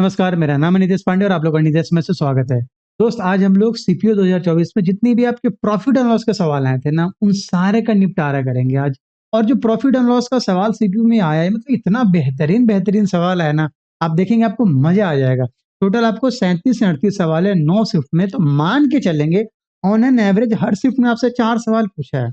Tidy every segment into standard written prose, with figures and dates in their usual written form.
नमस्कार, मेरा नाम है नितेश पांडे और आप लोगों का नितेश में से स्वागत है। दोस्त आज हम लोग सीपीओ 2024 में जितनी भी आपके प्रॉफिट एंड लॉस के सवाल आए थे ना, उन सारे का निपटारा करेंगे आज। और जो प्रॉफिट एंड लॉस का सवाल सीपीओ में आया है मतलब इतना बेहतरीन सवाल है ना, आप देखेंगे आपको मजा आ जाएगा। टोटल आपको 37 से 38 सवाल है 9 शिफ्ट में, तो मान के चलेंगे on an average her shift में आपसे 4 सवाल पूछा है।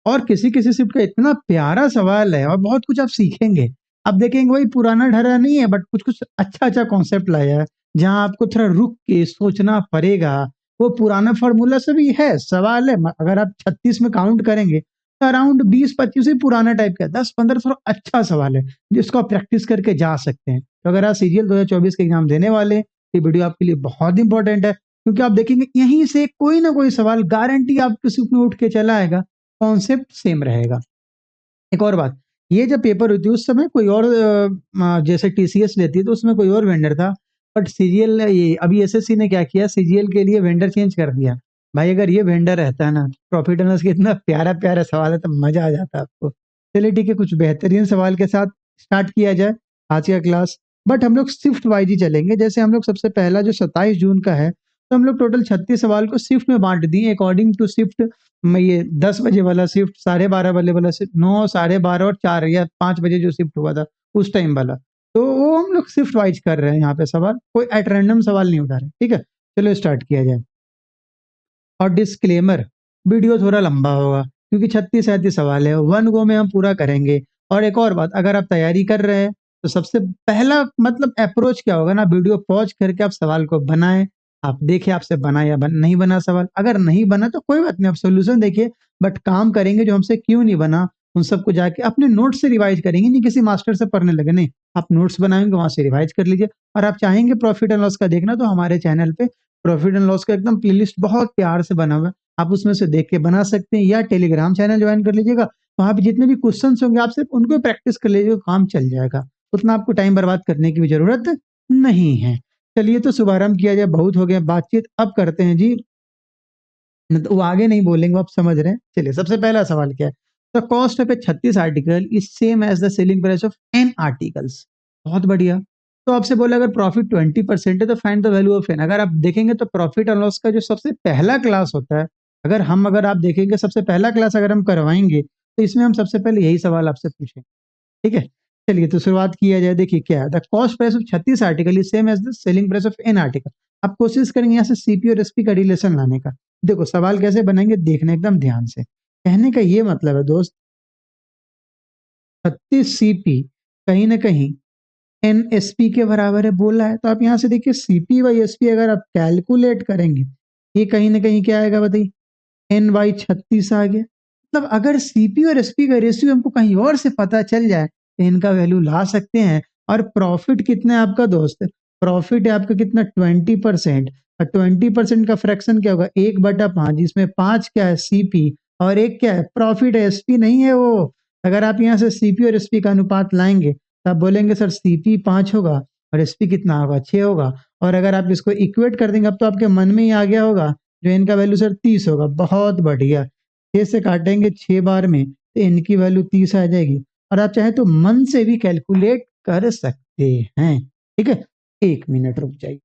और किसी-किसी शिफ्ट का इतना प्यारा सवाल है और बहुत कुछ आप सीखेंगे। आप देखेंगे वही पुराना ढर्रा नहीं है बट कुछ-कुछ अच्छा-अच्छा कॉन्सेप्ट लाया है, जहाँ आपको थोड़ा रुक के सोचना पड़ेगा। वो पुराना फ़ॉर्मूला से भी है, सवाल है अगर आप 36 में काउंट करेंगे, तो अराउंड 20-25 ही पुराना टाइप का है, 10-15 थोड़ा अच्छा सवाल है, जिसको आप प्रैक्टिस करके जा सकते हैं। तो अगर आप सीजीएल 2024 के एग्ज़ाम देने वाले हैं, ये वीडियो आपके लिए बहुत इंपॉर्टेंट है, क्योंकि आप देखेंगे यहीं से कोई ना कोई सवाल गारंटी आपके शिफ्ट में उठ के चला आएगा। कॉन्सेप्ट सेम रहेगा। एक और बात, ये जब पेपर हुई थी उस समय कोई और जैसे टीसीएस लेती है तो उसमें कोई और वेंडर था, बट सीजीएल ये अभी एसएससी ने क्या किया सीजीएल के लिए वेंडर चेंज कर दिया। भाई अगर ये वेंडर रहता ना, प्रॉफिट एंड लॉस का इतना प्यारा-प्यारा सवाल है तो मज़ा आ जाता आपको। चलिए ठीक है, कुछ बेहतरीन सवाल के साथ स्टार्ट किया जाए आज का क्लास। बट हम लोग शिफ्ट वाइज़ ही चलेंगे, जैसे हम लोग सबसे पहला जो 27 जून का है, तो हम लोग टोटल 36 सवाल को शिफ्ट में बाँट दिए अकॉर्डिंग टू शिफ्ट। मैं ये 10 बजे वाला शिफ्ट, 12:30 बजे वाला शिफ्ट, 9, 12:30 और 4 या 5 बजे जो शिफ्ट हुआ था, उस टाइम वाला। तो वो हम लोग शिफ्ट वाइज़ कर रहे हैं यहाँ पे सवाल, कोई एट रैंडम सवाल नहीं उठा रहे, ठीक है? चलो स्टार्ट किया जाए। और डिस्क्लेमर, वीडियो थोड़ा लंबा होगा क्योंकि 36-37 सवाल है, वन गो में हम पूरा करेंगे। और एक और बात, अगर आप तैयारी कर रहे हैं, तो सबसे पहला मतलब अप्रोच क्या होगा ना, वीडियो पॉज़ करके आप सवाल को बनाएँ। आप देखें आपसे बना या नहीं बना सवाल, अगर नहीं बना तो कोई बात नहीं, आप सॉल्यूशन देखिए, बट काम करेंगे जो हमसे क्यों नहीं बना, उन सबको जाके अपने नोट्स से रिवाइज़ करेंगे, नहीं किसी मास्टर से पढ़ने लगे, नहीं। आप नोट्स बनाएँगे, वहाँ से रिवाइज़ कर लीजिए। और आप चाहेंगे प्रॉफिट एंड लॉस का देखना, तो हमारे चैनल पे प्रॉफिट एंड लॉस का एकदम प्लेलिस्ट बहुत प्यार से बना हुआ है। आप उसमें से देख के बना सकते हैं, या टेलीग्राम चैनल जॉइन कर लीजिएगा। वहाँ पे जितने भी क्वेश्चन्स होंगे आप सिर्फ उनको प्रैक्टिस कर लीजिएगा, काम चल जाएगा। उतना आपको टाइम बर्बाद करने की भी ज़रूरत नहीं है। चलिए तो शुभारंभ किया जाए, बहुत हो गया बातचीत, अब करते हैं जी। न तो वो आगे नहीं बोलेंगे, वो आप समझ रहे हैं। चलिए सबसे पहला सवाल क्या है? The cost of a 36 article is same as the selling price of n articles. बहुत बढ़िया। तो आपसे बोला अगर प्रॉफिट 20% है तो find the value of n. अगर आप देखेंगे तो प्रॉफिट एंड लॉस का जो सबसे पहला क्लास होता है, अगर आप देखेंगे सबसे पहला क्लास अगर हम करवाएँगे, तो इसमें हम सबसे पहले यही सवाल आपसे पूछेंगे। ठीक है? चलिए तो शुरुआत किया जाए, देखिए क्या है, the cost price of 36 article is same as the selling price of an article. आप कोशिश करेंगे यहाँ से सीपी और एसपी का रिलेशन लाने का। देखो सवाल कैसे बनाएँगे देखना एकदम ध्यान से। कहने का ये मतलब है दोस्त, 36 सीपी कहीं न कहीं एनएसपी के बराबर है बोला है, तो आप यहाँ से देखिए सीपी बाई एसपी अगर आप कैलकुलेट करेंगे, ये कहीं न कहीं क्या आएगा बताइए? एन बाई 36 आ गया। मतलब अगर सीपी और एसपी का रेशियो हमको कहीं और से पता चल जाए, तो इनका वैल्यू ला सकते हैं। और प्रॉफिट कितना है आपका दोस्त? प्रॉफिट है आपका कितना? 20%। और 20% का फ्रैक्शन क्या होगा? 1/5, जिसमें 5 क्या है? सीपी और 1 क्या है? प्रॉफिट है, एसपी नहीं है वो। अगर आप यहाँ से सीपी और एसपी का अनुपात लाएँगे, तो आप बोलेंगे सर सीपी 5 होगा और एसपी कितना होगा? 6 होगा। और अगर आप इसको इक्वेट कर देंगे, अब तो आपके मन में ही आ गया होगा, जो इनका वैल्यू सर 30 होगा। बहुत बढ़िया। 6 से काटेंगे 6 बार में, तो इनकी वैल्यू 30 आ जाएगी। और आप चाहें तो मन से भी कैलकुलेट कर सकते हैं। ठीक है? 1 मिनट रुक जाइए।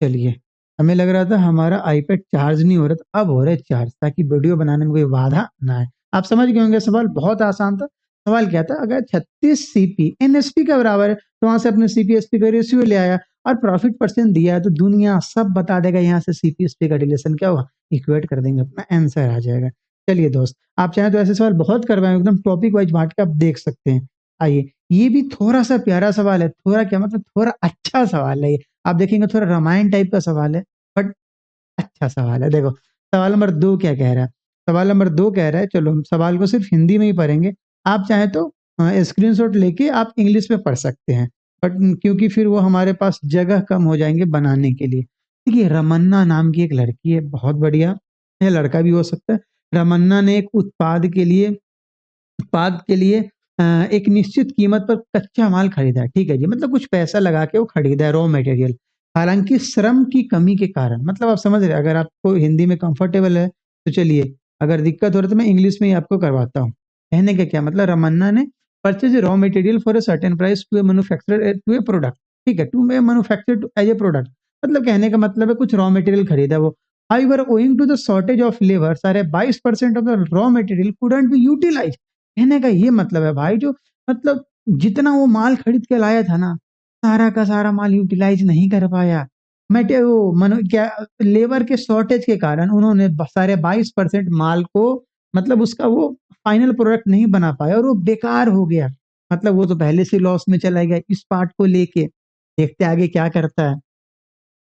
चलिए, हमें लग रहा था हमारा आईपैड चार्ज नहीं हो रहा था, अब हो रहा है चार्ज, ताकि वीडियो बनाने में कोई बाधा ना आए। आप समझ गए होंगे सवाल बहुत आसान था। सवाल क्या था? अगर 36 सीपी एनएसपी के बराबर है, तो वहाँ से अपने सीपी-एसपी का रेशियो ले आया और प्रॉफिट परसेंट दिया है, तो दुनिया सब बता देगा यहाँ से सीपी-एसपी का रिलेशन क्या होगा, इक्वेट कर देंगे, अपना आंसर आ जाएगा। चलिए दोस्त, आप चाहें तो ऐसे सवाल बहुत करवाएँ, एकदम टॉपिक वाइज़ बाँट के आप देख सकते हैं। आइए, ये भी थोड़ा-सा प्यारा सवाल है, थोड़ा क्या मतलब थोड़ा अच्छा सवाल है ये। आप देखेंगे थोड़ा रामायण टाइप का सवाल है, बट अच्छा सवाल है। देखो, सवाल नंबर 2 क्या कह रहा है? सवाल नंबर 2 कह रहा है, चलो हम सवाल को सिर्फ़ हिंदी में ही पढ़ेंगे। आप चाहें तो स्क्रीनशॉट लेके आप इंग्लिश में पढ़ सकते हैं। बट क्योंकि फिर वो हमारे पास जगह कम हो जाएँगे बनाने के लिए। देखिए, रमन्ना नाम की एक लड़की है, बहुत बढ़िया, या लड़का भी हो सकता है। रमन्ना ने एक उत्पाद के लिए एक निश्चित कीमत पर कच्चा माल खरीदा, ठीक है जी? मतलब कुछ पैसा लगा के वो खरीदा है, रॉ मटेरियल। हालाँकि श्रम की कमी के कारण, मतलब आप समझ रहे हैं, अगर आपको हिंदी में कंफर्टेबल है, तो चलिए, अगर दिक्कत हो रहा है तो मैं इंग्लिश में ही आपको करवाता हूँ। कहने का क्या मतलब, रमन्ना ने purchase raw material for a certain price to a manufacturer to a product, ठीक है, to a manufacture as a product, मतलब कहने का मतलब है कुछ रॉ मटेरियल खरीदा वो। However owing to the shortage of labour सारे 22% of the raw material couldn't be utilize. कहने का ये मतलब है भाई, जो मतलब जितना वो माल खरीद के लाया था ना, सारा का सारा माल यूटिलाइज नहीं कर पाया। मेटे वो मनो क्या, लेबर के शॉर्टेज के कारण उन्होंने सारे 22% माल को, मतलब उसका वो फाइनल प्रोडक्ट नहीं बना पाया और वो बेकार हो गया। मतलब वो तो पहले से लॉस में चला गया। इस पार्ट को लेके देखते आगे क्या करता है।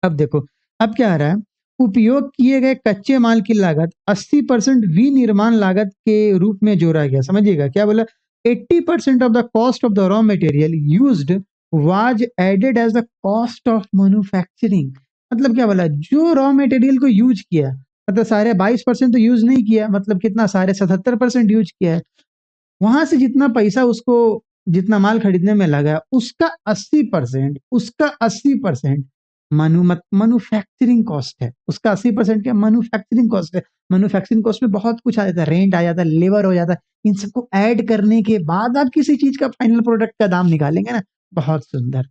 अब देखो, अब क्या आ रहा है, उपयोग किए गए कच्चे माल की लागत 80% विनिर्माण लागत के रूप में जोड़ा गया। समझिएगा क्या बोला, 80% of the cost of the raw material used was added as the cost of manufacturing. मतलब क्या बोला, जो रॉ मटेरियल को यूज किया, मतलब सारे 22% तो यूज नहीं किया, मतलब कितना, सारे 77% यूज किया है। वहां से जितना पैसा उसको, जितना माल खरीदने में लगा, उसका 80% मैन्युफैक्चरिंग कॉस्ट है। उसका 80% क्या मैन्युफैक्चरिंग कॉस्ट है। मैन्युफैक्चरिंग कॉस्ट में बहुत कुछ आ जाता है, रेंट आ जाता है, लेबर हो जाता है। इन सबको ऐड करने के बाद आप किसी चीज का फाइनल प्रोडक्ट का दाम निकालेंगे ना। बहुत सुंदर।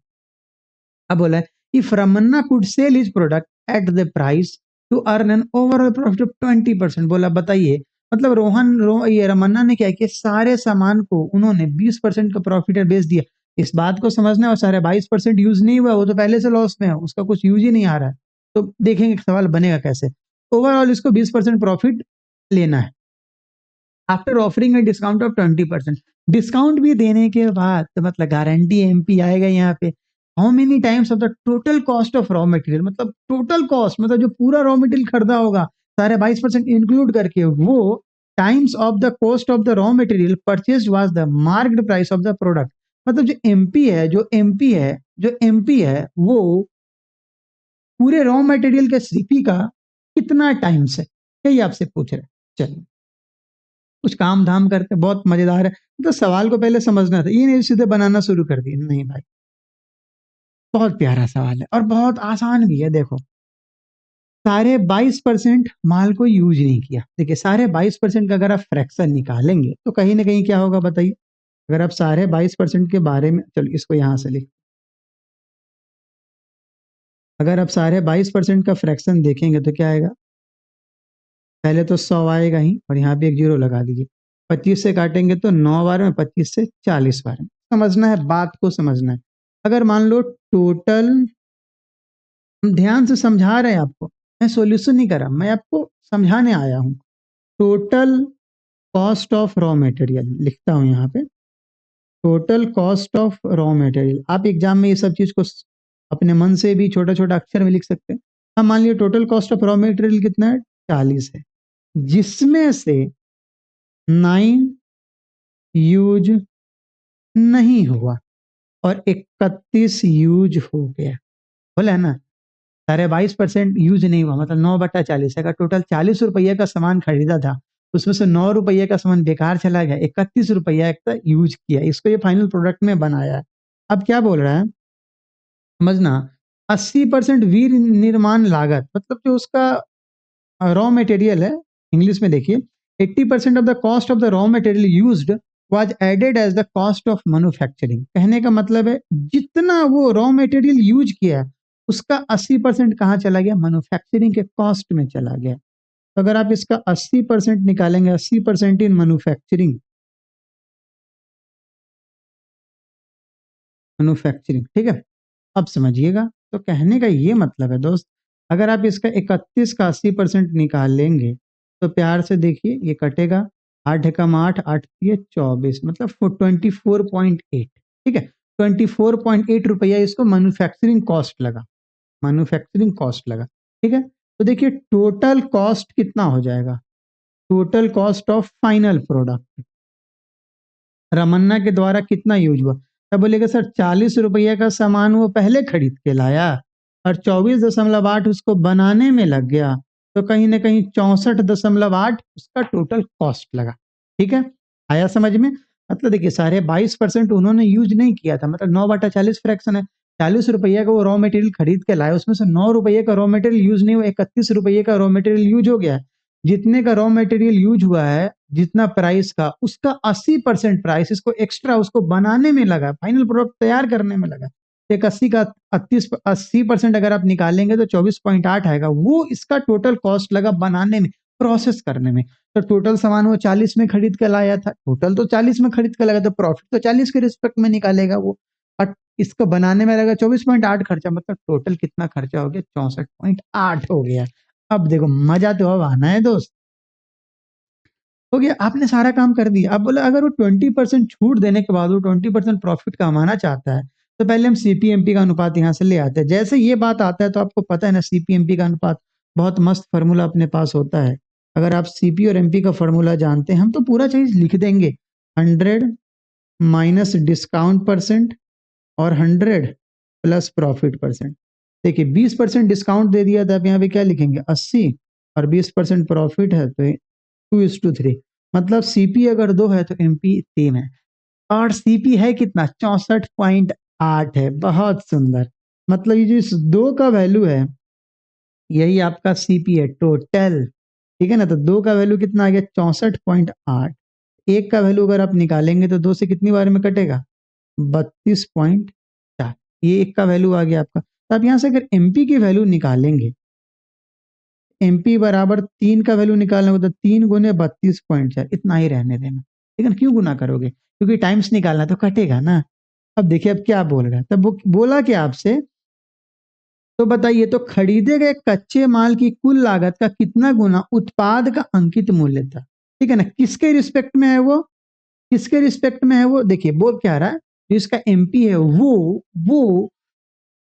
अब बोला है, if Ramanna could sell his product at the price to earn an overall profit of 20%। बोला बताइए, मतलब ये रमन्ना ने क्या किया, सारे सामान को उन्होंने 20% का प्रॉफिट बेच दिया। इस बात को समझना है, और सारे 22% यूज नहीं हुआ, वो तो पहले से लॉस में है, उसका कुछ यूज ही नहीं आ रहा है। तो देखेंगे सवाल बनेगा कैसे। ओवरऑल इसको 20% प्रॉफिट लेना है after offering a discount of 20%। Discount भी देने के बाद तो मतलब गारंटी एमपी आएगा यहाँ पे। How many times of the total cost of raw material, मतलब टोटल कॉस्ट, मतलब जो पूरा रॉ मटेरियल खरीदा होगा सारे 22% इंक्लूड करके, वो times of the cost of the raw material purchase was the marked price of the product. मतलब जो एमपी है, जो एमपी है वो पूरे रॉ मटेरियल के सीपी का कितना टाइम्स है, यही आपसे पूछ रहे हैं। चलिए कुछ काम धाम करते, बहुत मजेदार है। तो सवाल को पहले समझना था, ये नहीं सीधे बनाना शुरू कर दिया, नहीं भाई। बहुत प्यारा सवाल है और बहुत आसान भी है। देखो, सारे 22% माल को यूज नहीं किया। देखिए सारे 22% का अगर आप फ्रैक्शन निकालेंगे तो कहीं ना कहीं क्या होगा बताइए। अगर आप सारे 22% के बारे में, चलो इसको यहां से लिख, अगर आप सारे 22% का फ्रैक्शन देखेंगे तो क्या आएगा, पहले तो 100 आएगा ही, और यहाँ पे एक जीरो लगा दीजिए। 25 से काटेंगे तो 9 बार में, 25 से 40 बार में। समझना है, बात को समझना है। अगर मान लो टोटल, हम ध्यान से समझा रहे हैं आपको, मैं सॉल्यूशन नहीं कर रहा, मैं आपको समझाने आया हूँ। Total cost of raw material लिखता हूँ यहाँ पे, total cost of raw material. आप एग्जाम में ये सब चीज को अपने मन से भी छोटा छोटा अक्षर में लिख सकते हैं। हम मान लिया total cost of raw material कितना है, 40 है, जिसमें से 9 यूज नहीं हुआ और 31 यूज हो गया। बोला है ना, सारे 22% यूज नहीं हुआ, मतलब 9/40। अगर टोटल 40 रुपये का सामान खरीदा था, उसमें से 9 रुपये का सामान बेकार चला गया, 31 रुपया का यूज किया, इसको ये फाइनल प्रोडक्ट में बनाया है। अब क्या बोल रहा है समझना, 80% विनिर्माण लागत, मतलब जो उसका रॉ मटेरियल है, इंग्लिश में देखिए, 80% of the cost of the raw material used was added as the cost of manufacturing. कहने का मतलब है जितना वो रॉ मटेरियल यूज किया उसका 80% कहाँ चला गया, मैन्युफैक्चरिंग के कॉस्ट में चला गया। तो अगर आप इसका 80% निकालेंगे, 80% इन मैन्युफैक्चरिंग, मैन्युफैक्चरिंग, ठीक है। अब समझिएगा, तो कहने का ये मतलब है दोस्त, अगर आप इसका 31 का 80% निकाल लेंगे तो प्यार से देखिए ये कटेगा, 8 एकम 8, 8 ये 24, मतलब 24.8, ठीक है। 24.8 रुपया इसको मैन्युफैक्चरिंग कॉस्ट लगा, मैन्युफैक्चरिंग कॉस्ट लगा, ठीक है। तो देखिए टोटल कॉस्ट कितना हो जाएगा, total cost of final product Ramanna के द्वारा कितना यूज हुआ। तब बोलेगा सर 40 रुपये का सामान वो पहले खरीद के लाया और 24.8 उसको बनाने में लग गया, तो कहीं ना कहीं 64.8 उसका टोटल कॉस्ट लगा। ठीक है, आया समझ में। मतलब देखिए सारे 22% उन्होंने यूज नहीं किया था, मतलब 9/40 फ्रैक्शन है। 40 रुपये का वो रॉ मटेरियल खरीद के लाया, उसमें से 9 रुपये का रॉ मटेरियल यूज नहीं हुआ, 31 रुपये का रॉ मटेरियल यूज हो गया। जितने का रॉ मटेरियल यूज हुआ है जितना प्राइस का उसका 80% प्राइस इसको एक्स्ट्रा उसको बनाने में लगा, फाइनल प्रोडक्ट तैयार करने में लगा। एक 80 का 80% अगर आप निकालेंगे तो 24.8 आएगा, वो इसका टोटल कॉस्ट लगा बनाने में, प्रोसेस करने में। तो टोटल सामान वो 40 में खरीद के लाया था, टोटल तो 40 में खरीद के लगा, तो प्रॉफिट तो 40 के रिस्पेक्ट में निकालेगा वो। और इसको बनाने में लगा 24.8 खर्चा, मतलब टोटल कितना खर्चा हो गया, 64.8 हो गया। अब देखो मजा तो अब आना है दोस्त। हो गया, आपने सारा काम कर दिया। अब बोला अगर वो 20% छूट देने के बाद वो 20% प्रॉफिट कमाना चाहता है, तो पहले हम सीपीएमपी का अनुपात यहाँ से ले आते हैं। जैसे ये बात आता है तो आपको पता है ना, सीपीएमपी का अनुपात बहुत मस्त फॉर्मूला अपने पास होता है। अगर आप सीपी और एमपी का फॉर्मूला जानते हैं, हम तो पूरा चीज लिख देंगे, 100 माइनस डिस्काउंट परसेंट और 100 प्लस प्रॉफिट परसेंट। देखिए 20% डिस्काउंट दे दिया था, आप यहाँ पे क्या लिखेंगे, 80, और 20% प्रॉफिट है तो 2:3। मतलब सीपी अगर 2 है तो एमपी 3 है, और सीपी है कितना, 64.8 है। बहुत सुंदर, मतलब ये जो इस 2 का वैल्यू है यही आपका सीपी है टोटल, ठीक है ना। तो 2 का वैल्यू कितना आ गया, 64.8। एक का वैल्यू अगर आप निकालेंगे तो 2 से कितनी बार में कटेगा, 32.4। ये एक का वैल्यू आ गया आपका। तो आप यहाँ से अगर एमपी की वैल्यू निकालेंगे, एमपी बराबर 3 का वैल्यू निकालना होगा तो 3 गुने 32.4, इतना ही रहने देना। लेकिन क्यों गुना करोगे, क्योंकि टाइम्स निकालना तो कटेगा ना। अब देखिए अब क्या बोल रहा है, तब वो बोला कि आपसे, तो बताइए, तो खरीदे गए कच्चे माल की कुल लागत का कितना गुना उत्पाद का अंकित मूल्य था, ठीक है ना। किसके रिस्पेक्ट में है वो, किसके रिस्पेक्ट में है वो, देखिए बोल क्या रहा है, जिसका एमपी है वो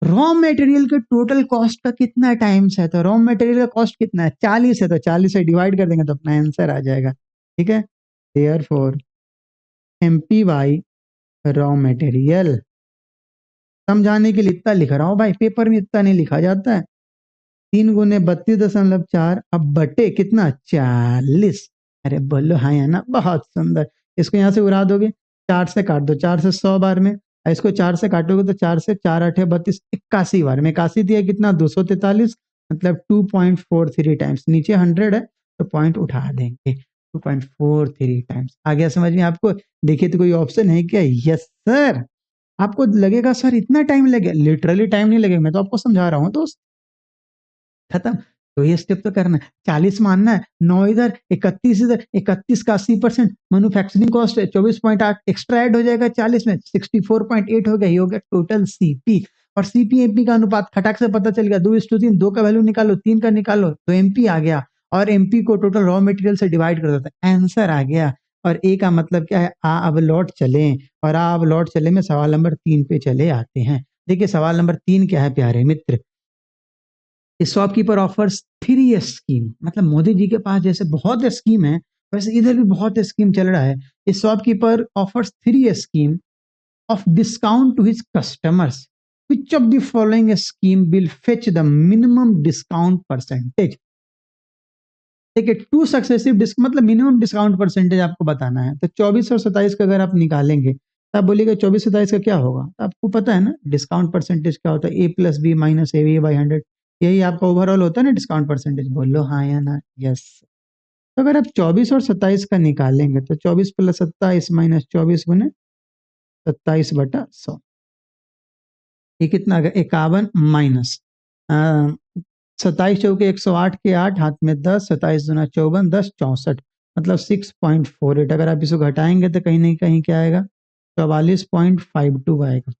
रॉ मटेरियल के टोटल कॉस्ट का कितना टाइम्स है। तो रॉ मटेरियल का कॉस्ट कितना है, 40 है, तो 40 से डिवाइड कर देंगे तो अपना आंसर आ जाएगा, ठीक है। Therefore MP by raw material. समझाने के लिए इतना लिख रहा हूं भाई, पेपर में इतना नहीं लिखा जाता है। 3 गुने 32.4, अब बटे कितना, 40। अरे बोलो हाँ या ना, बहुत सुंदर। इसको यहाँ से उड़ा दोगे, 4 से काट दो, 4 से 100 बार में, और इसको 4 से काटोगे तो 4 से 4 8 32, 81 बार में। 81 दिया कितना, 243, मतलब 2.43 टाइम्स। नीचे 100 है तो पॉइंट उठा देंगे, 2.43 टाइम्स। आ गया समझ में आपको। देखिए तो कोई ऑप्शन है क्या, यस सर। आपको लगेगा सर इतना टाइम लगे, लिटरली टाइम नहीं लगेगा, मैं तो आपको समझा रहा हूँ दोस्त। खत्म। तो ये स्टेप तो करना है, 40 मानना है, 9 इधर, 31 इधर, 31 का 80%, मैन्युफैक्चरिंग कॉस्ट है 24.8, एक्स्ट्रा ऐड हो जाएगा 40 में, 64.8 हो गया। ये हो गया टोटल सीपी। और सीपी एमपी का अनुपात खटाक से पता चल गया, 2:3, 2 का वैल्यू निकालो, 3 का निकालो तो एमपी आ गया। और एमपी को टोटल रॉ मटेरियल से डिवाइड कर देता है, आंसर आ गया। और ए का मतलब क्या है, आ अब लौट चले। और आ अब लौट चले में सवाल नंबर 3 पे चले आते हैं। देखिए सवाल नंबर 3 क्या है प्यारे मित्र, शॉपकीपर ऑफर्स 3 स्कीम, मतलब मोदी जी के पास जैसे बहुत स्कीम है, वैसे इधर भी बहुत स्कीम चल रहा है। Shopkeeper offers 3 scheme of discount to his customers, which of the following scheme will fetch the minimum discount percentage। देखिए 2 सक्सेसिव मतलब मिनिमम डिस्काउंट परसेंटेज आपको बताना है। तो 24 और 27 का अगर आप निकालेंगे तो आप बोलिएगा 24-27 का क्या होगा, तो आपको पता है ना डिस्काउंट परसेंटेज क्या होता है, a plus b minus a b by 100। यही आपका ओवरऑल होता है ना डिस्काउंट परसेंटेज। बोलो हाँ या ना, यस। तो अगर आप 24 और 27 का निकालेंगे तो 24 प्लस 27 माइनस 24 गुने 27/100, ये कितना आ गया, 51 माइनस 27 × 108 के 8, हाथ में 10, 27 दूना 54, 10 64, मतलब 6.48। अगर आप इसको घटाएंगे तो कहीं नहीं कहीं क्या आएगा, 44.52 आएगा।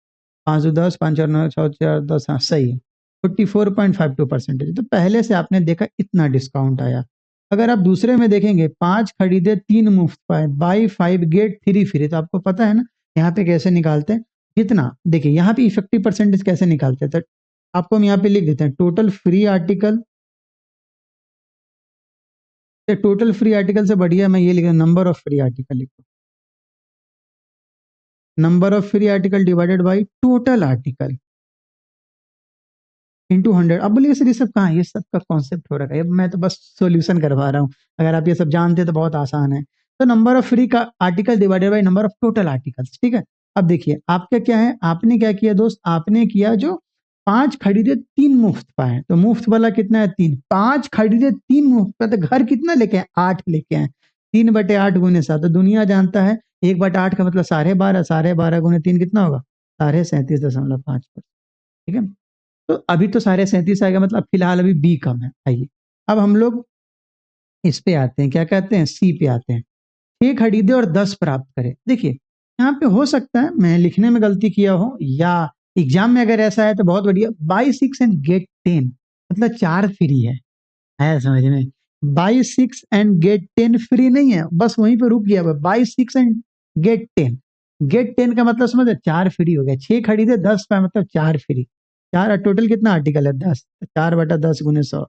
5 10, 5 और 9 6 4 10, हाँ सही है, 44.52%। तो पहले से आपने देखा इतना डिस्काउंट आया। अगर आप दूसरे में देखेंगे, 5 खरीदे 3 मुफ्त पाए, बाई 5 गेट 3 फ्री। तो आपको पता है ना यहाँ पे कैसे निकालते हैं, कितना, देखिए यहाँ पे इफेक्टिव परसेंटेज कैसे निकालते हैं। तो आपको हम यहाँ पे लिख देते हैं, total free article, total free article से बढ़िया मैं ये लिख नंबर ऑफ फ्री आर्टिकल लिखो, number of free article divided by total article into 100। अब बोलिए सर ये सब कहाँ है? ये सब का कॉन्सेप्ट हो रखा है, मैं तो बस सॉल्यूशन करवा रहा हूँ। अगर आप ये सब जानते तो बहुत आसान है। तो नंबर ऑफ फ्री का article divided by number of total articles, ठीक है। अब देखिए आपका क्या है, आपने क्या किया दोस्त, आपने किया जो 5 खरीदे 3 मुफ्त पाए, तो मुफ्त वाला कितना है 3, 5 खरीदे 3 मुफ्त पाए, तो घर कितना लेके आए, 8 लेके आए। 3/8 गुने 7, तो दुनिया जानता है 1/8 का मतलब 12.5, 12.5 गुने 3 कितना होगा? 37.5। ठीक है, तो अभी तो 37 आएगा, मतलब फिलहाल अभी बी कम है। आइए अब हम लोग इस पे आते हैं, क्या कहते हैं, सी पे आते हैं। 6 खरीदे और 10 प्राप्त करे। देखिए यहाँ पे हो सकता है मैं लिखने में गलती किया हो, या एग्जाम में अगर ऐसा है तो बहुत बढ़िया। बाई 6 एंड गेट 10 मतलब 4 फ्री है समझ में? बाई 6 एंड गेट 10 फ्री नहीं है, बस वहीं पे रुक गया। बाई 6 एंड गेट 10, गेट 10 का मतलब समझे, 4 फ्री हो गया। 6 खरीदे 10 का मतलब 4 फ्री। 4 टोटल कितना आर्टिकल है? 10। 4/10 गुने 100,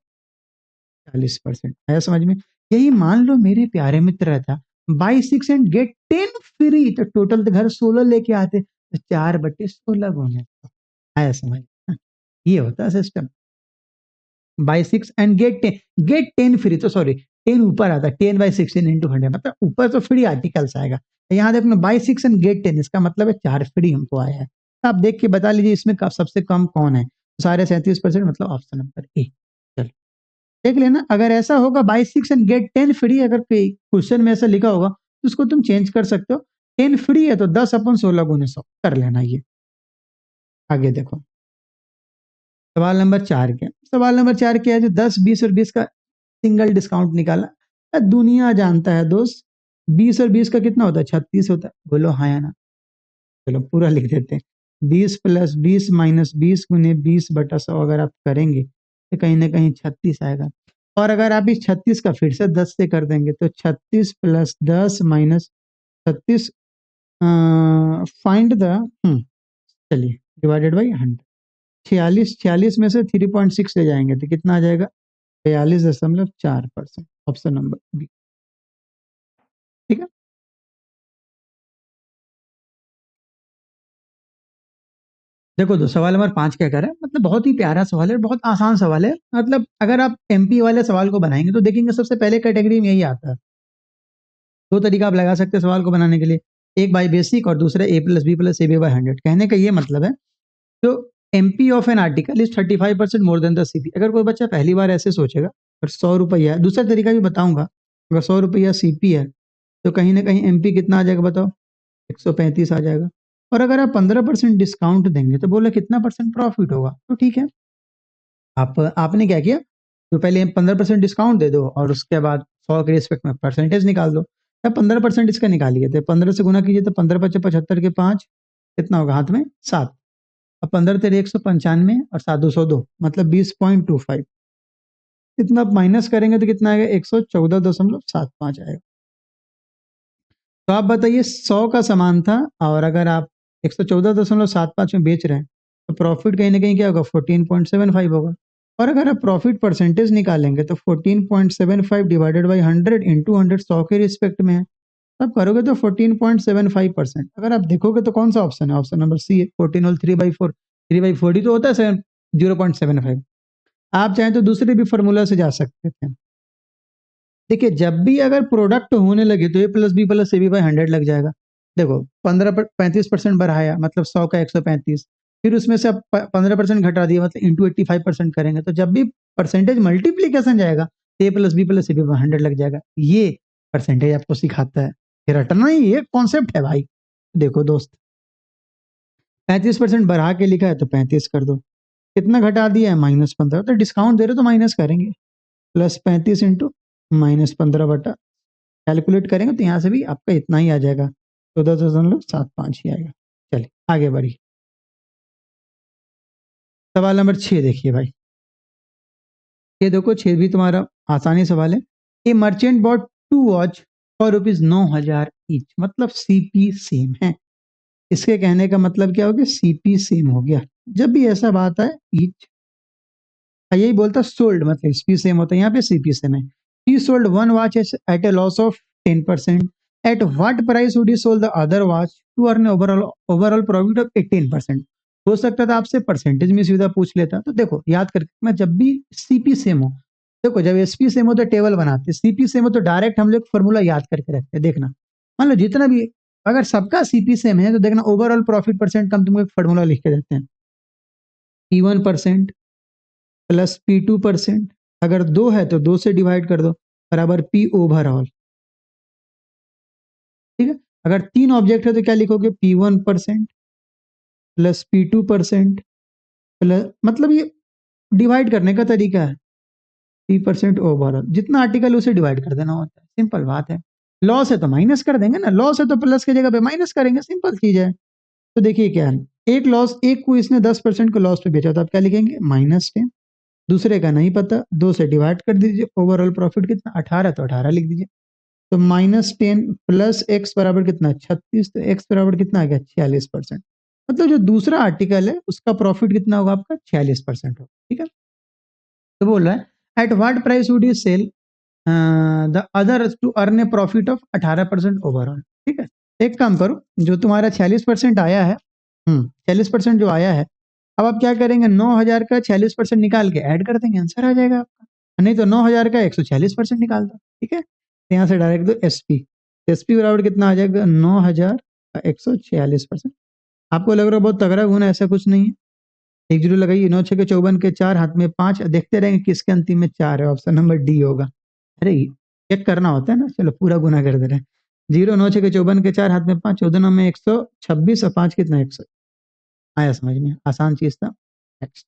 40% आया समझ में? यही मान लो मेरे प्यारे मित्र रहता, बाई 6 एंड गेट 10 फ्री, तो टोटल तो घर 16 लेके आते, तो 4/16 गुने 100। आया समझ में? ये होता है system. Buy 6 and get 10 free, तो सॉरी 10 ऊपर आता है, 10/16 इंटू 100, मतलब ऊपर तो फ्री आर्टिकल्स आएगा। यहाँ देखो बाई 6 एंड गेट 10, इसका मतलब है 4 फ्री हमको आया है। तो आप देख के बता लीजिए इसमें सबसे कम कौन है। तो सारे 37%, मतलब ऑप्शन नंबर ए। चलो देख लेना, अगर ऐसा होगा बाई 6 एंड गेट 10 फ्री, अगर क्वेश्चन में ऐसा लिखा होगा तो उसको तुम चेंज कर सकते हो। 10 फ्री है तो 10/16 गुने 100 कर लेना। ये आगे देखो, सवाल नंबर 4 क्या? सवाल नंबर 4 क्या है? जो 10, 20 और 20 का सिंगल डिस्काउंट निकाला। दुनिया जानता है दोस्त, 20 और 20 का कितना होता है? 36 होता है। बोलो हाँ या ना? चलो पूरा लिख देते हैं। 20 + 20 - 20 गुने 20/100 अगर आप करेंगे तो कहीं ना कहीं 36 आएगा। और अगर आप इस 36 का फिर से 10 से कर देंगे तो 36 + 10 - 36, फाइंड द, चलिए, डिवाइडेड बाई 100। 46 में से 3.6 ले जाएंगे तो कितना आ जाएगा? 42.4%। Option number B. ठीक है, देखो दो सवाल नंबर 5 क्या कर रहा है, मतलब बहुत ही प्यारा सवाल है, बहुत आसान सवाल है। मतलब अगर आप एमपी वाले सवाल को बनाएंगे तो देखेंगे सबसे पहले कैटेगरी में यही आता है। दो तरीका आप लगा सकते हैं सवाल को बनाने के लिए, एक बाई बेसिक और दूसरा a+b+ab/100। कहने का ये मतलब है, जो MP of an article is 35% more than the CP. अगर कोई बच्चा पहली बार ऐसे सोचेगा, और 100 रुपया है, दूसरा तरीका भी बताऊंगा, अगर 100 रुपया सीपी है तो कहीं ना कहीं एमपी कितना आ जाएगा बताओ? 135 आ जाएगा। और अगर आप 15% डिस्काउंट देंगे तो बोले कितना परसेंट प्रॉफिट होगा? तो ठीक है, आपने क्या किया, तो पहले 15% डिस्काउंट दे दो और उसके बाद 100 के रिस्पेक्ट में परसेंटेज निकाल दो। तब 15% इसका निकालिए, तो 15 से गुना कीजिए तो 15×5 = 75 के 5, कितना होगा हाथ में? 7। अब 15 तेरे 195 और 7 202, मतलब 20.25। इतना माइनस करेंगे तो कितना आएगा? 114.75 आएगा। तो आप बताइए, 100 का सामान था और अगर आप 114.75 में बेच रहे हैं तो प्रॉफिट कहीं ना कहीं क्या होगा? 14.75 होगा। और अगर आप प्रॉफिट परसेंटेज निकालेंगे तो 14.75 डिवाइडेड बाई 100 इंटू 100, 100 के रिस्पेक्ट में है, तब करोगे तो 14.75%। अगर आप देखोगे तो कौन सा ऑप्शन है? ऑप्शन नंबर सी है। 14 होल 3/4, 3/4 ही तो होता है 0.75। आप चाहें तो दूसरे भी फॉर्मूला से जा सकते थे। देखिए जब भी अगर प्रोडक्ट होने लगे तो a+b+ab/100 लग जाएगा। देखो 35% बढ़ाया मतलब 100 का 135, फिर उसमें से अब 15% घटा दिया मतलब इंटू 85% करेंगे, तो जब भी परसेंटेज मल्टीप्लीकेशन जाएगा तो a+b+ab/100 लग जाएगा। ये परसेंटेज आपको सिखाता है, ये रटना ही ये कॉन्सेप्ट है भाई। देखो दोस्त, 35% बढ़ा के लिखा है तो 35 कर दो, कितना घटा दिया है? -15, तो डिस्काउंट दे रहे तो माइनस करेंगे, +35 इंटू -15 कैलकुलेट करेंगे तो यहाँ से भी आपका इतना ही आ जाएगा, 14.75 ही आएगा। चलिए आगे बढ़िए, सवाल नंबर 6 देखिए भाई। ये देखो 6 भी तुम्हारा आसानी सवाल है। A merchant bought 2 watch for ₹9,000 each, मतलब सीपी सेम है। इसके कहने का मतलब क्या हो गया? सीपी सेम हो गया। जब भी ऐसा बात है ईच, यही बोलता सोल्ड मतलब एसपी सेम होता है, यहाँ पे सीपी सेम है। He sold one watch at a loss of 10%, at what price would he sold the other watch to earn overall profit of 18%। हो सकता था आपसे परसेंटेज में सीधा पूछ लेता। तो देखो याद करके, मैं जब भी सीपी सेम हो, देखो जब एसपी सेम हो तो टेबल बनाते, सीपी सेम हो तो डायरेक्ट हम लोग फॉर्मूला याद करके रखते हैं। देखना, मान लो जितना भी, अगर सबका सीपी सेम है तो देखना ओवरऑल प्रॉफिट परसेंट का हम तुमको एक फॉर्मूला लिख के देते हैं, P1% प्लस P2%, अगर 2 है तो 2 से डिवाइड कर दो, बराबर P ओवरऑल। अगर 3 ऑब्जेक्ट है तो क्या लिखोगे, P1% प्लस P2% प्लस, मतलब ये डिवाइड करने का तरीका है। 3% ओवरऑल, जितना आर्टिकल उसे डिवाइड कर देना होता है, सिंपल बात है। लॉस है तो माइनस कर देंगे ना, लॉस है तो प्लस की जगह पे माइनस करेंगे, सिंपल चीज है। तो देखिए क्या है, एक लॉस, एक को इसने 10% को लॉस पे बेचा, तो आप क्या लिखेंगे, -10। दूसरे का नहीं पता, 2 से डिवाइड कर दीजिए, ओवरऑल प्रॉफिट कितना, 18, तो 18 लिख दीजिए। तो -10 प्लस एक्स बराबर कितना, 36, तो एक्स बराबर कितना आ गया, 46%। मतलब जो दूसरा आर्टिकल है उसका प्रॉफिट कितना होगा आपका, 46% होगा। ठीक है, तो बोल रहा है at what price would you sell the other to earn a profit of 18% overall. ठीक है, एक काम करो, जो तुम्हारा 46% आया है, 46% जो आया है, अब आप क्या करेंगे, 9,000 का 46% निकाल के ऐड कर देंगे, आंसर आ जाएगा आपका। नहीं तो 9,000 का 146% निकाल दो। ठीक है, तो यहाँ से डायरेक्ट दो एसपी, एसपी बराबर कितना आ जाएगा, 9,000 का 146%। आपको लग रहा है बहुत तगड़ा गुण है, ऐसा कुछ नहीं है। एक जीरो लगाइए, 9 छः के 54 के 4, हाथ में 5, देखते रहेंगे किसके अंतिम में 4 है, ऑप्शन नंबर डी होगा। अरे चेक करना होता है ना, चलो पूरा गुना कर दे रहे हैं। 0 9 छः के 54 के 4, हाथ में 5, 14 9 में 126 और 5 कितना, 100। आया समझ में, आसान चीज था। नेक्स्ट,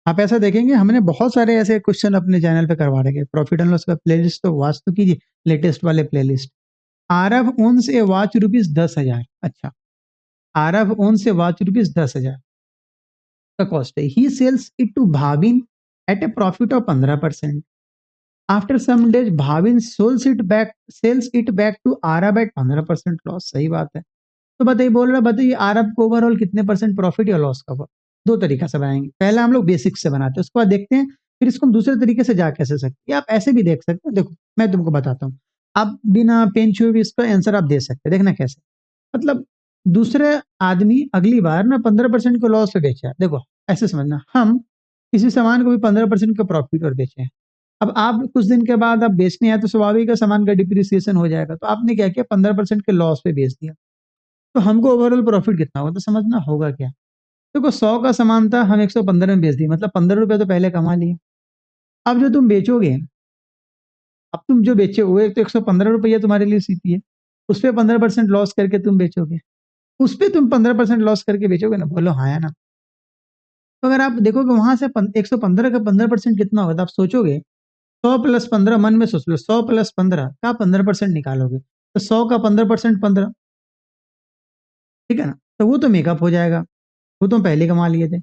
आप ऐसा देखेंगे हमने बहुत सारे ऐसे क्वेश्चन अपने चैनल पे करवा रखे, प्रॉफिट एंड लॉस का प्लेलिस्ट तो वास्तु कीजिए, लेटेस्ट वाले प्लेलिस्ट। आरव ओन से वॉच ₹10,000। अच्छा, आरव ओन से वॉच ₹10,000 का कॉस्ट है। He sells it to Bhavin at a profit of 15%। After some days Bhavin sells it back to Aarab at 15% loss. सही बात है। तो बताइए, बोल रहा बताइए आरब को ओवरऑल कितने परसेंट प्रॉफिट या लॉस का हुआ। दो तरीका से बनाएंगे, पहला हम लोग बेसिक से बनाते हैं, उसके बाद देखते हैं फिर इसको हम दूसरे तरीके से जा कैसे सकते हैं। आप ऐसे भी देख सकते हो, देखो मैं तुमको बताता हूँ, आप बिना पेन छुए भी इसका आंसर आप दे सकते हैं। देखना कैसे, मतलब दूसरे आदमी अगली बार ना 15% को लॉस पे बेचा है। देखो ऐसे समझना, हम किसी सामान को भी 15% का प्रॉफिट और बेचे हैं। अब आप कुछ दिन के बाद आप बेचने आए तो स्वाभाविक है सामान का डिप्रिसिएशन हो जाएगा, तो आपने क्या किया, 15% के लॉस पे बेच दिया। तो हमको ओवरऑल प्रॉफिट कितना होगा, तो समझना होगा क्या। देखो 100 का सामान था, हम 115 में बेच दिए, मतलब 15 रुपए तो पहले कमा लिए। अब जो तुम बेचोगे, अब तुम जो बेचे हुए तो 115 रुपया तुम्हारे लिए सीपी है, उस पर 15% लॉस करके तुम बेचोगे, उस पर तुम 15% लॉस करके बेचोगे ना, बोलो हाँ या ना। तो अगर आप देखोगे वहां से 115 का 15% कितना होगा, तो आप सोचोगे 100 + 15, मन में सोच लो 100 + 15 का 15% निकालोगे, तो 100 का 15% 15। ठीक है ना, तो वो तो मेकअप हो जाएगा, वो तो पहले कमा लिए थे।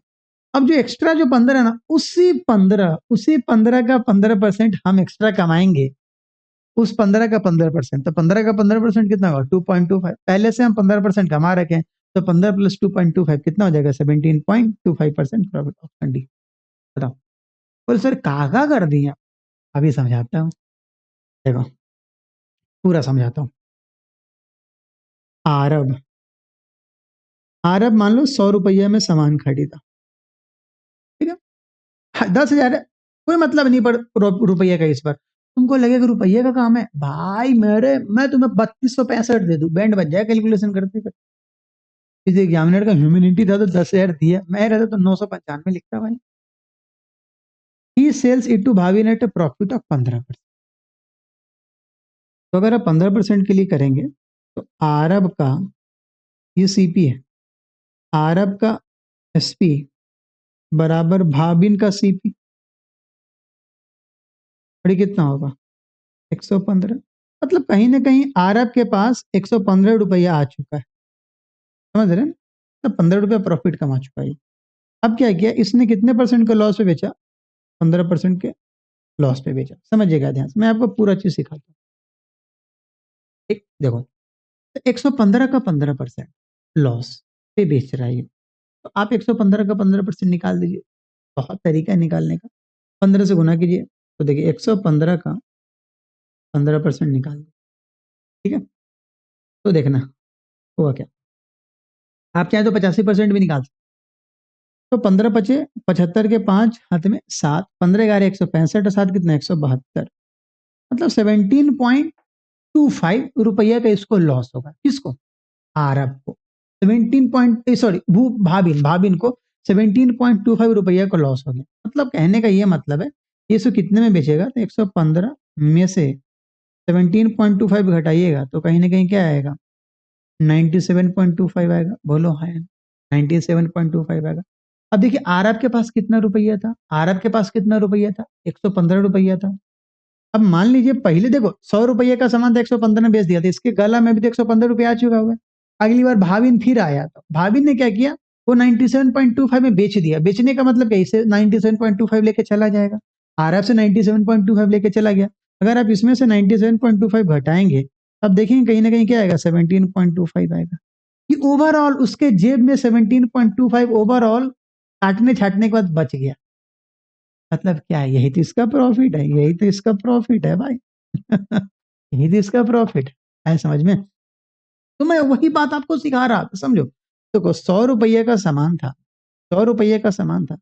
अब जो एक्स्ट्रा जो 15 है ना, उसी 15 का 15% हम एक्स्ट्रा कमाएंगे, उस 15 का 15%, तो 15 का 15% कितना होगा, 2.25। पहले से हम 15% कमा रखे हैं, तो 15 + 2.25 कितना हो जाएगा, 17.25% प्रॉफिट। Option D. बताओ, बोले सर काका कर दिया, अभी समझाता हूँ, देखो पूरा समझाता हूँ। आरब, आरब मान लो 100 रुपये में सामान खरीदा, ठीक है, 10,000 है, कोई मतलब नहीं पर रुपये का इस पर। तुमको लगेगा रुपये का काम है भाई, मैं तुम्हें 3265 दे दूं, बैंड बज जाए कैलकुलेशन करते करते। किसी एग्जामिनर का ह्यूमिनिटी था तो 10,000 दिया, मैं रहता तो 995 लिखता भाई। ही सेल्स इट टू भावी नेट प्रॉफिट ऑफ 15%। तो अगर आप 15% के लिए करेंगे, तो आरब का ये सीपी है, आरब का एसपी बराबर भाबिन का सीपी, और ये कितना होगा, 115। मतलब कहीं ना कहीं आरब के पास 115 रुपया आ चुका है, समझ रहे हैं, तो 15 रुपया प्रॉफिट कमा चुका है। अब क्या किया इसने, कितने परसेंट का लॉस पे बेचा, 15% के लॉस पे बेचा। समझिएगा ध्यान से, मैं आपको पूरा चीज सिखाता हूँ। एक देखो, तो 115 का 15% लॉस पे बेच रहा है ये, तो आप 115 का 15% निकाल दीजिए। बहुत तरीका है निकालने का, 15 से गुना कीजिए, तो देखिए 115 का 15% निकाल दीजिए। ठीक है, तो देखना हुआ क्या, आप चाहे तो 85% भी निकाल सकते। तो 15 पचे 75 के 5, हाथ में 7, 15 11 165 और 7 कितना 172, मतलब 17.25 रुपया का इसको लॉस होगा। किसको, आरब को 17 भाबिन को 17.25 रुपया का लॉस हो गया। मतलब कहने का ये मतलब है, ये सो कितने में बेचेगा, तो 115 में से 17.25 घटाइएगा तो कहीं ना कहीं क्या आएगा, 97.25 आएगा। बोलो हाँ, 97.25 आएगा। अब देखिए आर आपके पास कितना रुपया था, आर आपके पास कितना रुपया था, 115 रुपया था। अब मान लीजिए पहले देखो 100 रुपये का सामान था, 115 में बेच दिया था, इसके गला में भी तो 115 रुपया आ चुका हुआ है। अगली बार भाविन फिर आया तो भाविन ने क्या किया, वो 97.25 में बेच दिया। बेचने का मतलब क्या, इसे 97.25 लेके चला जाएगा, आरएफ से 97.25 लेके चला गया। अगर आप इसमें से 97.25 घटाएंगे तब देखेंगे कहीं ना कहीं क्या आएगा, 17.25 आएगा। कि ओवरऑल उसके जेब में 17.25 ओवरऑल काटने छाटने के बाद बच गया। मतलब क्या है, यही तो इसका प्रॉफिट है, यही तो इसका प्रॉफिट है भाई। यही तो इसका प्रॉफिट है समझ में। तो मैं वही बात आपको सिखा रहा था, समझो। देखो 100 रुपये का सामान था, 100 रुपये का सामान था,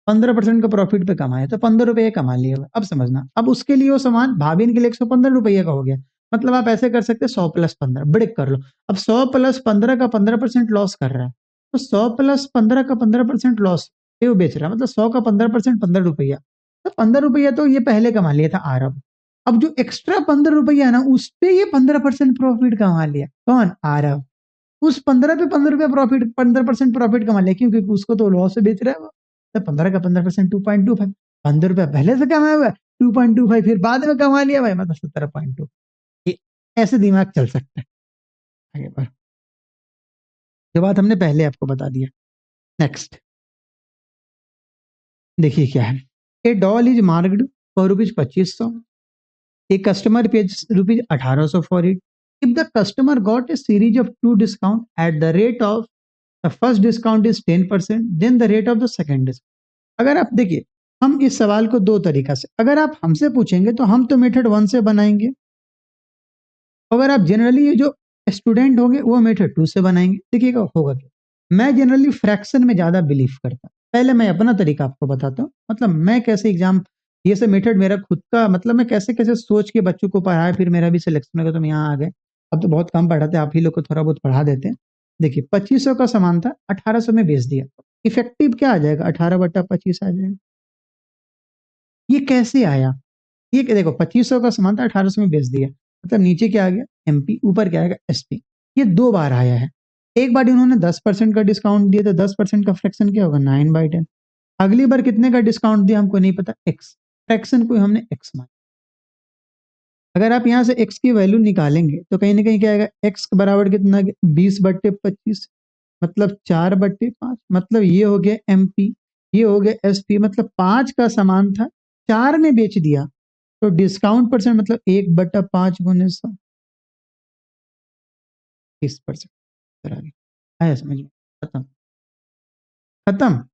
15% का प्रॉफिट पे कमाया तो 15 रुपये कमा लिए। अब समझना, अब उसके लिए वो सामान भाभी के लिए 115 रुपये का हो गया। मतलब आप ऐसे कर सकते 100+15 ब्रेक कर लो। अब 100+15 का 15% लॉस कर रहा है, तो 100+15 का 15% लॉस ये वो बेच रहा है, मतलब 100 का 15% 15 रुपया। तो 15 रुपया तो ये पहले कमा लिया था आरब। अब जो एक्स्ट्रा 15 रुपया है ना, उस पे ये 15% प्रॉफिट कमा लिया। कौन, आरब। उस 15 पे 15 रुपया प्रॉफिट, 15% प्रॉफिट कमा लिया, क्योंकि उसको तो लॉस से बेच रहा है वो। तो 15 का 15% 2.25, 15 रुपया पहले से कमाया हुआ है, 2.25 फिर बाद में कमा लिया भाई, मतलब 17.2। ये ऐसे दिमाग चल सकता है। आगे बढ़, जो बात हमने पहले आपको बता दिया। नेक्स्ट देखिए क्या है, ए doll is marked for ₹2500, a customer pays ₹1800 for it. If the customer got a series of two discount at the rate of the first discount is 10%, then the rate of the second discount. अगर आप देखिए, हम इस सवाल को दो तरीका से, अगर आप हमसे पूछेंगे तो हम तो मेथड 1 से बनाएंगे, अगर आप जनरली ये जो स्टूडेंट होंगे वो मेथड 2 से बनाएंगे। देखिएगा होगा क्या, मैं जनरली फ्रैक्शन में ज्यादा बिलीव करता हूँ। पहले मैं अपना तरीका आपको बताता हूँ, मतलब मैं कैसे एग्जाम, ये सब मेथड मेरा खुद का, मतलब मैं कैसे कैसे सोच के बच्चों को पढ़ाया, फिर मेरा भी सिलेक्शन होगा तो हम यहाँ आ गए। अब तो बहुत कम पढ़ाते, आप ही लोग को थोड़ा बहुत पढ़ा देते हैं। देखिए 2500 का सामान था, 1800 में बेच दिया, इफेक्टिव क्या आ जाएगा, 18/25 आ जाएगा। ये कैसे आया, ये देखो 2500 का सामान था, 1800 में बेच दिया, मतलब नीचे क्या आ गया, एमपी, ऊपर क्या आएगा, एसपी। ये 2 बार आया है। एक बार इन्होंने 10% का डिस्काउंट दिया, तो 10% का फ्रैक्शन क्या होगा, 9/10। अगली बार कितने का डिस्काउंट दिया हमको नहीं पता, एक्स, फ्रैक्शन को हमने एक्स माना। अगर आप यहाँ से एक्स की वैल्यू निकालेंगे तो कहीं ना कहीं क्या आएगा, एक्स बराबर कितना, 20/25, मतलब 4/5, मतलब ये हो गया एमपी, ये हो गया एसपी, मतलब 5 का सामान था, 4 में बेच दिया, तो डिस्काउंट परसेंट मतलब 1/5 गुने 100, 30%। आया समझ में, खत्म, खत्म।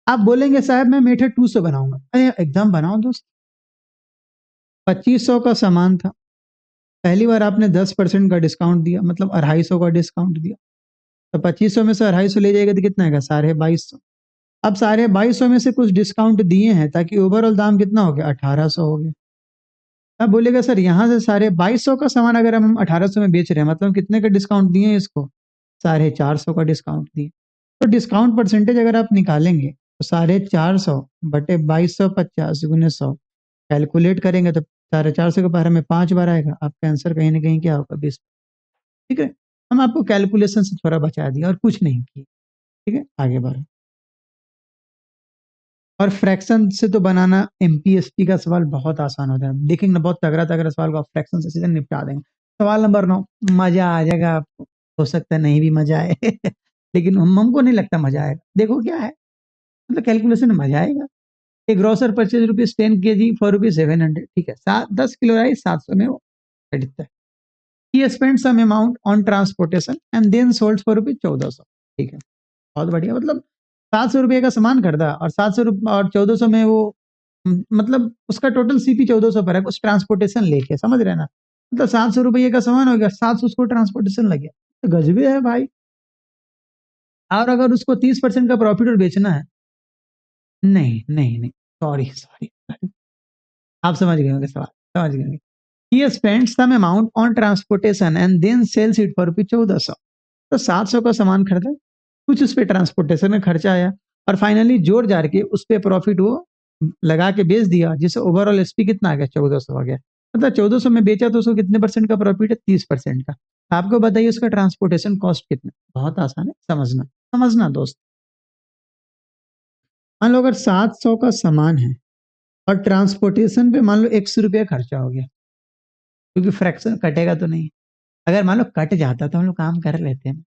आप बोलेंगे साहब मैं मेथड 2 से बनाऊंगा, अरे एकदम बनाओ दोस्त। 2500 का सामान था, पहली बार आपने 10% का डिस्काउंट दिया, मतलब 250 का डिस्काउंट दिया, तो 2500 में से 250 ले जाएगा तो कितना आएगा, 2250। अब 2250 में से कुछ डिस्काउंट दिए हैं, ताकि ओवरऑल दाम कितना हो गया, 1800 हो गया। अब बोलेगा सर यहाँ से 2250 का सामान अगर हम 1800 में बेच रहे हैं, मतलब कितने का डिस्काउंट दिए हैं इसको, 450 का डिस्काउंट दिए। तो डिस्काउंट परसेंटेज अगर आप निकालेंगे तो 450/2250 गुने 100 कैलकुलेट करेंगे तो 450 के बारे में 5 बार आएगा, आपका आंसर कहीं ना कहीं क्या होगा, 20। ठीक है, हम आपको कैलकुलेशन से थोड़ा बचा दिया और कुछ नहीं किया। ठीक है, आगे बढ़ो। और फ्रैक्शन से तो बनाना एमपीएसटी का सवाल बहुत आसान होता है, देखेंगे ना, बहुत तगड़ा तगड़ा सवाल को फ्रैक्शन से सीधे निपटा देंगे। सवाल नंबर 9, मजा आ जाएगा आपको, हो सकता है नहीं भी मजा आए लेकिन हमको नहीं लगता मजा आएगा। देखो क्या है, मतलब कैलकुलेशन में मजा आएगा। एक ग्रोसर परचेज ₹10 kg फॉर ₹700, ठीक है, 10 किलो राइस 700 में वो खरीदता है। He spend some amount on transportation and then sold for ₹1400, ठीक है, बहुत बढ़िया। मतलब 700 रुपये का सामान खरीदा और 700 और 1400 में वो, मतलब उसका टोटल सीपी 1400 पर है, कुछ ट्रांसपोर्टेशन लेके, समझ रहे हैं ना, मतलब 700 रुपये का सामान हो गया, 700 उसको ट्रांसपोर्टेशन लग गया, तो गजबे है भाई। और अगर उसको 30% का प्रॉफिट और बेचना है, नहीं नहीं नहीं, सॉरी सॉरी, आप समझ गए होंगे सवाल, समझ गए होंगे। He spent some amount on transportation and then sells it for ₹1400, तो 700 का सामान खरीदा, कुछ उस पे ट्रांसपोर्टेशन में खर्चा आया, और फाइनली जोड़ जाड़ के उस पे प्रॉफिट वो लगा के बेच दिया, जिससे ओवरऑल एसपी कितना आ गया, 1400 आ गया। मतलब 1400 में बेचा तो उसको कितने परसेंट का प्रॉफिट है? 30% का। आपको बताइए उसका ट्रांसपोर्टेशन कॉस्ट कितना? बहुत आसान है समझना। समझना दोस्त, मान लो अगर 700 का सामान है और ट्रांसपोर्टेशन पे मान लो 100 रुपया खर्चा हो गया, क्योंकि फ्रैक्शन कटेगा तो नहीं। अगर मान लो कट जाता तो हम लोग काम कर लेते हैं,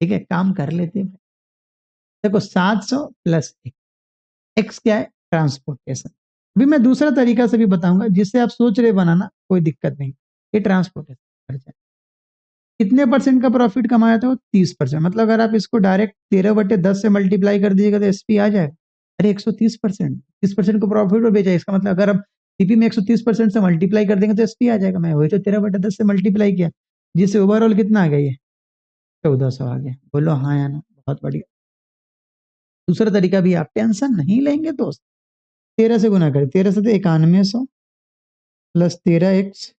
ठीक है, काम कर लेते हैं। देखो 700 प्लस एक्स क्या है? ट्रांसपोर्टेशन। अभी मैं दूसरा तरीका से भी बताऊंगा जिससे आप सोच रहे बनाना कोई दिक्कत नहीं। ये ट्रांसपोर्टेशन खर्चा कितने परसेंट का प्रॉफिट कमाया था? वो 30%। मतलब अगर आप इसको डायरेक्ट 13/10 से मल्टीप्लाई कर दीजिएगा तो एसपी आ जाएगा। अरे 130%, 30% को प्रॉफिट और बेचा, इसका मतलब अगर आप सीपी में 130% से मल्टीप्लाई कर देंगे तो एसपी आ जाएगा। मैं वही तो 13/10 से मल्टीप्लाई किया, जिससे ओवरऑल कितना आ गया? ये 1400 आ गया। बोलो हाँ या ना? बहुत बढ़िया। दूसरा तरीका भी, आप टेंशन नहीं लेंगे दोस्त। 13 से गुना करें, 13 से तो 9100 प्लस 13x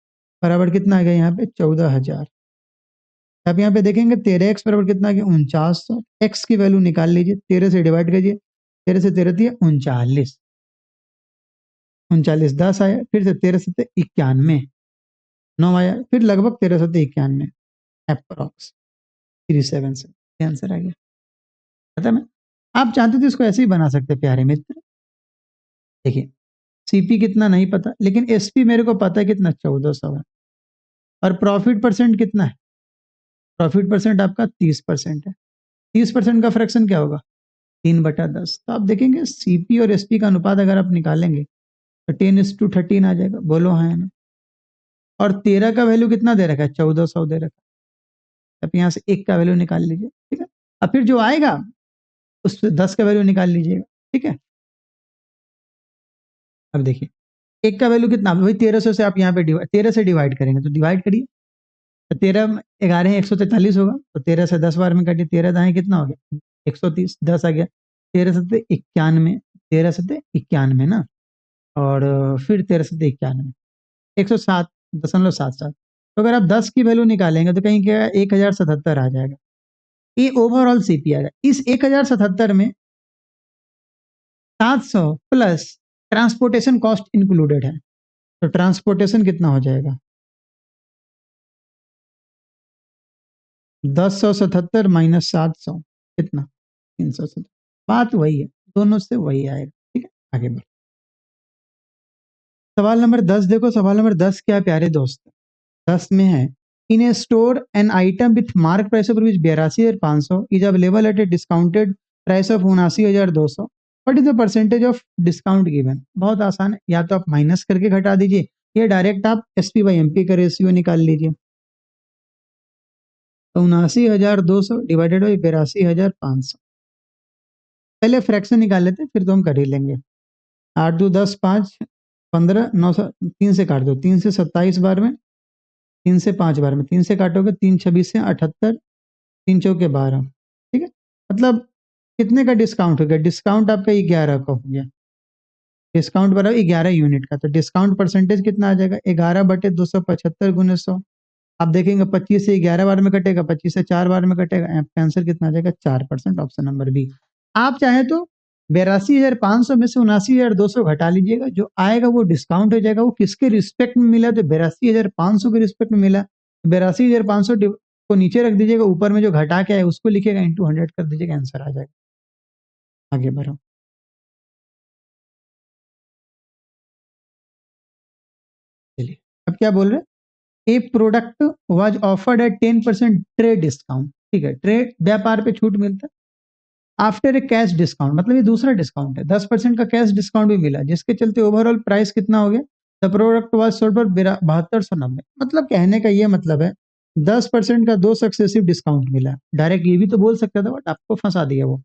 बराबर कितना आ गया यहाँ पे? 14,000। आप यहाँ पे देखेंगे 13x बराबर कितना आ गया? 4900। एक्स की वैल्यू निकाल लीजिए, 13 से डिवाइड कीजिए, 13 से 13 दिए 39, 39 10 आया, फिर से 13 से 91 9 आया, फिर लगभग 13 से 91 अप्रोक्स 377 आंसर आ गया। पता मैं, आप चाहते तो इसको ऐसे ही बना सकते प्यारे मित्र। देखिए सीपी कितना नहीं पता, लेकिन एसपी मेरे को पता है कितना? 1400 है। और प्रॉफिट परसेंट कितना है? प्रॉफिट परसेंट आपका 30% है। 30% का फ्रैक्शन क्या होगा? 3/10। तो आप देखेंगे सीपी और एसपी का अनुपात अगर आप निकालेंगे तो 10:13 आ जाएगा। बोलो हाँ या ना? और 13 का वैल्यू कितना दे रखा है? 1400 दे रखा है। आप यहाँ से 1 का वैल्यू निकाल लीजिए, ठीक है। अब फिर जो आएगा उससे 10 का वैल्यू निकाल लीजिएगा, ठीक है। अब देखिए 1 का वैल्यू कितना? वही 1300 से आप यहाँ पे 13 से डिवाइड करेंगे तो डिवाइड करिए, तो 13 11 143 होगा, तो 13 से 10 बार में काटिए, 13 दाएं कितना हो गया? 130, 10 आ गया। 13 से 91, 13 से 91 ना, और फिर 13 से 91, 107.77। तो अगर आप 10 की वैल्यू निकालेंगे तो कहीं क्या? 1077 आ जाएगा। ये ओवरऑल सीपी आएगा। इस 1077 में 700 प्लस ट्रांसपोर्टेशन कॉस्ट इंक्लूडेड है, तो ट्रांसपोर्टेशन कितना हो जाएगा? 1077 माइनस 700 कितना? 370। बात वही है, दोनों से वही आएगा, ठीक है। आगे बढ़, सवाल नंबर 10 देखो। सवाल नंबर 10 क्या है प्यारे दोस्त? 10 में है, in a store an item with mark price of rupees 82,500 is available at a discounted price of 79,200। What is the percentage of discount given? बहुत आसान है, या तो आप माइनस करके घटा दीजिए या डायरेक्ट आप एसपी बाई एमपी का रेशियो निकाल लीजिए। तो 79,200 डिवाइडेड बाई 82,500। पहले फ्रैक्शन निकाल लेते हैं, फिर तो हम कर ही लेंगे। 8 2 10 5 15 9 3 से काट दो, 3 से 27 बार में, 3 से 5 बार में, 3 से काटोगे 3 26 से 78, 3 चौके 12, ठीक है। मतलब कितने का डिस्काउंट हो गया? डिस्काउंट आपका 11 का हो गया। डिस्काउंट बराबर 11 यूनिट का, तो डिस्काउंट परसेंटेज कितना आ जाएगा? 11/275 गुने 100। आप देखेंगे 25 से 11 बार में कटेगा, 25 से 4 बार में कटेगा, आपका आंसर कितना आ जाएगा? 4%। Option number B. आप चाहे तो 82,500 में से 79,200 घटा लीजिएगा, जो आएगा वो डिस्काउंट हो जाएगा। वो किसके रिस्पेक्ट में मिला? तो 82,500 के रिस्पेक्ट में मिला। 82,500 को नीचे रख दीजिएगा, ऊपर में जो घटा के आए उसको लिखिएगा, इंटू 100 कर दीजिएगा, आंसर आ जाएगा। आगे बढ़ो। चलिए अब क्या बोल रहे हैं? A product was offered at 10% trade discount, ठीक है, ट्रेड व्यापार पे छूट मिलता है आफ्टर ए कैश डिस्काउंट। मतलब ये दूसरा डिस्काउंट है, 10% का कैश डिस्काउंट भी मिला, जिसके चलते ओवरऑल प्राइस कितना हो गया? The product was sold for 7290। मतलब कहने का ये मतलब है 10% का दो सक्सेसिव डिस्काउंट मिला। डायरेक्ट ये भी तो बोल सकता था, बट आपको फंसा दिया वो।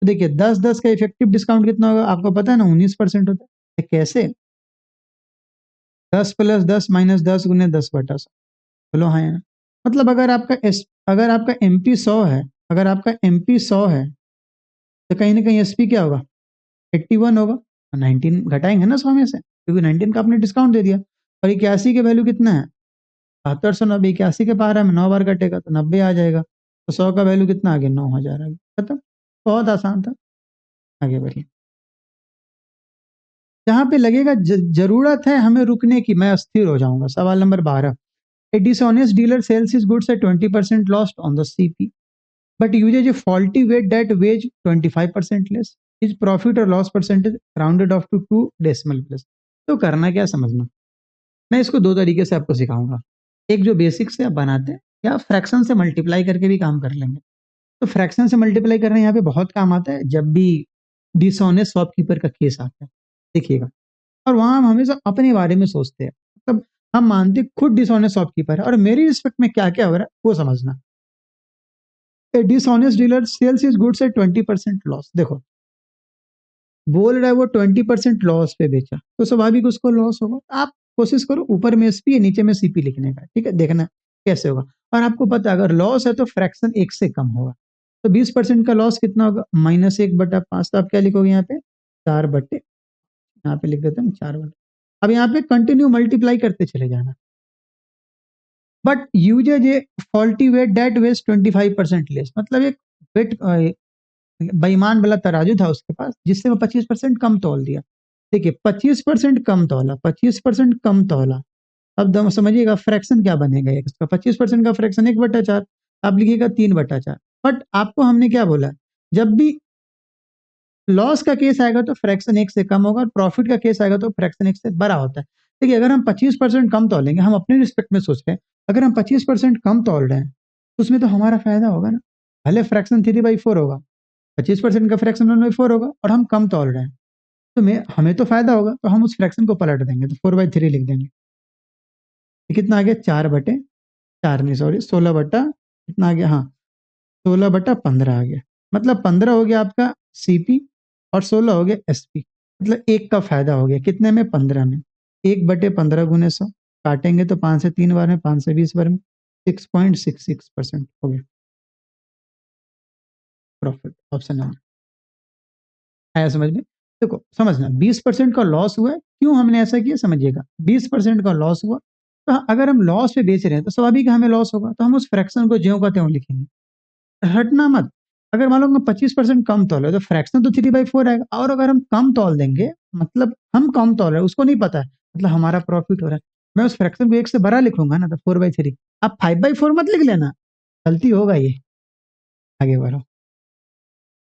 तो देखिए 10-10 का इफेक्टिव डिस्काउंट कितना होगा? आपको पता है ना, 19% होता है। कैसे? 10 प्लस 10 माइनस 10 गुने 10/100। बोलो हाँ या ना? मतलब अगर आपका एमपी 100 है, अगर आपका एमपी 100 है तो कहीं ना कहीं एसपी क्या होगा? 81 होगा। 19 घटाएंगे ना 100 में से, क्योंकि 19 का आपने डिस्काउंट दे दिया। और 81 के वैल्यू कितना है? 7290। 81 के पारा में 9 बार कटेगा तो 90 आ जाएगा, तो 100 का वैल्यू कितना आ गया? 9,000 आ गया। खत्म। बहुत आसान था। आगे बढ़िए। जहाँ पे लगेगा जरूरत है हमें रुकने की, मैं अस्थिर हो जाऊंगा। सवाल नंबर 12, a dishonest dealer sells his goods at 20% lost on the CP but uses a faulty weight that weighs 25% लेस, इज प्रॉफिट और loss percentage rounded off to 2 decimal place. तो करना क्या समझना, मैं इसको दो तरीके से आपको सिखाऊंगा। एक जो बेसिक से आप बनाते हैं, या फ्रैक्शन से मल्टीप्लाई करके भी काम कर लेंगे। तो फ्रैक्शन से मल्टीप्लाई करना यहाँ पे बहुत काम आता है जब भी डिसऑनेस्ट शॉपकीपर का केस आता है, देखिएगा। और वहां हम हमेशा अपने बारे में सोचते हैं, मतलब हम मानते खुद डिसऑनेस्ट शॉपकीपर है और मेरी रिस्पेक्ट में क्या क्या हो रहा है वो समझना। A dishonest dealer sells his goods at 20% loss, देखो बोल रहा है वो 20% लॉस पे बेचा, तो स्वाभाविक उसको लॉस होगा। आप कोशिश करो ऊपर में एसपी नीचे में सीपी लिखने का, ठीक है, देखना कैसे होगा। और आपको पता है अगर लॉस है तो फ्रैक्शन 1 से कम होगा। तो 20% का लॉस कितना होगा, -1/5। तो आप क्या लिखोगे यहाँ पे, 4/, यहाँ पे लिख देते हैं 4/। अब यहाँ पे कंटिन्यू मल्टीप्लाई करते चले जाना। But uses a faulty weight that weighs 25% less, मतलब एक वेट बेईमान वाला तराजू था उसके पास जिससे वो 25% कम तौल दिया। देखिए 25% कम तौला, 25% कम तौला। अब दम समझिएगा फ्रैक्शन क्या बनेगा इसका, 25% का फ्रैक्शन 1/4, आप लिखिएगा 3/4। बट आपको हमने क्या बोला, जब भी लॉस का केस आएगा तो फ्रैक्शन 1 से कम होगा और प्रॉफिट का केस आएगा तो फ्रैक्शन 1 से बड़ा होता है। देखिए अगर हम 25% कम तौलेंगे, हम अपने रिस्पेक्ट में सोच रहे हैं, अगर हम 25% कम तौल रहे हैं तो उसमें तो हमारा फायदा होगा ना। भले फ्रैक्शन 3/4 होगा, 25% का फ्रैक्शन 1/4 होगा और हम कम तौल रहे हैं, तो हमें तो फायदा होगा, तो हम उस फ्रैक्शन को पलट देंगे, तो 4/3 लिख देंगे। ये कितना आ गया, 4/4 नहीं सॉरी 16 कितना आ गया, हाँ 16/15 आ गया। मतलब 15 हो गया आपका सीपी और 16 हो गया एसपी, मतलब एक का फायदा हो गया कितने में, 15 में। 1/15 गुने 100 काटेंगे तो 5 से 3 बार में, 5 से 20 बार में, 6.66% हो गया प्रॉफिट। ऑप्शन नंबर आया समझ में। देखो समझना 20% का लॉस हुआ है, क्यों हमने ऐसा किया समझिएगा। 20% का लॉस हुआ तो अगर हम लॉस पे बेच रहे हैं तो स्वाभाविक हमें लॉस होगा, तो हम उस फ्रैक्शन को ज्यों का त्यों लिखेंगे, हटना मत। अगर मान लो हम 25% कम तौल है तो फ्रैक्शन तो 3/4 आएगा, और अगर हम कम तौल देंगे मतलब हम कम तौल रहे हैं उसको नहीं पता है, मतलब हमारा प्रॉफिट हो रहा है, मैं उस फ्रैक्शन को 1 से बड़ा लिखूंगा ना, तो 4/3। आप 5/4 मत लिख लेना, गलती होगा ये। आगे बढ़ो,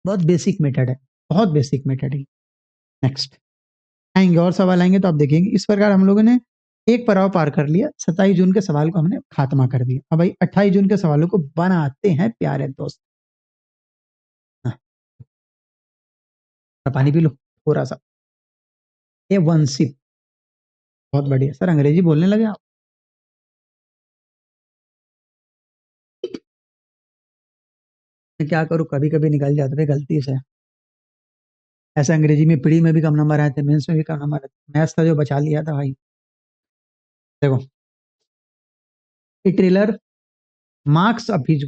बहुत बेसिक मेथड है, बहुत बेसिक मेथड है। नेक्स्ट आएंगे और सवाल आएंगे तो आप देखेंगे। इस प्रकार हम लोगों ने एक पड़ाव पार कर लिया, 27 जून के सवाल को हमने खात्मा कर दिया। अब भाई 28 जून के सवालों को बनाते हैं प्यारे दोस्त। हाँ, पानी पी लो थोड़ा सा। ए वन सिप, बहुत बढ़िया सर, अंग्रेजी बोलने लगे आप। मैं क्या करूँ, कभी कभी निकल जाते थे गलती से। ऐसे अंग्रेजी में प्री में भी कम नंबर आए थे, मेंस में भी कम नंबर आए थे, मैथ्स था जो बचा लिया था भाई। देखो, a trader marks up his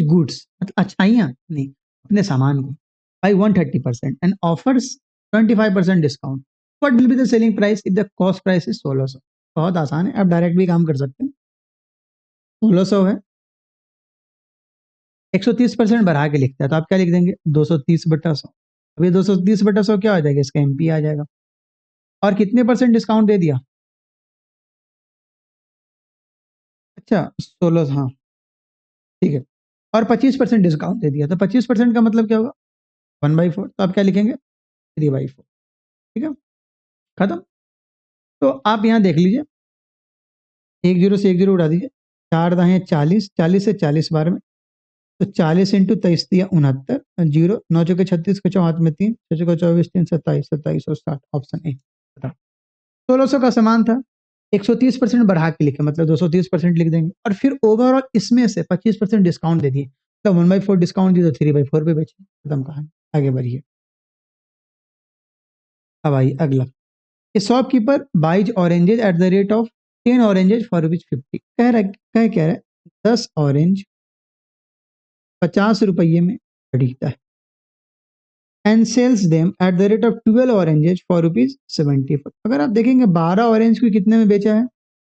goods, मतलब अच्छाइयाँ नहीं, अपने सामान को, by 130% and offers 25% discount. What will be the selling price if the cost price is 1600। बहुत आसान है, आप डायरेक्ट भी काम कर सकते हैं। 1600 है, 130% बढ़ा के लिखता है तो आप क्या लिख देंगे, 230/100। अब ये 230/100 क्या हो जाएगा, इसका एमपी आ जाएगा। और कितने परसेंट डिस्काउंट दे दिया, अच्छा 16, हाँ ठीक है। और 25% डिस्काउंट दे दिया, तो 25% का मतलब क्या होगा, 1/4। तो आप क्या लिखेंगे, 3/4। ठीक है, खत्म। तो आप यहाँ देख लीजिए, 1 0 से 1 0 उड़ा दीजिए, 4 दाएं 40, 40 से 40 बार में, तो 40 इंटू 23×69, जीरो 9 चौके 36 के चौहाथ में 3, 6 चौके 24, 3 27, 2760। Option A. 1600 का समान था, 130% बढ़ा के लिखे, मतलब 230% लिख देंगे, और फिर ओवरऑल इसमें से 25% डिस्काउंट दे दिए, तो 1/4 डिस्काउंट दी तो 3/4 पे बेचे, खत्म कहानी। आगे बढ़िए। अब आई अगला, a shopkeeper buys oranges at the rate of 10 oranges for rupees 50। कह रहा है 10 ऑरेंज 50 रुपये में खरीदता है, and sells them at the rate of 12 oranges for rupees 70। अगर आप देखेंगे 12 ऑरेंज को कितने में बेचा है,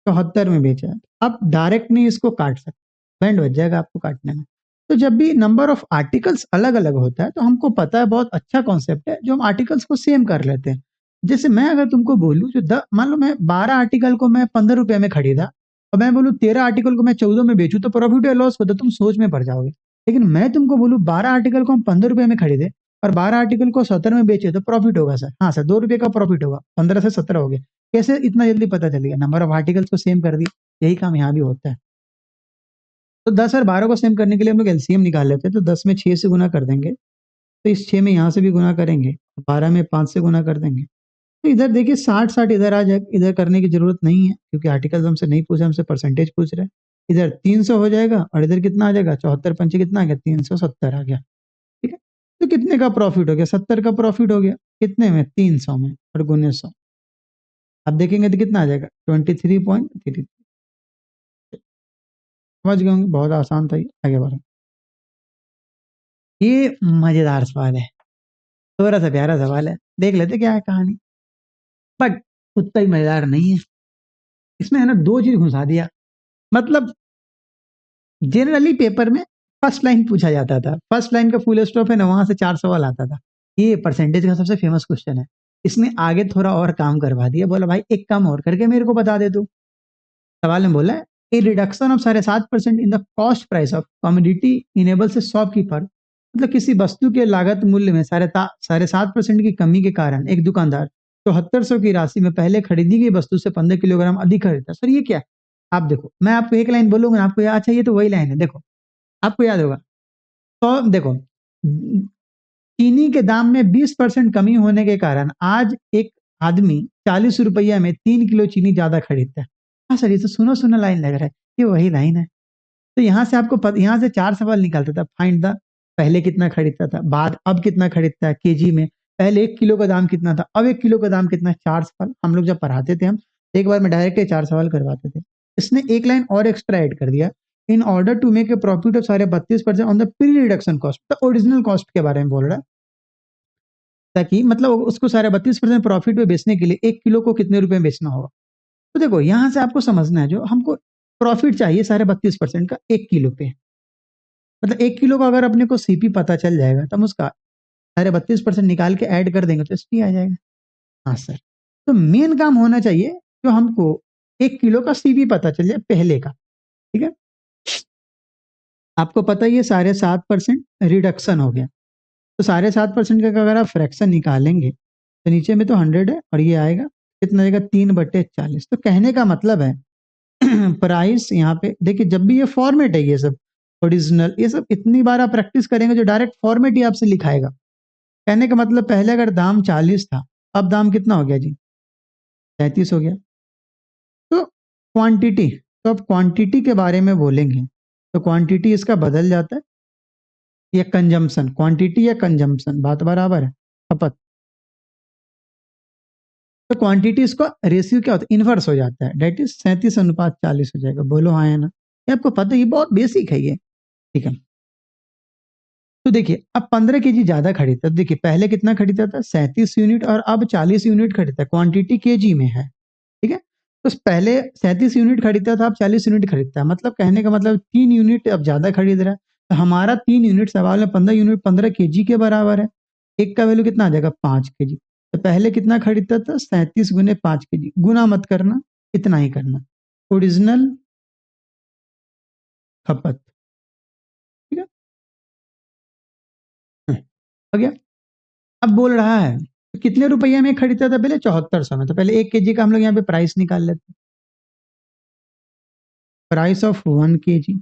74 में बेचा है। आप डायरेक्ट नहीं इसको काट सकते, बैंड बच जाएगा आपको काटने में। तो जब भी नंबर ऑफ आर्टिकल्स अलग अलग होता है तो हमको पता है, बहुत अच्छा कॉन्सेप्ट है जो हम आर्टिकल्स को सेम कर लेते हैं। जैसे मैं अगर तुमको बोलूँ जो मान लो मैं 12 आर्टिकल को मैं 15 रुपए में खरीदा और मैं बोलूँ 13 आर्टिकल को मैं 14 में बेचूं, तो प्रॉफिट या लॉस बताओ, तुम सोच में पड़ जाओगे। लेकिन मैं तुमको बोलूँ 12 आर्टिकल को हम 15 रुपए में खरीदे और 12 आर्टिकल को 17 में बेचे, तो प्रॉफिट होगा सर। हाँ सर, 2 रुपए का प्रॉफिट होगा, 15 से 17 हो गया। कैसे इतना जल्दी पता चल गया? नंबर ऑफ आर्टिकल्स को सेम कर दिया। यही काम यहाँ भी होता है। तो 10 और 12 को सेम करने के लिए हम लोग एलसीएम निकाल लेते हैं। तो 10 में 6 से गुना कर देंगे, तो इस 6 में यहाँ से भी गुना करेंगे, 12 में 5 से गुना कर देंगे। तो इधर देखिए 60-60 इधर आ जाए, इधर करने की जरूरत नहीं है क्योंकि आर्टिकल हमसे नहीं पूछे, हमसे परसेंटेज पूछ रहे हैं। इधर 300 हो जाएगा और इधर कितना आ जाएगा? 74 पंचे कितना आ गया? 370 आ गया। ठीक है, तो कितने का प्रॉफिट हो गया? 70 का प्रॉफिट हो गया। कितने में? 300 में, और गुने 100। अब देखेंगे तो कितना आ जाएगा? 23.3। समझ गए होंगे, बहुत आसान था ये। आगे बढ़ो। ये मजेदार सवाल है, थोड़ा सा प्यारा सवाल है, देख लेते क्या है कहानी। बट उतना ही मजेदार नहीं है। इसमें है ना 2 चीज घुसा दिया। मतलब जनरली पेपर में फर्स्ट लाइन पूछा जाता था, फर्स्ट लाइन का फुल स्टॉप है ना, वहां से 4 सवाल आता था। ये परसेंटेज का सबसे फेमस क्वेश्चन है। इसने आगे थोड़ा और काम करवा दिया, बोला भाई एक काम और करके मेरे को बता दे तू। सवाल में बोला है, a reduction of 7.5% in the cost price of commodity enables a shopkeeper. मतलब किसी वस्तु के लागत मूल्य में 7.5% की कमी के कारण एक दुकानदार 7400 की राशि में पहले खरीदी गई वस्तु से 15 किलोग्राम अधिक खरीदता। सर ये क्या? आप देखो, मैं आपको एक लाइन बोलूंगा, आपको अच्छा ये तो वही लाइन है, देखो आपको याद होगा। तो देखो, चीनी के दाम में 20% कमी होने के कारण आज एक आदमी 40 रुपया में 3 किलो चीनी ज्यादा खरीदता है। हाँ सर, ये तो सुनो सुनो लाइन लग रहा है, ये वही लाइन है। तो यहाँ से आपको यहाँ से 4 सवाल निकालता था। फाइंड द, पहले कितना खरीदता था, बाद अब कितना खरीदता है केजी में, पहले 1 किलो का दाम कितना था, अब 1 किलो का दाम कितना है। 4 सवाल हम लोग जब पढ़ाते थे, हम एक बार में डायरेक्ट 4 सवाल करवाते थे। इसने एक लाइन और एक्स्ट्रा ऐड कर दिया, in order to make a profit of 32% on the pre reduction cost. तो ओरिजिनल कॉस्ट के बारे में बोल रहा है, ताकि मतलब उसको 32% प्रॉफिट में बेचने के लिए 1 किलो को कितने रुपए में बेचना होगा। तो देखो यहां से आपको समझना है, जो हमको प्रॉफिट चाहिए 32% का 1 किलो पे, मतलब 1 किलो का अगर अपने को सीपी पता चल जाएगा, तो हम उसका 32% निकाल के ऐड कर देंगे तो एसपी आ जाएगा। हाँ सर, तो मेन काम होना चाहिए जो हमको 1 किलो का सीपी पता चल जाए पहले का। ठीक है, आपको पता ही है 7.5% रिडक्शन हो गया, तो 7.5% का अगर आप फ्रैक्शन निकालेंगे तो नीचे में तो 100 है और ये आएगा कितना आएगा? 3/40। तो कहने का मतलब है प्राइस यहाँ पे देखिए, जब भी ये फॉर्मेट है, ये सब ओरिजिनल, ये सब इतनी बार आप प्रैक्टिस करेंगे जो डायरेक्ट फॉर्मेट ही आपसे लिखाएगा। कहने का मतलब पहले अगर दाम 40 था, अब दाम कितना हो गया जी? 37 हो गया। तो क्वांटिटी, तो अब क्वांटिटी के बारे में बोलेंगे तो क्वांटिटी इसका बदल जाता है या कंजम्पशन, क्वांटिटी या कंजम्पशन, बात बराबर है, खपत। तो क्वांटिटी इसका रेशियो क्या होता है? इनवर्स हो जाता है, डेट इज 37:40 हो जाएगा। बोलो हाँ या ना? ये आपको पता है, ये बहुत बेसिक है ये। ठीक है, तो देखिए अब 15 केजी ज्यादा खरीदता है। देखिए पहले कितना खरीदता था? 37 यूनिट, और अब 40 यूनिट खरीदता है। क्वांटिटी केजी में है, ठीक है। तो पहले 37 यूनिट खरीदता था, अब 40 यूनिट खरीदता है। मतलब कहने का मतलब 3 यूनिट अब ज्यादा खरीद रहा है। तो हमारा 3 यूनिट सवाल में 15 यूनिट 15 केजी के बराबर है। एक का वैल्यू कितना आ जाएगा? 5 केजी। तो पहले कितना खरीदता था? 37 × 5 केजी। गुना मत करना, इतना ही करना, ओरिजिनल खपत। ठीक है, हो गया। अब बोल रहा है तो कितने रुपये में खरीदता था पहले? 7400 में। तो पहले 1 केजी का हम लोग यहाँ पे प्राइस निकाल लेते हैं। प्राइस ऑफ 1 केजी,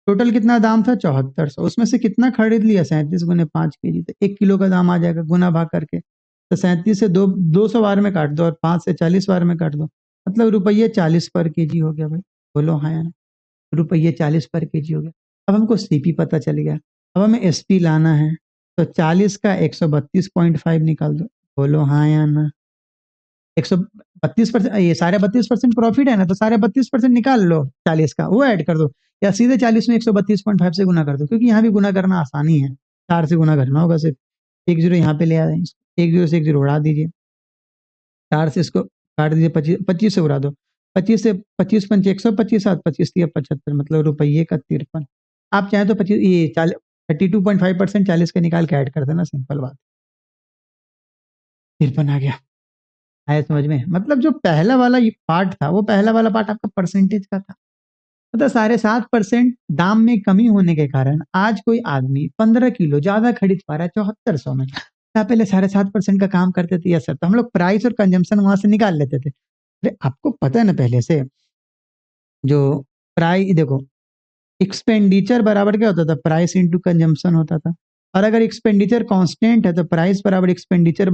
टोटल कितना दाम था? 7400। उसमें से कितना खरीद लिया? 37 × 5 केजी। तो 1 किलो का दाम आ जाएगा, गुना भाग करके। तो 37 से 200 बार में काट दो और 5 से 40 बार में काट दो, मतलब रुपये 40 पर केजी हो गया भाई। बोलो हाँ या ना? रुपये 40 पर केजी हो गया। अब हमको सीपी पता चल गया, अब हमें एसपी लाना है। तो 40 का 132.5 निकाल दो। बोलो हाँ या ना? 132%, ये 32% प्रॉफिट है ना, तो 32% निकाल लो 40 का, वो ऐड कर दो, या सीधे 40 में 132.5 से गुना कर दो, क्योंकि यहाँ भी गुना करना आसानी है। 4 से गुना करना होगा सिर्फ। 1 जीरो यहाँ पे ले आ जाए, 1 जीरो से 1 जीरो उड़ा दीजिए, 4 से इसको काट दीजिए, 25 से उड़ा दो। 25 से 25 × 5 125, 7 25 75, मतलब रुपये का 53। आप चाहें तो 25 ये 32.5% 40 का निकाल के ऐड कर देना, सिंपल बात। 53 आ गया। आया समझ में? मतलब जो पहला वाला पार्ट था, वो पहला वाला पार्ट आपका परसेंटेज का था। मतलब 7.5% दाम में कमी होने के कारण आज कोई आदमी 15 किलो ज्यादा खरीद पा रहा है 7400 में। क्या पहले 7.5% का काम करते थे? Yes sir. तो हम लोग प्राइस और कंजम्पशन वहां से निकाल लेते थे। अरे आपको पता है ना पहले से, जो प्राइस देखो, एक्सपेंडिचर बराबर क्या होता था? प्राइस इंटू कंजम्पशन होता था। और अगर एक्सपेंडिचर कांस्टेंट है तो प्राइस बराबर एक्सपेंडिचर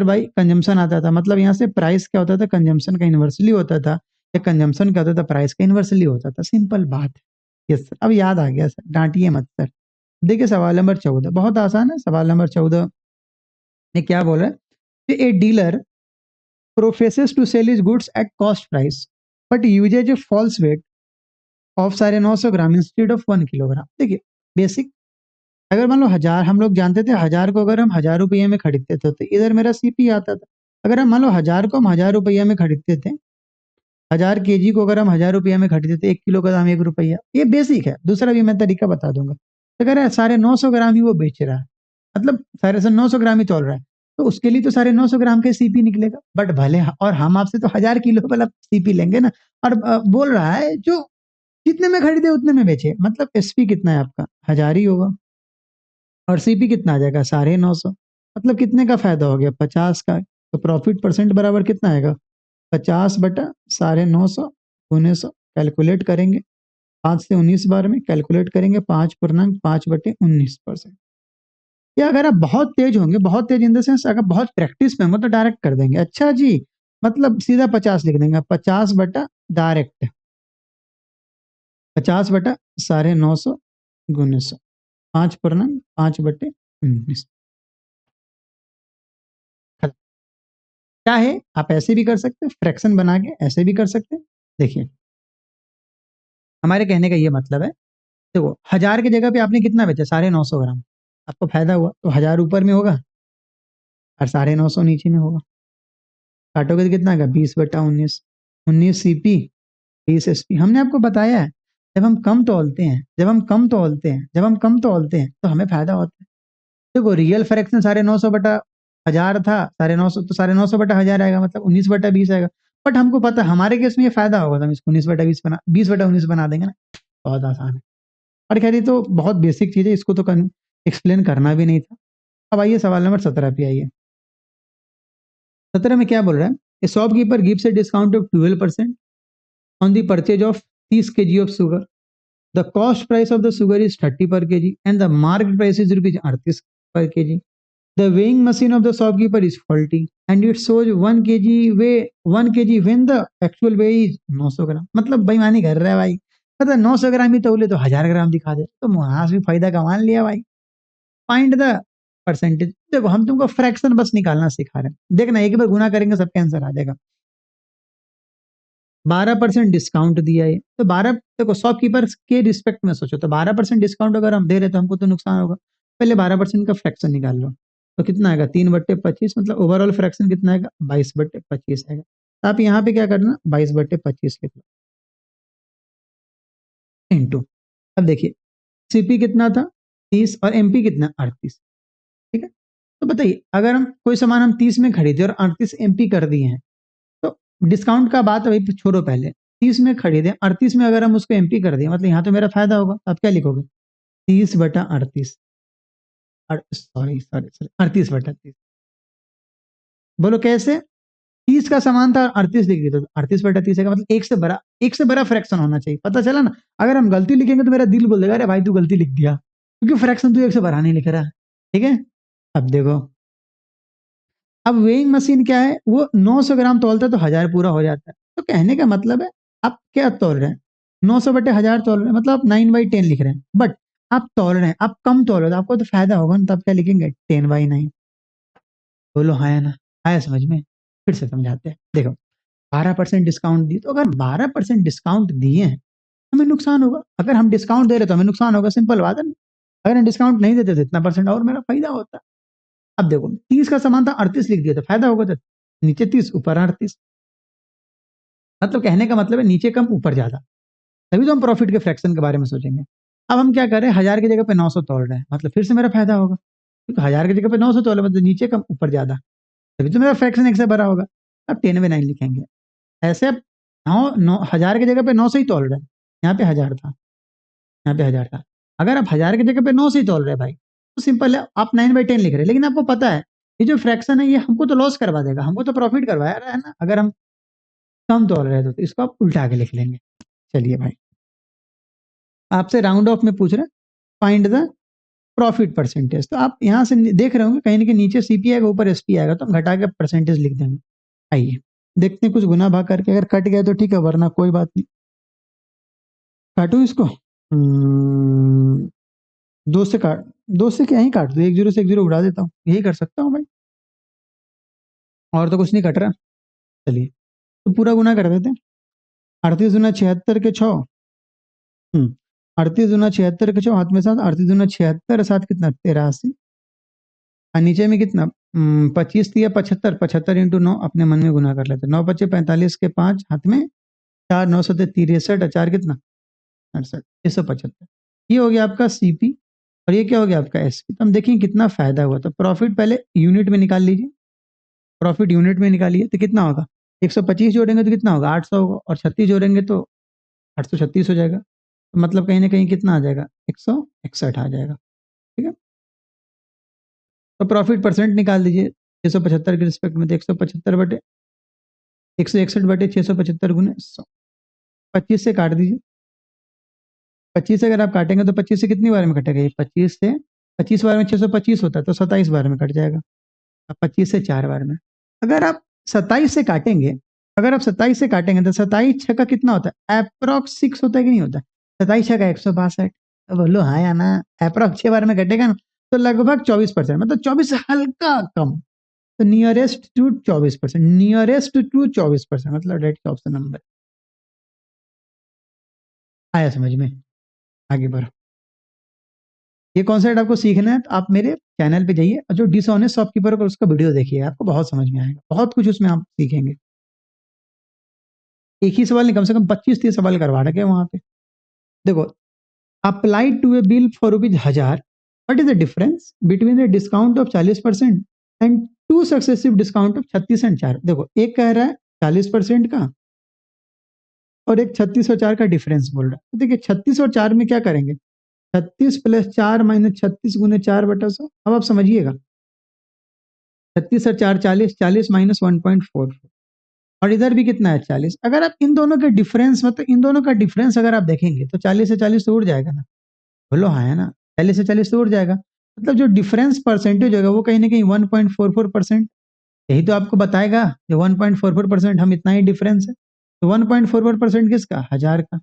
बाई कंजम्पशन आता था। मतलब यहाँ से प्राइस क्या होता था? कंजम्पशन का इन्वर्सली होता था। या कंजम्पशन क्या होता था? प्राइस का इन्वर्सली होता था। सिंपल बात है। यस सर, अब याद आ गया सर, डांटिए मत सर। देखिए सवाल नंबर 14 बहुत आसान है। सवाल नंबर 14 में क्या बोल रहा है? A dealer professes to sell his goods at cost price but uses a false weight of 950 gram instead of 1 kilogram. देखिए बेसिक, अगर मान लो 1000, हम लोग जानते थे 1000 को अगर हम 1000 रुपये में खरीदते थे तो इधर मेरा सीपी आता था। अगर हम मान लो 1000 को हम 1000 रुपये में खरीदते थे, 1000 केजी को अगर हम 1000 रुपये में खरीदते थे, 1 किलो का दाम 1 रुपया। ये बेसिक है। दूसरा भी मैं तरीका बता दूंगा। तो अगर 950 ग्राम ही वो बेच रहा है, मतलब 950 ग्राम ही तोल रहा है, तो उसके लिए तो 950 ग्राम के सीपी निकलेगा। बट भले, और हम आपसे तो 1000 किलो वाला सीपी लेंगे ना। और बोल रहा है जो जितने में खरीदे उतने में बेचे, मतलब एसपी कितना है आपका? 1000 ही होगा। और सीपी कितना आ जाएगा? 950। मतलब कितने का फायदा हो गया? 50 का। तो प्रॉफिट परसेंट बराबर कितना आएगा? 50/950 गुने 100। कैलकुलेट करेंगे 5 से 19 बार में, कैलकुलेट करेंगे 5/5/19%। या अगर आप बहुत तेज होंगे, बहुत तेज इन द सेंस अगर बहुत प्रैक्टिस में होंगे तो डायरेक्ट कर देंगे। अच्छा जी, मतलब सीधा 50 लिख देंगे। 50 बटा डायरेक्ट 50/950 गुने 100। 5/5/19। क्या है? आप ऐसे भी कर सकते हैं, फ्रैक्शन बना के ऐसे भी कर सकते हैं। देखिए हमारे कहने का ये मतलब है, देखो 1000 की जगह पे आपने कितना बेचा? 950 ग्राम। आपको फायदा हुआ तो 1000 ऊपर में होगा और 950 नीचे में होगा। काटोगे तो कितना आएगा? 20/19। 19 सीपी 20 एसपी। हमने आपको बताया है, जब हम कम तोलते हैं तो हमें फायदा होता है। देखो रियल फ्रैक्शन 950/1000 था, 950 तो 950/1000 आएगा, मतलब 19/20 आएगा। बट हमको पता है हमारे केस में ये फायदा होगा, तो हम इसको 20/19 बना देंगे ना। बहुत आसान है। और खैर ये तो बहुत बेसिक चीज है, इसको तो एक्सप्लेन करना भी नहीं था। अब आइए सवाल नंबर 17 पे आइए। 17 में क्या बोल रहा है? ए shopkeeper gives a discount of 12% on the purchase of 30 kg of sugar. The cost price of the sugar is 30 पर KG and the market price is rupees 38 पर KG. The weighing machine of the shopkeeper is faulty and it shows 1 kg when the actual weight is 900 ग्राम। मतलब बेईमानी कर रहा है भाई। मतलब 900 ग्राम ही तौले तो 1000 ग्राम दिखा दे, तो मुहास भी फायदा कमा लिया भाई। Find the percentage. देखो हम तुमको फ्रैक्शन बस निकालना सिखा रहे हैं। देखना एक बार गुना करेंगे सबके आंसर आ जाएगा। 12% डिस्काउंट दिया है तो 12, देखो शॉपकीपर के रिस्पेक्ट में सोचो तो 12% डिस्काउंट अगर हम दे रहे तो हमको तो नुकसान होगा। पहले 12% का फ्रैक्शन निकाल लो तो कितना आएगा? 3/25। मतलब ओवरऑल फ्रैक्शन कितना आएगा? 22/25 आएगा। तो आप यहाँ पे क्या करना? 22/25 लिख लो इंटू। अब देखिए सीपी कितना था? 30 और एमपी कितना? 38। ठीक है। तो बताइए अगर हम कोई सामान हम 30 में खरीदे और 38 एमपी कर दिए हैं, तो डिस्काउंट का बात अभी छोड़ो, पहले 30 में खरीदे, 38 में अगर हम उसको एमपी कर दिए, मतलब यहाँ तो मेरा फायदा होगा। तो आप क्या लिखोगे? 30/38। Sorry sorry sorry, 38/30। बोलो कैसे? 30 का सामान था और 38 लिख दिया तो 38/30 है। मतलब एक से बड़ा फ्रैक्शन होना चाहिए। पता चला ना? अगर हम गलती लिखेंगे तो मेरा दिल बोल देगा अरे भाई तू गलती लिख दिया, क्योंकि फ्रैक्शन तू एक से बड़ा नहीं लिख रहा। ठीक है। अब देखो, अब वेइंग मशीन क्या है? वो 900 ग्राम तौलता है तो 1000 पूरा हो जाता है। तो कहने का मतलब है आप क्या तौल रहे हैं? 900/1000 तौल रहे हैं, मतलब आप 9/10 लिख रहे हैं। बट आप तौल रहे हैं, आप कम तौल रहे हो तो आपको तो फायदा होगा ना। तो आप क्या लिखेंगे? 10/9। बोलो हाँ या ना? आया समझ में? फिर से समझाते हैं। देखो 12% डिस्काउंट दिए, तो अगर 12% डिस्काउंट दिए हैं हमें नुकसान होगा। अगर हम डिस्काउंट दे रहे तो हमें नुकसान होगा, सिंपल बात है ना। अगर हम डिस्काउंट नहीं देते तो इतना परसेंट और मेरा फायदा होता। अब देखो 30 का सामान था, 38 लिख दिया तो फायदा होगा। तो नीचे 30 ऊपर 38। मतलब कहने का मतलब है नीचे कम ऊपर ज्यादा, तभी तो हम प्रॉफिट के फ्रैक्शन के बारे में सोचेंगे। अब हम क्या कर रहे हैं? 1000 की जगह पे 900 तोल रहे हैं, मतलब फिर से मेरा फायदा होगा, क्योंकि 1000 की जगह पे 900 तोल मतलब नीचे कम ऊपर ज्यादा। तभी तो मेरा फ्रैक्शन 1 से भरा होगा। अब 10/9 लिखेंगे। ऐसे अब 1000 की जगह पे 9 से ही तोल रहे हैं। यहाँ पे 1000 था, यहाँ पे 1000 था। अगर आप 1000 की जगह पे 9 से ही तोल रहे हैं भाई, तो सिंपल है, आप 9/10 लिख रहे हैं। लेकिन आपको पता है ये जो फ्रैक्शन है ये हमको तो लॉस करवा देगा, हमको तो प्रॉफिट करवाया रहा है ना, अगर हम कम तोल रहे हैं तो इसको आप उल्टा के लिख लेंगे। चलिए भाई, आपसे राउंड ऑफ में पूछ रहे हैं, फाइंड द प्रॉफिट परसेंटेज। तो आप यहाँ से देख रहे होंगे कहीं ना कहीं नीचे सीपी आएगा, ऊपर एसपी आएगा, तो हम घटा के परसेंटेज लिख देंगे। आइए देखते हैं कुछ गुना भाग करके, अगर कट गया तो ठीक है, वरना कोई बात नहीं। काटू इसको, 2 से काट, 2 से क्या ही काट दो, 1 0 से 1 0 उड़ा देता हूँ, यही कर सकता हूँ भाई, और तो कुछ नहीं कट रहा। चलिए तो पूरा गुना कर देते हैं। 38 × 76 के 6, 38 × 76 के 6, हाथ में 7, 38 × 76 7 कितना, 83। और नीचे में कितना, 25 दिया 75, 75 × 9 अपने मन में गुना कर लेते, 9 × 5 = 45 के 5, हाथ में 4, 9 7 63, और 4 कितना 68, 675। ये हो गया आपका सीपी, और ये क्या हो गया आपका एसपी। तो हम देखें कितना फायदा हुआ। तो प्रॉफिट पहले यूनिट में निकाल लीजिए, प्रॉफिट यूनिट में निकालिए तो कितना होगा, 125 जोड़ेंगे तो कितना होगा, 800 होगा, और 36 जोड़ेंगे तो 836 हो जाएगा। तो मतलब कहीं ना कहीं कितना आ जाएगा, 161 आ जाएगा। ठीक है, तो प्रॉफिट परसेंट निकाल दीजिए 675 के रिस्पेक्ट में, तो 161/675 गुने 100, 25 से काट दीजिए। 25 से अगर आप काटेंगे तो 25 से कितनी बार में कटेगा, ये 25 से 25 बार में 625 होता है, तो 27 बार में कट जाएगा। अब 25 से 4 बार में, अगर आप 27 से काटेंगे, अगर आप 27 से काटेंगे तो 27 छः का कितना होता है, अप्रोक्स 6 होता है कि नहीं होता, 27 छः का 162। अब बोलो हाँ या ना, अप्रोक्स 6 बार में कटेगा ना, तो लगभग 24%, मतलब 24 से हल्का कम, तो नियरेस्ट टू 24%, नियरेस्ट टू 24%, मतलब डेट का ऑप्शन नंबर। आया समझ में, आगे बढ़ो। ये कॉन्सेप्ट आपको सीखना है तो आप मेरे चैनल पे जाइए, और जो डिसऑनेस्ट शॉपकीपर का उसका वीडियो देखिए, आपको बहुत समझ में आएगा, बहुत कुछ उसमें आप सीखेंगे। एक ही सवाल नहीं, कम से कम 25-30 सवाल करवा रखे वहां पे। देखो, applied to a bill for ₹1000, what is the difference between the discount of 40% and two successive discount of 36 and 4। देखो, एक कह रहा है 40% का, और एक 36 और 4 का डिफरेंस बोल रहा है। तो देखिए 36 और 4 में क्या करेंगे, 36 + 4 - 36 × 4/100। अब आप समझिएगा, 36 और 4 40, 40 - 1.44, और इधर भी कितना है 40। अगर आप इन दोनों के डिफरेंस, मतलब इन दोनों का डिफरेंस अगर आप देखेंगे तो 40 से 40 तो उड़ जाएगा ना, बोलो हाँ है ना, 40 से 40 तो उड़ जाएगा। मतलब जो डिफरेंस परसेंटेज होगा वो कहीं ना कहीं 1.44%, यही तो आपको बताएगा जो 1.44% हम, इतना ही डिफरेंस है। तो 1.44% किसका, 1000 का।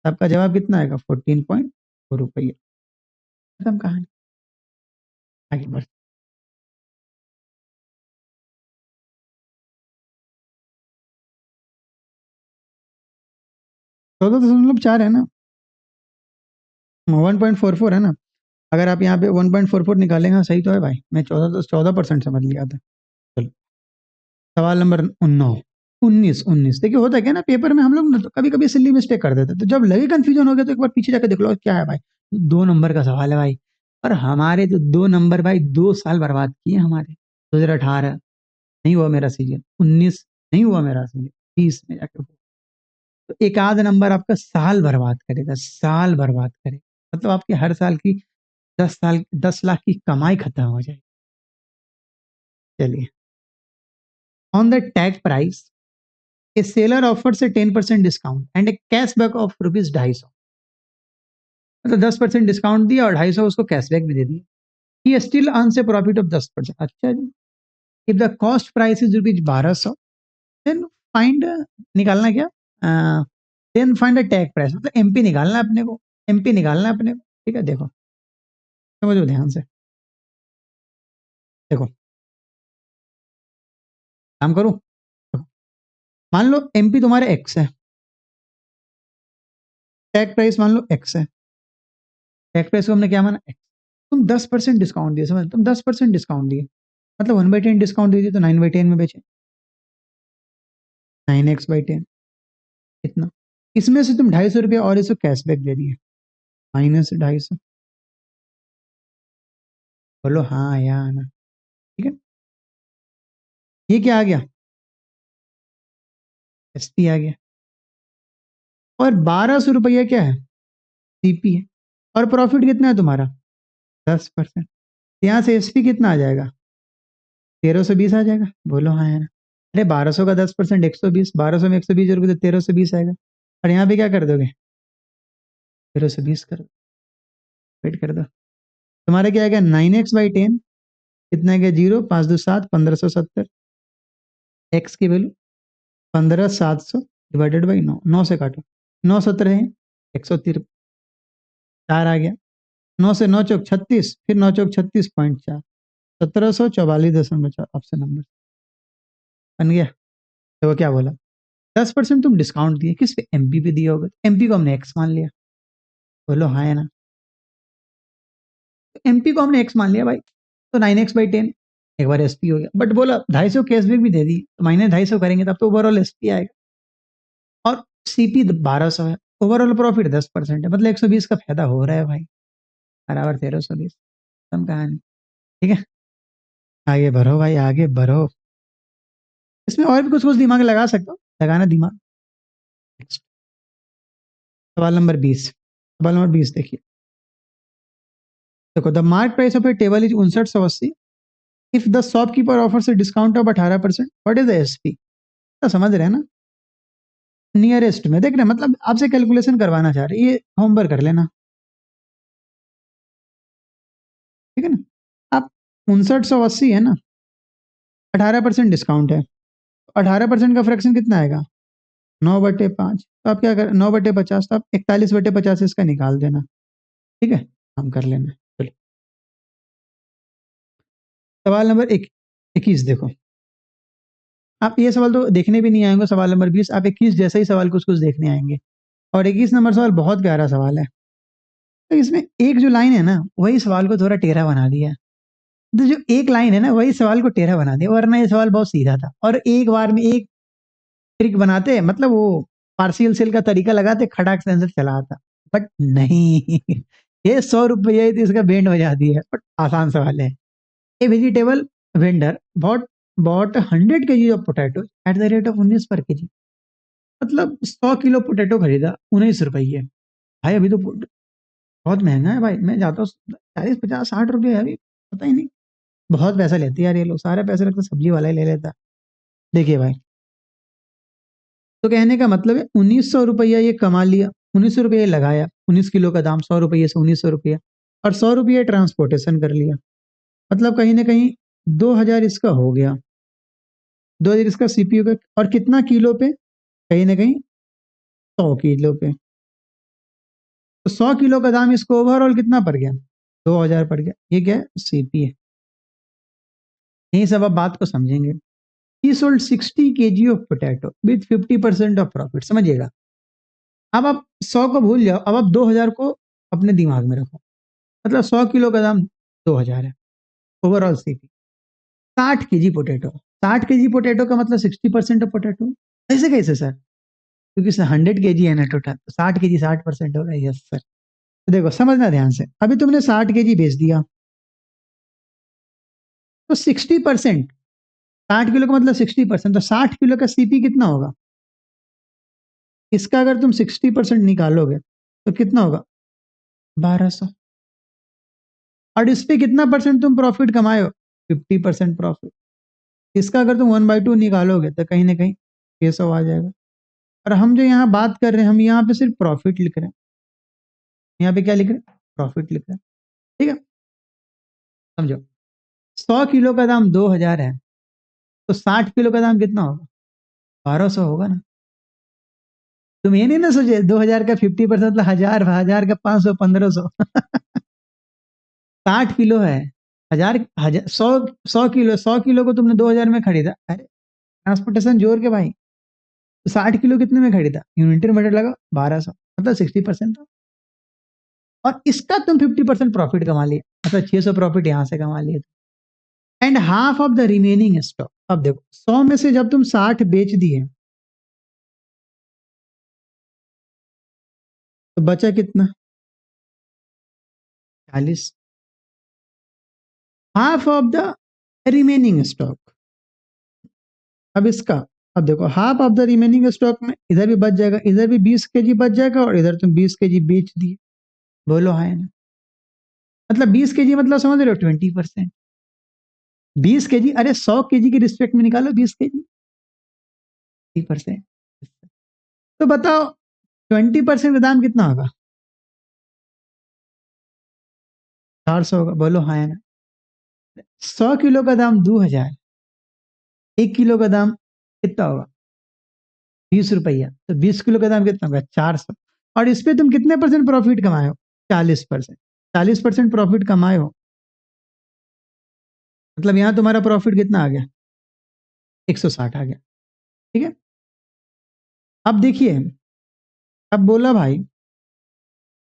आपका जवाब कितना आएगा, 14.4 रुपये। खत्म कहानी, आगे बढ़। 14.4 है ना, 1.44 है ना। अगर आप यहाँ पे 1.44 निकालेंगे, सही तो है भाई, मैं 14% समझ लिया था। चलो, सवाल नंबर 9, 19। देखिए होता है क्या ना, पेपर में हम लोग ना तो कभी कभी सिल्ली मिस्टेक कर देते हैं, तो जब लगे कंफ्यूजन हो गया तो एक बार पीछे जाकर देख लो क्या है भाई। 2 नंबर का सवाल है भाई, और हमारे तो 2 नंबर भाई 2 साल बर्बाद किए हमारे। 2018 नहीं हुआ मेरा सीजन, 19 नहीं हुआ मेरा सीजन, 20 में जाकर हुआ। तो एक आध नंबर आपका साल बर्बाद करेगा, साल बर्बाद करेगा, मतलब आपके हर साल की 10 साल 10 लाख की कमाई खत्म हो जाएगी। चलिए, on the tag price A seller offers A 10% discount and A cashback of ₹250। मतलब 10% डिस्काउंट दिया और 250 उसको कैशबैक भी दे दिया। He still earns a profit of 10%। अच्छा जी, if the cost price is ₹1200, then find, निकालना क्या, then find the tag price, मतलब एमपी निकालना है अपने को, एमपी निकालना है अपने को। ठीक है, देखो समझो ध्यान से, देखो काम करूं। मान लो एमपी तुम्हारे एक्स है, टैग प्राइस मान लो एक्स है, टैग प्राइस को हमने क्या माना, एक्स। तुम 10% डिस्काउंट दिए, समझ, तुम 10% डिस्काउंट दिए, मतलब 1/10 डिस्काउंट दे दिए, तो 9/10 में बेचे, 9x/10 इतना। इसमें से तुम ₹250 और इसको कैशबैक दे दिए, -250। बोलो हाँ या ना, ठीक है। ये क्या आ गया, एसपी आ गया। और 1200 रुपया क्या है, सीपी है। और प्रॉफिट कितना है तुम्हारा, 10%। यहाँ से एसपी कितना आ जाएगा, 1320 आ जाएगा। बोलो हाँ है ना। अरे 1200 का 10% 120, 1200 में 120 जोड़ोगे तो 1320 आएगा। और यहाँ पे क्या कर दोगे, 1320 कर दो, वेट कर दो। तुम्हारा क्या आएगा, 9x/10 कितना गया, 0, 5 2 7, 1570। एक्स की वैल्यू 15700 डिवाइडेड बाई 9, 9 से काटो, 9 17 है, 103, 4 आ गया। 9 से 9 चौक 36, फिर 9 चौक 36.4, 1744.4 ऑप्शन नंबर बन गया। तो वो क्या बोला, 10% तुम डिस्काउंट दिए, किस पे, एमपी पे दिया होगा, एमपी को हमने एक्स मान लिया। बोलो हाँ है ना। एमपी को हमने एक्स मान लिया भाई, तो 9x/10 एक बार एसपी हो गया। बट बोला 250 कैशबैक भी दे दी, तो माइनस 250 करेंगे तब तो ओवरऑल एसपी आएगा। और सीपी 1200 है, ओवरऑल प्रॉफिट 10% है, मतलब 120 का फायदा हो रहा है भाई, बराबर 1320। कम कहानी। ठीक है, आगे बढ़ो भाई, आगे बढ़ो। इसमें और भी कुछ कुछ दिमाग लगा सकते हो, लगाना दिमाग। सवाल नंबर 20, सवाल नंबर 20 देखिए। देखो, the mark price of A table is 5980। If the shopkeeper offers a discount of 18%, what is the SP. तो समझ रहे हैं ना, नियरेस्ट में देख रहे हैं, मतलब आपसे कैलकुलेशन करवाना चाह रहे हैं, ये होमवर्क कर लेना। ठीक है ना, आप 5980 है ना, 18% डिस्काउंट है, 18% का फ्रैक्शन कितना आएगा, 9/5। तो आप क्या कर, 9/50, तो आप 41/50 इसका निकाल देना। ठीक है, हम कर लेना। चलो, सवाल नंबर 21 देखो। आप ये सवाल तो देखने भी नहीं आएंगे, सवाल नंबर 20, आप 21 जैसा ही सवाल कुछ कुछ देखने आएंगे। और 21 नंबर सवाल बहुत प्यारा सवाल है। तो इसमें एक जो लाइन है ना, वही सवाल को थोड़ा टेढ़ा बना दिया। तो जो एक लाइन है ना, वही सवाल को टेढ़ा बना दिया, वरना ये सवाल बहुत सीधा था। और एक बार में एक ट्रिक बनाते, मतलब वो पार्शियल सेल का तरीका लगाते, खटाक से आंसर चला आता। बट नहीं, ये 100 रुपये ही तो इसका बैंड बजा दिया है। बट आसान सवाल है। A vegetable vendor bought bought 100 kg of potato at the rate of 19 per KG. मतलब 100 किलो पोटैटो खरीदा 19 रुपये। भाई अभी तो बहुत महंगा है भाई, मैं जाता हूँ 40 50 60 रुपये है अभी, पता ही नहीं। बहुत पैसा लेते हैं यार ये लोग, सारे पैसे लगता सब्जी वाला ही ले लेता। देखिए भाई, तो कहने का मतलब है 1900 रुपया ये कमा लिया, 1900 रुपये लगाया, 19 किलो का दाम, 100 रुपये से 1900 रुपया, और 100 रुपये ट्रांसपोर्टेशन कर लिया। मतलब कहीं ना कहीं 2000 इसका हो गया, 2000 इसका सीपीयू का। और कितना किलो पे, कहीं ना कहीं 100 किलो पे। तो 100 किलो का दाम इसको ओवरऑल कितना पड़ गया, 2000 पड़ गया। ये क्या है, सीपी है। यही सब अब बात को समझेंगे। ही sold 60 kg of potato with 50% of profit. समझिएगा, अब आप 100 को भूल जाओ, अब आप 2000 को अपने दिमाग में रखो। मतलब 100 किलो का दाम 2000 है, overall CP 60 kg potato. 60 kg potato का मतलब 60% ऑफ पोटैटो। ऐसे कैसे सर, क्योंकि 100 kg है ना टोटल, तो 60 kg 60% होगा। Yes sir. तो देखो समझना ध्यान से, अभी तुमने 60 kg बेच दिया, तो 60%, 60 किलो का मतलब 60%, तो 60 किलो का सीपी कितना होगा। इसका अगर तुम 60% निकालोगे तो कितना होगा, 1200। और इस पे कितना परसेंट तुम प्रॉफिट कमाए हो, 50% प्रॉफिट। इसका अगर तुम 1/2 निकालोगे तो कहीं ना कहीं 600 आ जाएगा। और हम जो यहाँ बात कर रहे हैं, हम यहाँ पे सिर्फ प्रॉफिट लिख रहे हैं। यहाँ पे क्या लिख रहे हैं, प्रॉफिट लिख रहे हैं। ठीक है, समझो, 100 किलो का दाम 2000 है, तो 60 किलो का दाम कितना होगा, 1200 होगा ना। तुम ये नहीं ना सोचे 2000 का 50% मतलब 1000, 1000 का 500, 1500। 60 किलो है, 1000, 100, 100 किलो, 100 किलो को तुमने 2000 में खरीदा, अरे ट्रांसपोर्टेशन जोड़ के भाई, 60 किलो कितने में खरीदा, यूनिटी मीटर लगा 1200, मतलब 60%। और इसका तुम 50% प्रॉफिट कमा लिया, मतलब 600 प्रॉफिट यहां से कमा लिया। And half of the remaining stock. अब देखो 100 में से जब तुम 60 बेच दिए, तो बचा कितना, 40। Half of the remaining stock, अब इसका, अब देखो half of the remaining stock में इधर भी बच जाएगा, इधर भी 20 केजी बच जाएगा और इधर तुम 20 केजी बेच दिए। बोलो हाँ ना? मतलब 20 केजी मतलब समझ रहे हो 20%। 20 केजी, अरे 100 केजी के रिस्पेक्ट में निकालो 20 केजी, 20%। तो बताओ 20% का दाम कितना होगा? 400 होगा। बोलो हाँ या ना? 100 किलो का दाम 2000, 1 किलो का दाम कितना होगा? 20 रुपया। तो 20 किलो का दाम कितना होगा? 400। और इस पे तुम कितने परसेंट प्रॉफिट कमाए हो? 40%। 40% प्रॉफिट कमाए हो, मतलब यहाँ तुम्हारा प्रॉफिट कितना आ गया? 160 आ गया। ठीक है। अब देखिए, अब बोला भाई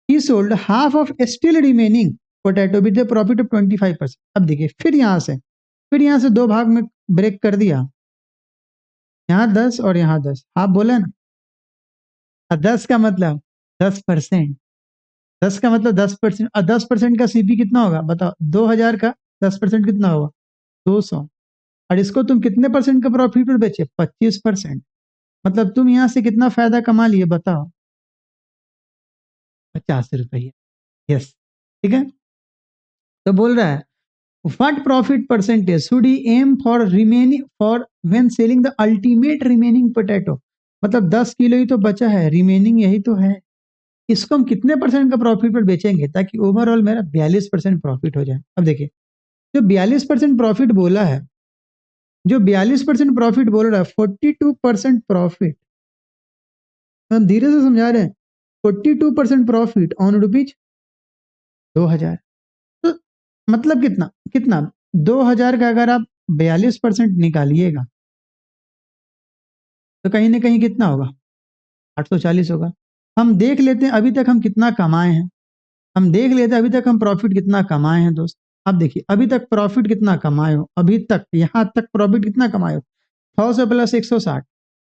he sold half of still remaining potato with a profit of 25%। अब देखिए फिर यहाँ से दो भाग में ब्रेक कर दिया, यहाँ 10 और यहाँ 10, आप बोले ना। 10 का मतलब 10%, 10 का मतलब 10%, और 10% का सीपी कितना होगा बताओ? 2000 का 10% कितना होगा? 200। और इसको तुम कितने परसेंट का प्रॉफिट पर बेचे? 25%। मतलब तुम यहाँ से कितना फायदा कमा लिए बताओ? 50 रुपये। यस। ठीक है। तो बोल रहा है what profit percentage should he aim for remaining for when selling the ultimate remaining potato। मतलब 10 किलो ही तो बचा है, रिमेनिंग यही तो है। इसको हम कितने परसेंट का प्रॉफिट पर बेचेंगे ताकि ओवरऑल मेरा 42% प्रॉफिट हो जाए? अब देखिए, जो 42% प्रॉफिट बोला है, जो 42% प्रॉफिट बोल रहा है, 42% प्रॉफिट, हम धीरे से समझा रहे हैं। 42% प्रॉफिट ऑन रुपीज 2000। तो मतलब कितना कितना? 2000 का अगर आप 42% निकालिएगा तो कहीं ना कहीं कितना होगा? 840 होगा। हम देख लेते हैं अभी तक हम कितना कमाए हैं, हम देख लेते हैं अभी तक हम प्रॉफिट कितना कमाए हैं दोस्त। अब देखिए अभी तक प्रॉफिट कितना कमाए हो, अभी तक यहाँ तक प्रॉफिट कितना कमाए हो? 100 प्लस 160,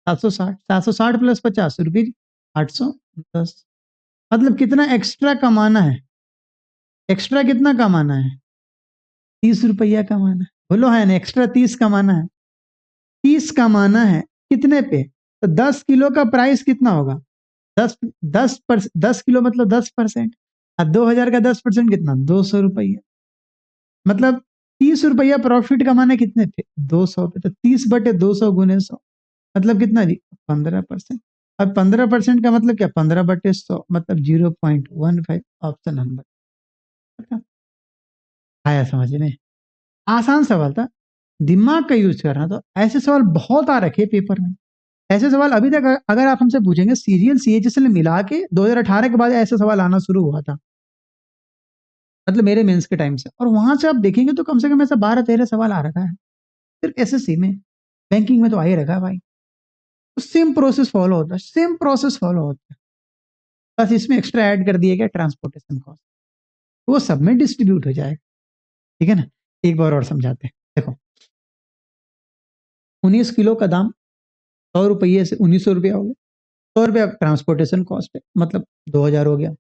760, 760 प्लस 50 रुपीज 810। मतलब कितना एक्स्ट्रा कमाना है? एक्स्ट्रा कितना कमाना है? 30 रुपया कमाना है। बोलो है ना? एक्स्ट्रा 30 कमाना है। 30 कमाना है कितने पे? तो 10 किलो का प्राइस कितना होगा? 10 किलो मतलब 10%। और 2000 का 10% कितना? 200 रुपया। मतलब 30 रुपया प्रॉफिट कमाना कितने पे? 200 पे। तो 30/200 गुने 100 मतलब कितना जी? 15%। और 15% का मतलब क्या? 15/100 मतलब 0.15। ऑप्शन नंबर आया समझ में? आसान सवाल था, दिमाग का यूज करना। तो ऐसे सवाल बहुत आ रखे पेपर में। ऐसे सवाल अभी तक अगर आप हमसे पूछेंगे, सीरियल सीएचएसएल मिला के 2018 के बाद ऐसे सवाल आना शुरू हुआ था, मतलब मेरे मेंस के टाइम से। और वहां से आप देखेंगे तो कम से कम ऐसा 12-13 सवाल आ रखा है। सिर्फ एसएससी में, बैंकिंग में तो आ ही रखा है भाई। तो सेम प्रोसेस फॉलो होता है, सेम प्रोसेस फॉलो होता है। बस इसमें एक्स्ट्रा ऐड कर दिया गया ट्रांसपोर्टेशन कॉस्ट, वो सब में डिस्ट्रीब्यूट हो जाएगा। ठीक है ना? एक बार और समझाते हैं। देखो 19 किलो का दाम 100 रुपये से 1900 रुपया हो गया। 100 रुपया ट्रांसपोर्टेशन कॉस्ट है, मतलब 2000 हो गया।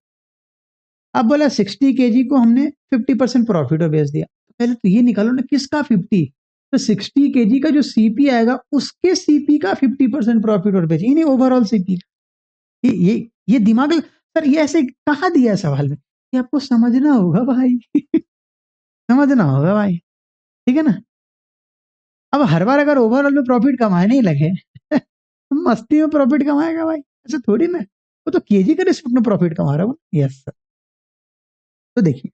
अब बोला 60 केजी को हमने 50% प्रॉफिट और बेच दिया। पहले तो ये निकालो ना किसका 50। तो 60 केजी का जो सीपी आएगा उसके सीपी का 50% प्रॉफिट और बेच, नहीं ओवरऑल सीपी। ये दिमाग सर, ये ऐसे कहाँ दिया है सवाल में? ये आपको समझना होगा भाई। समझना होगा भाई। ठीक है ना? अब हर बार अगर ओवरऑल में प्रॉफिट कमाने ही लगे तो मस्ती में प्रॉफिट कमाएगा भाई, ऐसे थोड़ी ना। वो तो केजी का रिस्पेक्ट में प्रॉफिट कमा रहा हूँ। Yes sir. तो देखिए,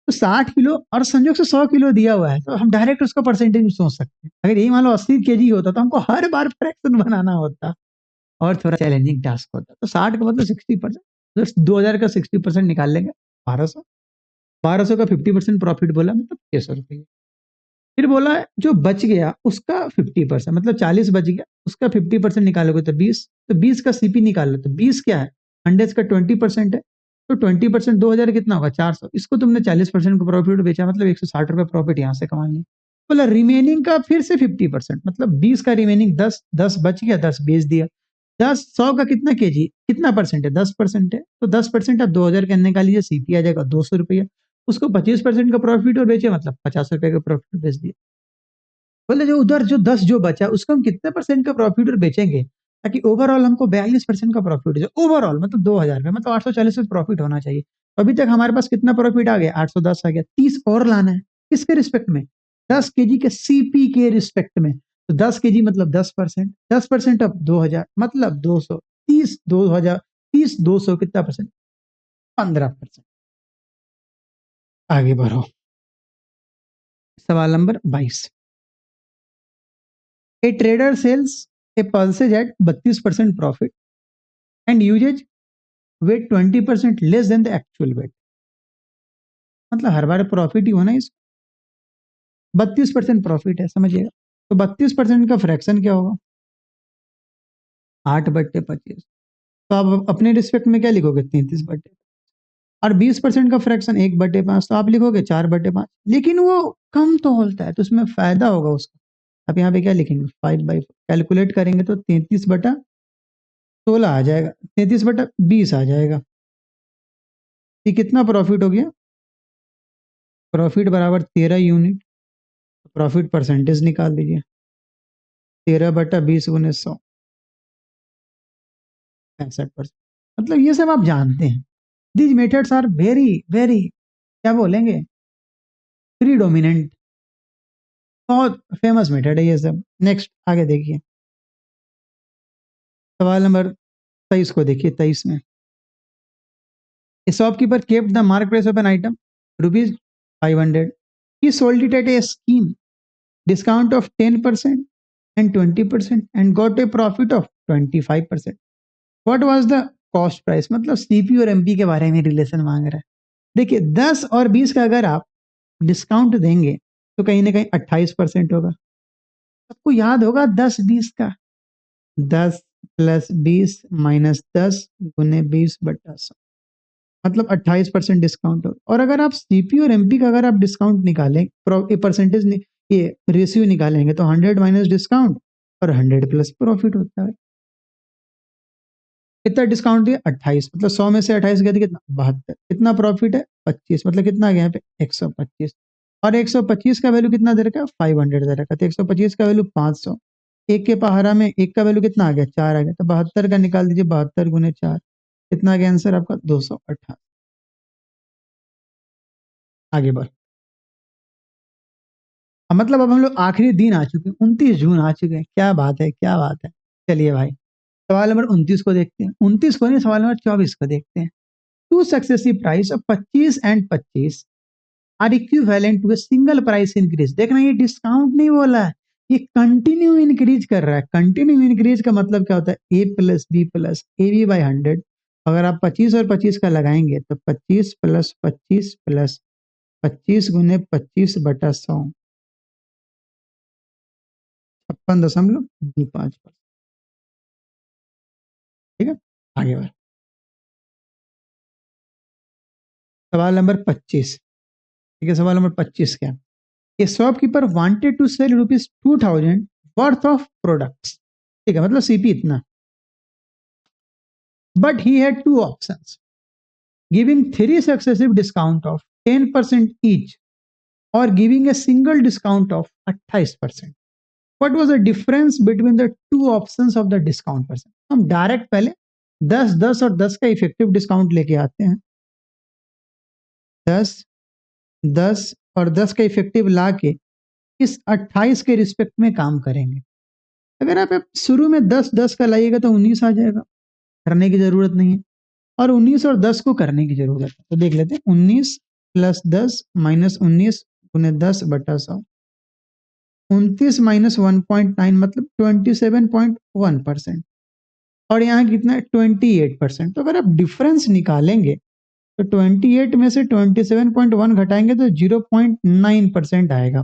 तो 60 किलो और संयोग से 100 किलो दिया हुआ है, तो हम डायरेक्ट उसका परसेंटेज भी सोच सकते हैं। अगर यही मान लो 80 केजी होता तो हमको हर बार फ्रैक्शन बनाना होता और थोड़ा चैलेंजिंग टास्क होता। तो 60 का मतलब 60%, 2000 का 60% निकाल लेंगे, 1200। 1200 का 50% प्रॉफिट बोला, मतलब 600 रुपये। फिर बोला जो बच गया उसका 50%, मतलब 40 बच गया, उसका 50% निकालोगे तो 20। तो 20 का सीपी निकाल लो। तो 20 क्या है? 100 का 20% है। तो 20% 2000 कितना होगा? 400। इसको तुमने 40% का प्रॉफिट बेचा, मतलब 160 रुपये प्रॉफिट यहाँ से कमा लिया। बोला रिमेनिंग का फिर से 50%, मतलब 20 का रिमेनिंग 10, 10 बच गया, 10 बेच दिया। 100 का कितना केजी, कितना परसेंट है? 10% है। तो 10% आप 2000 के अंदर निकालिए, सीपी आ जाएगा 200 रुपया। उसको 25% का प्रॉफिट और बेचे, मतलब 50 रुपए का प्रॉफिट बेच दिया। बोले जो उधर जो 10 जो बचा उसको हम कितने परसेंट का प्रॉफिट और बेचेंगे ताकि ओवरऑल हमको 42% का प्रॉफिट हो, ओवरऑल मतलब 2000 रुपये मतलब 840 में प्रॉफिट होना चाहिए। तो अभी तक हमारे पास कितना प्रॉफिट आ गया, 810 आ गया, 30 और लाना है। किसके रिस्पेक्ट में, 10 केजी के सीपी के रिस्पेक्ट में। तो 10 केजी मतलब 10%, 10% ऑफ 2000 मतलब 200, 30 2000, 30 200 कितना परसेंट, 15%। आगे बढ़ो, सवाल नंबर 22। A trader sells a pulses at 32% profit and uses weight 20% less than the actual weight. मतलब हर बार प्रॉफिट ही होना, इस 32% प्रॉफिट है, समझिएगा। तो 32% का फ्रैक्शन क्या होगा, 8/25। तो आप अपने रिस्पेक्ट में क्या लिखोगे, 33/, और 20% का फ्रैक्शन 1/5, तो आप लिखोगे 4/5। लेकिन वो कम तो होता है तो उसमें फायदा होगा उसका। आप यहाँ पे क्या लिखेंगे, 5/5 कैलकुलेट करेंगे तो 33/16 आ जाएगा, 33/20 आ जाएगा। ये कितना प्रॉफिट हो गया, प्रॉफिट बराबर 13 यूनिट। प्रॉफिट परसेंटेज निकाल दीजिए, 13/20 × 100, 65%। मतलब ये सब आप जानते हैं। These methods are very very, क्या बोलेंगे, प्रीडोमिनेंट, बहुत फेमस मेथड है ये सब। नेक्स्ट आगे देखिए, सवाल नंबर 23 को देखिए। 23 में, shopkeeper kept the mark price of an item ₹500, he sold it at a scheme discount of 10% and 20% and got a profit of 25%. What was the cost price, मतलब सीपी और एमपी के बारे में रिलेशन मांग रहा है। देखिए 10 और 20 का अगर आप डिस्काउंट देंगे तो कहीं ना कहीं 28% होगा। सबको याद होगा 10-20 का, 10 + 20 - 10 × 20/100, मतलब 28% डिस्काउंट हो। और अगर आप सीपी और एमपी का अगर आप डिस्काउंट निकालें, परसेंटेज ये रेशियो निकालेंगे तो 100 माइनस डिस्काउंट और 100 प्लस प्रॉफिट होता है। कितना डिस्काउंट दिया, 28, मतलब 100 में से 28 गया तो कितना, 72। कितना प्रॉफिट है, 25, मतलब कितना गया यहाँ पे, 125। और 125 का वैल्यू कितना दे रखा है, 500 दे रखा है। तो 125 का वैल्यू 500, एक के पहाड़ा में एक का वैल्यू कितना आ गया, 4 आ गया। तो 72 का निकाल दीजिए, 72 × 4, कितना आ गया आंसर आपका, 218। आगे बढ़, मतलब अब हम लोग आखिरी दिन आ चुके हैं, 29 जून आ चुके हैं। क्या बात है, क्या बात है। चलिए भाई, सवाल नंबर 29 को देखते हैं। 29 को नहीं, सवाल नंबर 24 को देखते हैं। Two successive price of 25 and 25 are equivalent to a single price increase. देखना, ये डिस्काउंट नहीं बोला है, ये कंटिन्यू इंक्रीज कर रहा है। कंटिन्यू इंक्रीज का मतलब क्या होता है, A+B+AB/100। अगर आप 25 और 25 का लगाएंगे तो 25 + 25 + 25 × 25/100, 56.25%। ठीक है, आगे बढ़, सवाल नंबर 25। ठीक है, सवाल नंबर 25 क्या, a shopkeeper wanted to sell ₹2000 worth of products. ठीक है, मतलब सीपी इतना, but he had two options, giving 3 successive discount of 10% each और giving a single discount of 28%। What was the difference between the two options of the discount percent. हम direct पहले 10 10 और 10 का effective discount लेके आते हैं। 10 10 और 10 का इफेक्टिव ला के इस 28 के रिस्पेक्ट में काम करेंगे। अगर आप शुरू में 10 10 का लाइएगा तो 19 आ जाएगा, करने की जरूरत नहीं है। और 19 और 10 को करने की जरूरत है, तो देख लेते हैं। 19 + 10 - 19 × 10/100, 29 - 1.9 मतलब 27.1%। और यहाँ कितना है, 28%। तो अगर आप डिफरेंस निकालेंगे तो 28 में से 27.1 घटाएंगे तो 0.9% आएगा।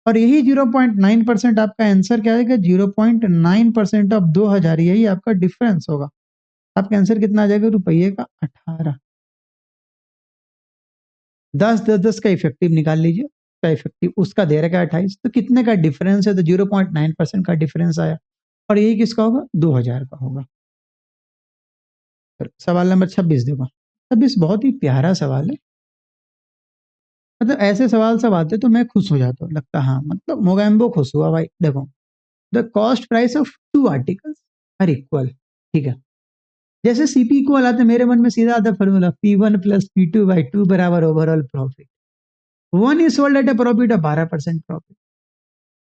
और यही 0.9% आपका आंसर क्या आएगा, 0.9% ऑफ 2000, यही आपका डिफरेंस होगा। आपका आंसर कितना आ जाएगा, रुपये का 18। 10 10 10 का इफेक्टिव निकाल लीजिए, उसका इफेक्टिव उसका दे रखा है 28, तो कितने का डिफरेंस है, तो 0.9% का डिफरेंस आया। और यही किसका होगा, 2000 का होगा। फिर सवाल नंबर 26 देखो। 26 बहुत ही प्यारा सवाल है। मतलब ऐसे सवाल सब आते तो मैं खुश हो जाता हूँ, लगता हाँ मतलब मोगैम्बो खुश हुआ भाई। देखो, the cost price of two articles are equal, ठीक है। जैसे सीपी इक्वल आते मेरे मन में सीधा आता फॉर्मूला P1 प्लस P2/2 बराबर overall profit. One is sold at a profit of 12% profit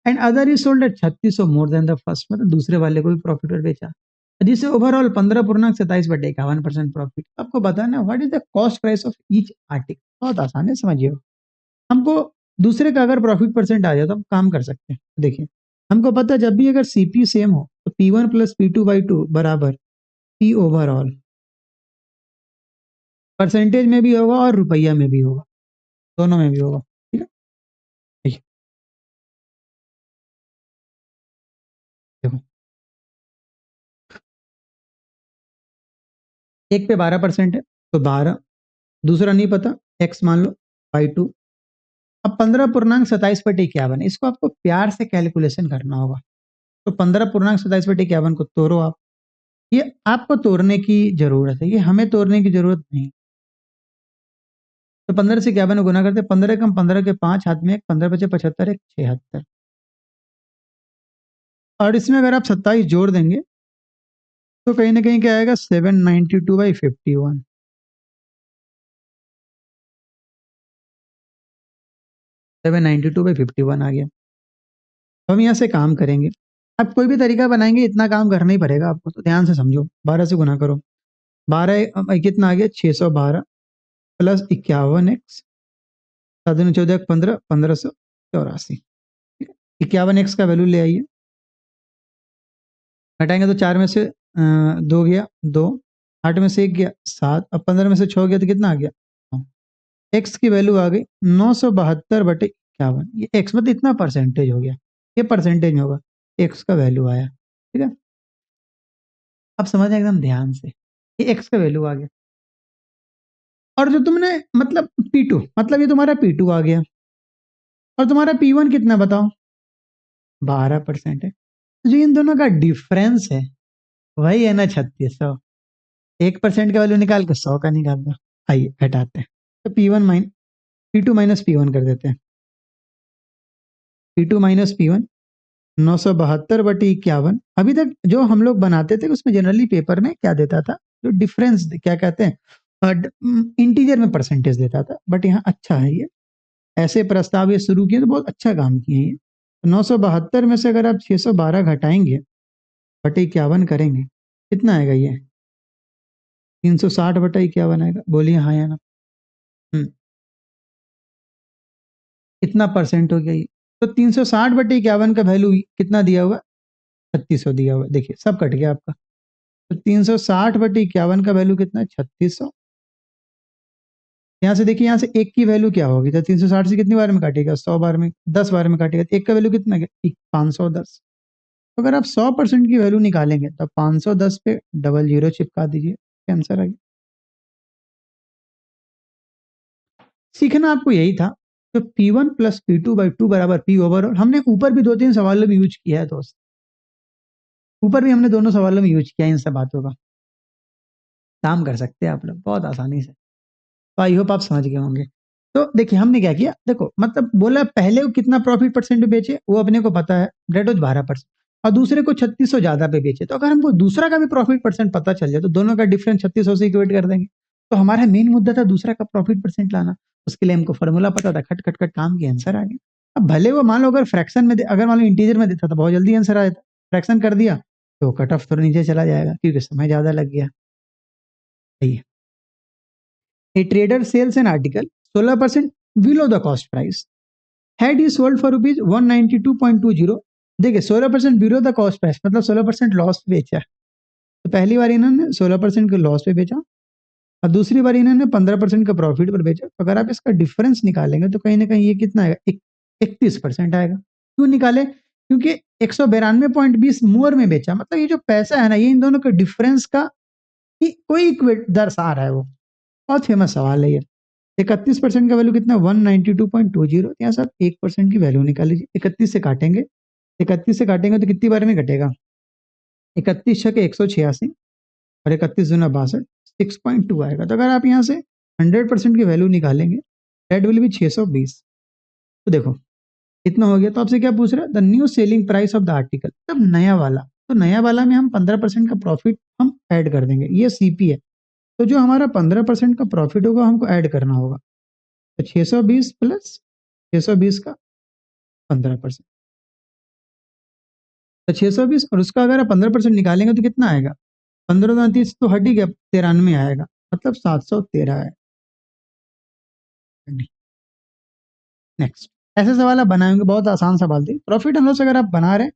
and other is sold eight 36 और मोर देन द फर्स्ट, मतलब दूसरे वाले को भी प्रॉफिट पर बेचा, जिससे ओवरऑल 15.27/51% प्रॉफिट। आपको बताना what is the cost price of each article, बहुत आसान है, समझिए। हमको दूसरे का अगर प्रॉफिट परसेंट आ जाए तो हम काम कर सकते हैं। देखिए, हमको पता है जब भी अगर सीपी सेम हो तो P1 प्लस P2/2 बराबर पी ओवरऑल, परसेंटेज में भी होगा और रुपया में भी होगा, दोनों में भी होगा, ठीक है। देखिए, देखो, एक पे 12% है तो 12, दूसरा नहीं पता एक्स मान लो बाई 2। अब 15.27/51, इसको आपको प्यार से कैलकुलेशन करना होगा। तो 15.27/51 को तोड़ो आप, ये आपको तोड़ने की जरूरत है, ये हमें तोड़ने की जरूरत नहीं। तो 15 से 51 गुना करते, 15 कम 15 के 5 हाथ में एक, 15 बचे 75, एक 76, और इसमें अगर आप 27 जोड़ देंगे तो कहीं ना कहीं क्या आएगा, 792/51, 792/51 आ गया। हम यहाँ से काम करेंगे, अब कोई भी तरीका बनाएंगे इतना काम करना ही पड़ेगा आपको, तो ध्यान से समझो। 12 से गुना करो, 12 कितना आ गया, 612 प्लस 51x, 7 14 15, 1584। 51x का वैल्यू ले आइए, घटाएंगे तो 4 में से 2 गया 2, 8 में से 1 गया 7, अब 15 में से 6 गया तो कितना आ गया, एक्स की वैल्यू आ गई 972/51। ये एक्स मतलब इतना परसेंटेज हो गया, ये परसेंटेज में होगा, एक्स का वैल्यू आया, ठीक है। अब समझना एकदम ध्यान से, ये एक्स का वैल्यू आ गया, और जो तुमने मतलब P2, मतलब ये तुम्हारा P2 आ गया, और तुम्हारा P1 कितना बताओ, 12% है। तो जो इन दोनों का डिफरेंस है वही है ना 3600। 1% का वैल्यू निकाल के 100 का निकाल दो, आइए घटाते हैं। तो P2 माइनस P1 कर देते हैं, P2 माइनस P1, 972/51। अभी तक जो हम लोग बनाते थे उसमें जनरली पेपर में क्या देता था, जो डिफरेंस क्या कहते हैं, इंटीजर में परसेंटेज देता था, बट यहाँ अच्छा है ये, ऐसे प्रस्ताव ये शुरू किए तो बहुत अच्छा काम किए ये। 972 में से अगर आप 612 घटाएंगे बटे 51 करेंगे, कितना आएगा ये, 360/51 आएगा, बोलिए हाँ या ना। इतना परसेंट हो गया ये। तो 360/51 का वैल्यू कितना दिया हुआ, 3600 दिया हुआ, देखिए सब कट गया आपका। तो 360/51 का वैल्यू कितना है, 3600। यहाँ से देखिए, यहाँ से एक की वैल्यू क्या होगी, तो 360 से कितनी बार में काटेगा, 100 बार में, 10 बार में काटेगा, तो एक का वैल्यू कितना है, 510। तो अगर आप 100% की वैल्यू निकालेंगे तो 510 पे डबल जीरो चिपका दीजिए, आंसर आ गया। सीखना आपको यही था। तो P1 प्लस P2/2 बराबर P ओवरऑल, हमने ऊपर भी 2-3 सवालों में यूज किया है दोस्त, ऊपर भी हमने दोनों सवालों में यूज किया है इन सब बातों का, काम कर सकते हैं आप लोग बहुत आसानी से। तो आई होप आप समझ गए होंगे। तो देखिए हमने क्या किया, देखो मतलब बोला पहले को कितना प्रॉफिट परसेंट पे बेचे वो अपने को पता है, डेट वॉज 12%, और दूसरे को 3600 ज्यादा पे बेचे। तो अगर हमको दूसरा का भी प्रॉफिट परसेंट पता चल जाए तो दोनों का डिफरेंस 3600 से इक्वेट कर देंगे। तो हमारा मेन मुद्दा था दूसरा का प्रॉफिट परसेंट लाना, उसके लिए हमको फॉर्मूला पता था, खट खट खट काम किया, आंसर आ गया। अब भले वो मान लो अगर फ्रैक्शन में अगर मान लो इंटीजर में देता तो बहुत जल्दी आंसर आ जाता, फ्रैक्शन कर दिया तो कट ऑफ थोड़ा नीचे चला जाएगा क्योंकि समय ज्यादा लग गया। A trader sells an article 16% below the cost price. Had he sold for rupees 192.20, देखिए 16% बिलो द कॉस्ट प्राइस मतलब 16% लॉस बेचा। तो पहली बार इन्होंने 16% के लॉस पे बेचा और दूसरी बार इन्होंने 15% का प्रॉफिट पर बेचा। तो अगर आप इसका डिफरेंस निकालेंगे तो कहीं ना कहीं ये कितना आएगा, 31% आएगा। क्यों निकाले, क्योंकि 192.20 मोर में बेचा, मतलब ये जो पैसा है ना ये इन दोनों के डिफरेंस का कोई दर्शा रहा है वो। बहुत फेमस सवाल है ये। 31% का वैल्यू कितना, 192.20। यहाँ से आप 1% की वैल्यू निकाल लीजिए, 31 से काटेंगे, 31 से काटेंगे तो कितनी बार में कटेगा, 31 छके 186 और 31 दूना 62, 6.2 आएगा। तो अगर आप यहाँ से 100% की वैल्यू निकालेंगे दैट विल बी 620। तो देखो इतना हो गया। तो आपसे क्या पूछ रहा है, the new selling price of the article, तब नया वाला, तो नया वाला में हम 15% का प्रॉफिट हम ऐड कर देंगे, ये सीपी है। तो जो हमारा 15% का प्रॉफिट होगा हमको ऐड करना होगा। तो 620 प्लस 620 का 15%, तो 620, और उसका अगर आप 15% निकालेंगे तो कितना आएगा, 15 तो हट ही गया, 93 आएगा, मतलब 713 है। नेक्स्ट, ऐसे सवाल आप बनाएंगे, बहुत आसान सवाल थे। प्रॉफिट एंड लॉस अगर आप बना रहे हैं,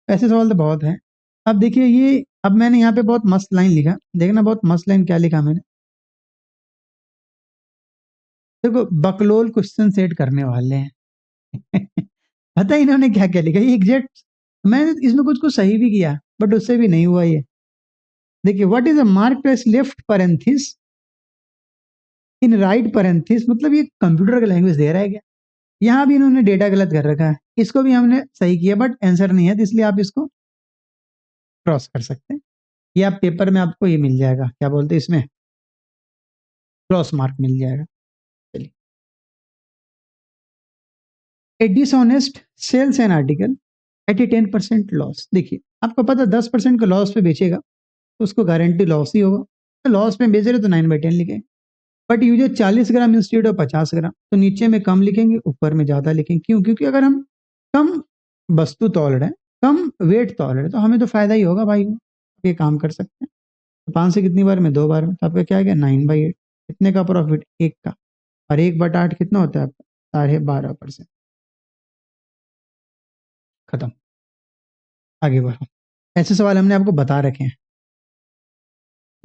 ऐसे सवाल तो बहुत हैं। अब देखिए ये, अब मैंने यहाँ पे बहुत मस्त लाइन लिखा, देखना बहुत मस्त लाइन क्या लिखा मैंने। देखो बकलोल क्वेश्चन सेट करने वाले हैं। पता है इन्होंने क्या क्या लिखा, ये एग्जैक्ट, मैंने इसमें कुछ कुछ सही भी किया बट उससे भी नहीं हुआ ये। देखिए, what is a mark place left parenthesis in right parenthesis, मतलब ये कंप्यूटर का लैंग्वेज दे रहा है क्या। यहाँ भी इन्होंने डेटा गलत कर रखा है, इसको भी हमने सही किया बट आंसर नहीं है, तो इसलिए आप इसको क्रॉस कर सकते हैं। ये आप पेपर में आपको ये मिल जाएगा, क्या बोलते हैं इसमें, क्रॉस मार्क मिल जाएगा। चलिए, a dishonest sells an article at a 10% loss. देखिए आपको पता है 10% का लॉस पे बेचेगा तो उसको गारंटी लॉस ही होगा। तो लॉस में बेच रहे तो 9/10 लिखेंगे, but user 40 gram institute of 50 ग्राम, तो नीचे में कम लिखेंगे ऊपर में ज्यादा लिखेंगे। क्यों, क्योंकि अगर हम कम वस्तु तौल रहे हैं, कम वेट तौल रहे हैं, तो हमें तो फायदा ही होगा भाई। ये काम कर सकते हैं। तो 5 से कितनी बार में, 2 बार में, तो आपका क्या आ गया 9/8। कितने का प्रॉफिट, 1 का, और 1/8 कितना होता है आपका, 12.5%। खत्म, आगे बढ़ो। ऐसे सवाल हमने आपको बता रखे हैं।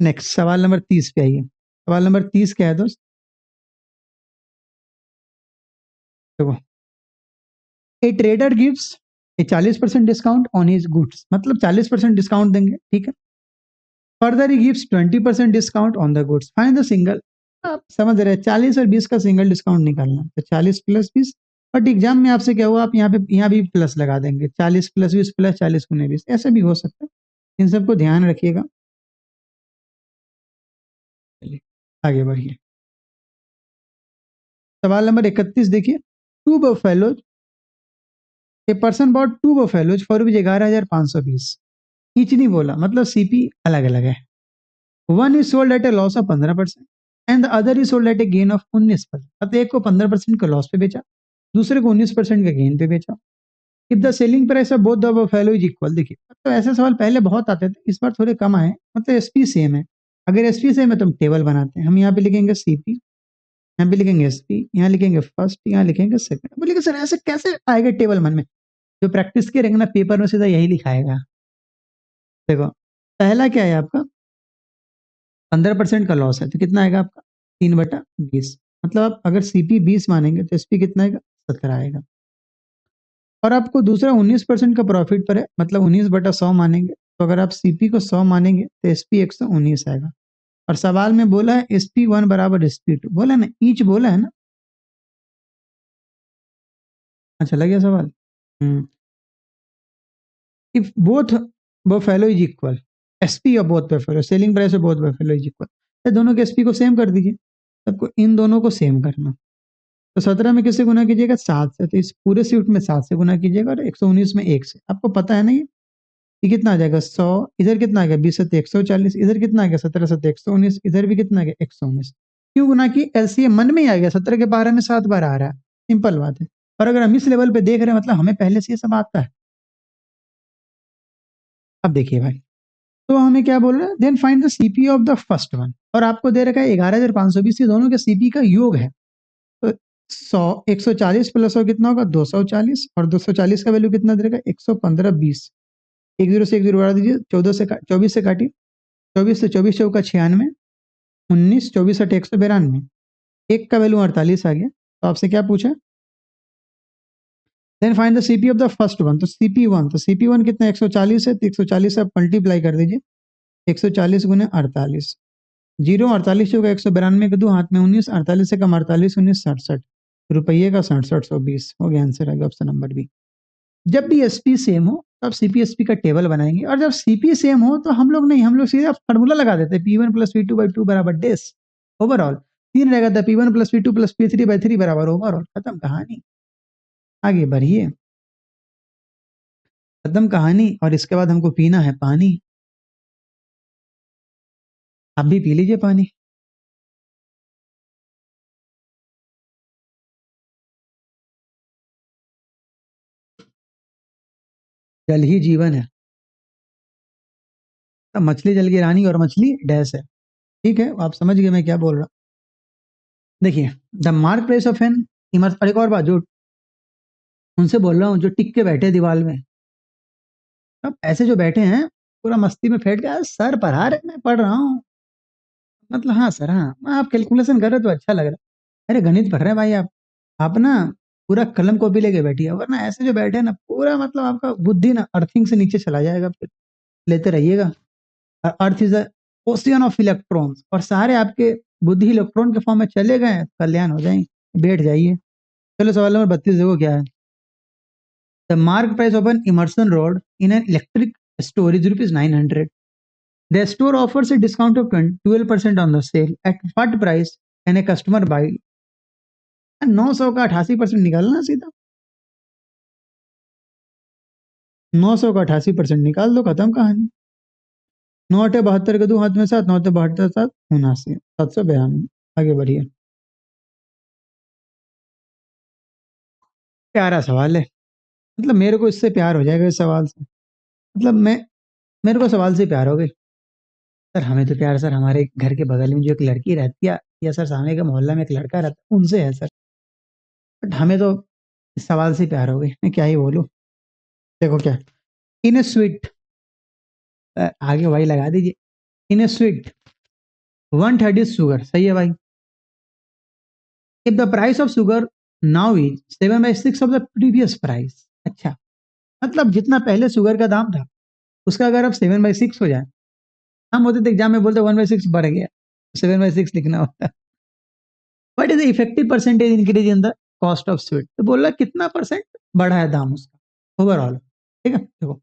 नेक्स्ट सवाल नंबर 30 पे आइए। सवाल नंबर 30 क्या है दोस्त, देखो, ए trader gives A 40% discount on his goods, मतलब 40% डिस्काउंट देंगे, ठीक है। Further he gives 20% discount on the goods, find the single. आप समझ रहे हैं, 40 और 20 का सिंगल डिस्काउंट निकालना, तो 40 प्लस 20, बट एग्जाम में आपसे क्या हुआ, आप यहाँ पे यहाँ भी प्लस लगा देंगे, 40 प्लस 20 प्लस 40 गुने 20, ऐसे भी हो सकता है। इन सबको ध्यान रखिएगा। चलिए आगे बढ़िए। सवाल नंबर 31 देखिए, two buffaloes, a person bought two buffaloes for rupees 11,520। Each नहीं बोला, मतलब सीपी अलग अलग है। One is sold at a loss of 15% and the other is sold at a gain of 19%। मतलब एक को 15% का लॉस पे बेचा, दूसरे को 19% का गेन पे बेचा। If the selling price of both the buffalo is equal, देखिए तो ऐसे सवाल पहले बहुत आते थे, इस बार थोड़े कम आए, मतलब एसपी सेम है। अगर एसपी सेम है तो हम टेबल बनाते हैं, हम यहाँ पे लिखेंगे सीपी, यहाँ पे लिखेंगे एसपी, यहाँ लिखेंगे फर्स्ट, यहाँ लिखेंगे सेकंड। बोलिए सर ऐसे कैसे आएगा टेबल मन में, जो प्रैक्टिस के रहेंगे ना पेपर में सीधा यही लिखाएगा। देखो पहला क्या है आपका, 15% का लॉस है, तो कितना आएगा आपका 3/20, मतलब आप अगर सीपी 20 मानेंगे तो एसपी कितना आएगा, 17 आएगा। और आपको दूसरा 19% का प्रॉफिट पर है, मतलब 19/100 मानेंगे, तो अगर आप सीपी को 100 मानेंगे तो एसपी 119 आएगा। और सवाल में बोला है SP1 बराबर SP2, बोला ना, ईच बोला है ना। अच्छा लग गया सवाल। If both buffalo is equal, SP of both buffalo, selling price of both buffalo is equal, तो दोनों के एसपी को सेम कर दीजिए। सबको इन दोनों को सेम करना, तो 17 में किससे गुना कीजिएगा, 7 से, तो इस पूरे शिफ्ट में 7 से गुना कीजिएगा, और 119 में 1 से। आपको पता है ना ये कितना आ जाएगा 100, इधर कितना आ गया 20 से 140, इधर कितना आ गया 17 से 119, इधर भी कितना आ गया 119। क्यों गुना की, एलसीएम मन में ही आ गया, 17 के 12 में 7 बार आ रहा है, सिंपल बात है। और अगर हम इस लेवल पे देख रहे हैं मतलब हमें पहले से ये सब आता है। अब देखिए भाई, तो हमें क्या बोल रहा है, then find the CP of the first one, और आपको दे रखा है 11,520, दोनों के सीपी का योग है। तो 100, 140 प्लस 100 कितना होगा 240, और 240 का वैल्यू कितना दे रखा है 115 20, 10 से 10 बढ़ा दीजिए, 24 से काटिए, 24 से 24 चौका 96, 19 24 8 192, एक का वैल्यू 48 आ गया। तो आपसे क्या पूछा, then find the CP of the first one, तो सीपी 1, तो सीपी 1 कितना 140 है, तो 140 से आप मल्टीप्लाई कर दीजिए, 140 गुने 48, 0 48 होगा 192 के दो हाथ में 19, 48 से कम 48 19 67, रुपये का 6720 हो गया, आंसर आ गया ऑप्शन नंबर बी। जब भी एसपी सेम हो तो आप सीपीएसपी का टेबल बनाएंगे, और जब सीपी सेम हो तो हम लोग नहीं, हम लोग सीधे फॉर्मूला लगा देते हैं, P1 + P2/2 बराबर डेस ओवरऑल। 3 रहेगा तो P1 plus P2 plus P3 by 3 बराबर ओवरऑल। खत्म कहानी, आगे बढ़िए, खत्म कहानी। और इसके बाद हमको पीना है पानी। आप भी पी लीजिए पानी। जल ही जीवन है। अब मछली जल की रानी और मछली डैश है। ठीक है, आप समझ गए मैं क्या बोल रहा हूँ। देखिए, the mark price of an immersion, और एक और बात जो उनसे बोल रहा हूँ जो टिक के बैठे दीवार में, अब ऐसे जो बैठे हैं पूरा मस्ती में फेंट गया, सर पढ़ा रहे मैं पढ़ रहा हूँ, मतलब हाँ सर हाँ, आप कैलकुलेशन कर रहे हो तो अच्छा लग रहा है। अरे गणित पढ़ रहे हैं भाई आप ना पूरा कलम कॉपी लेके बैठिए, वरना ऐसे जो बैठे हैं ना पूरा मतलब आपका बुद्धि ना अर्थिंग से नीचे चला जाएगा, फिर लेते रहिएगा। Earth is a ocean of electrons, और सारे आपके बुद्धि इलेक्ट्रॉन के फॉर्म में चले गए, कल्याण हो जाएंगे, बैठ जाइए। चलो सवाल नंबर 32 देखो क्या है। The mark price of an immersion rod in an electric store is rupees 900। The store offers a discount of 12% on the sale. At what price can a customer buy? 900 का 88% निकालना सीधा, 900 का 88% निकाल दो, खत्म कहानी। 9 8 72 के दो हाथ में 7, 9 8 72 7 79, 792। आगे बढ़िए। प्यारा सवाल है, मतलब मेरे को इससे प्यार हो जाएगा इस सवाल से, मतलब मेरे को सवाल से प्यार हो गई। सर हमें तो प्यार सर हमारे घर के बगल में जो एक लड़की रहती है, या सर सामने के मोहल्ला में एक लड़का रहता है उनसे है सर, बट हमें तो इस सवाल से प्यार हो गई, मैं क्या ही बोलूं। देखो क्या, इन ए स्वीट, आगे वही लगा दीजिए, इन ए स्वीट 1/3 इज शुगर, सही है भाई। If the price of sugar now is 7/6 of the previous price, अच्छा मतलब जितना पहले शुगर का दाम था उसका अगर अब 7/6 हो जाए, हम होते तो एग्जाम में बोलते 1/6 बढ़ गया, 7/6 लिखना होता। What is the effective percentage increase in the cost of sweet, तो बोल रहा कितना परसेंट बढ़ा है दाम उसका ओवरऑल। ठीक है, देखो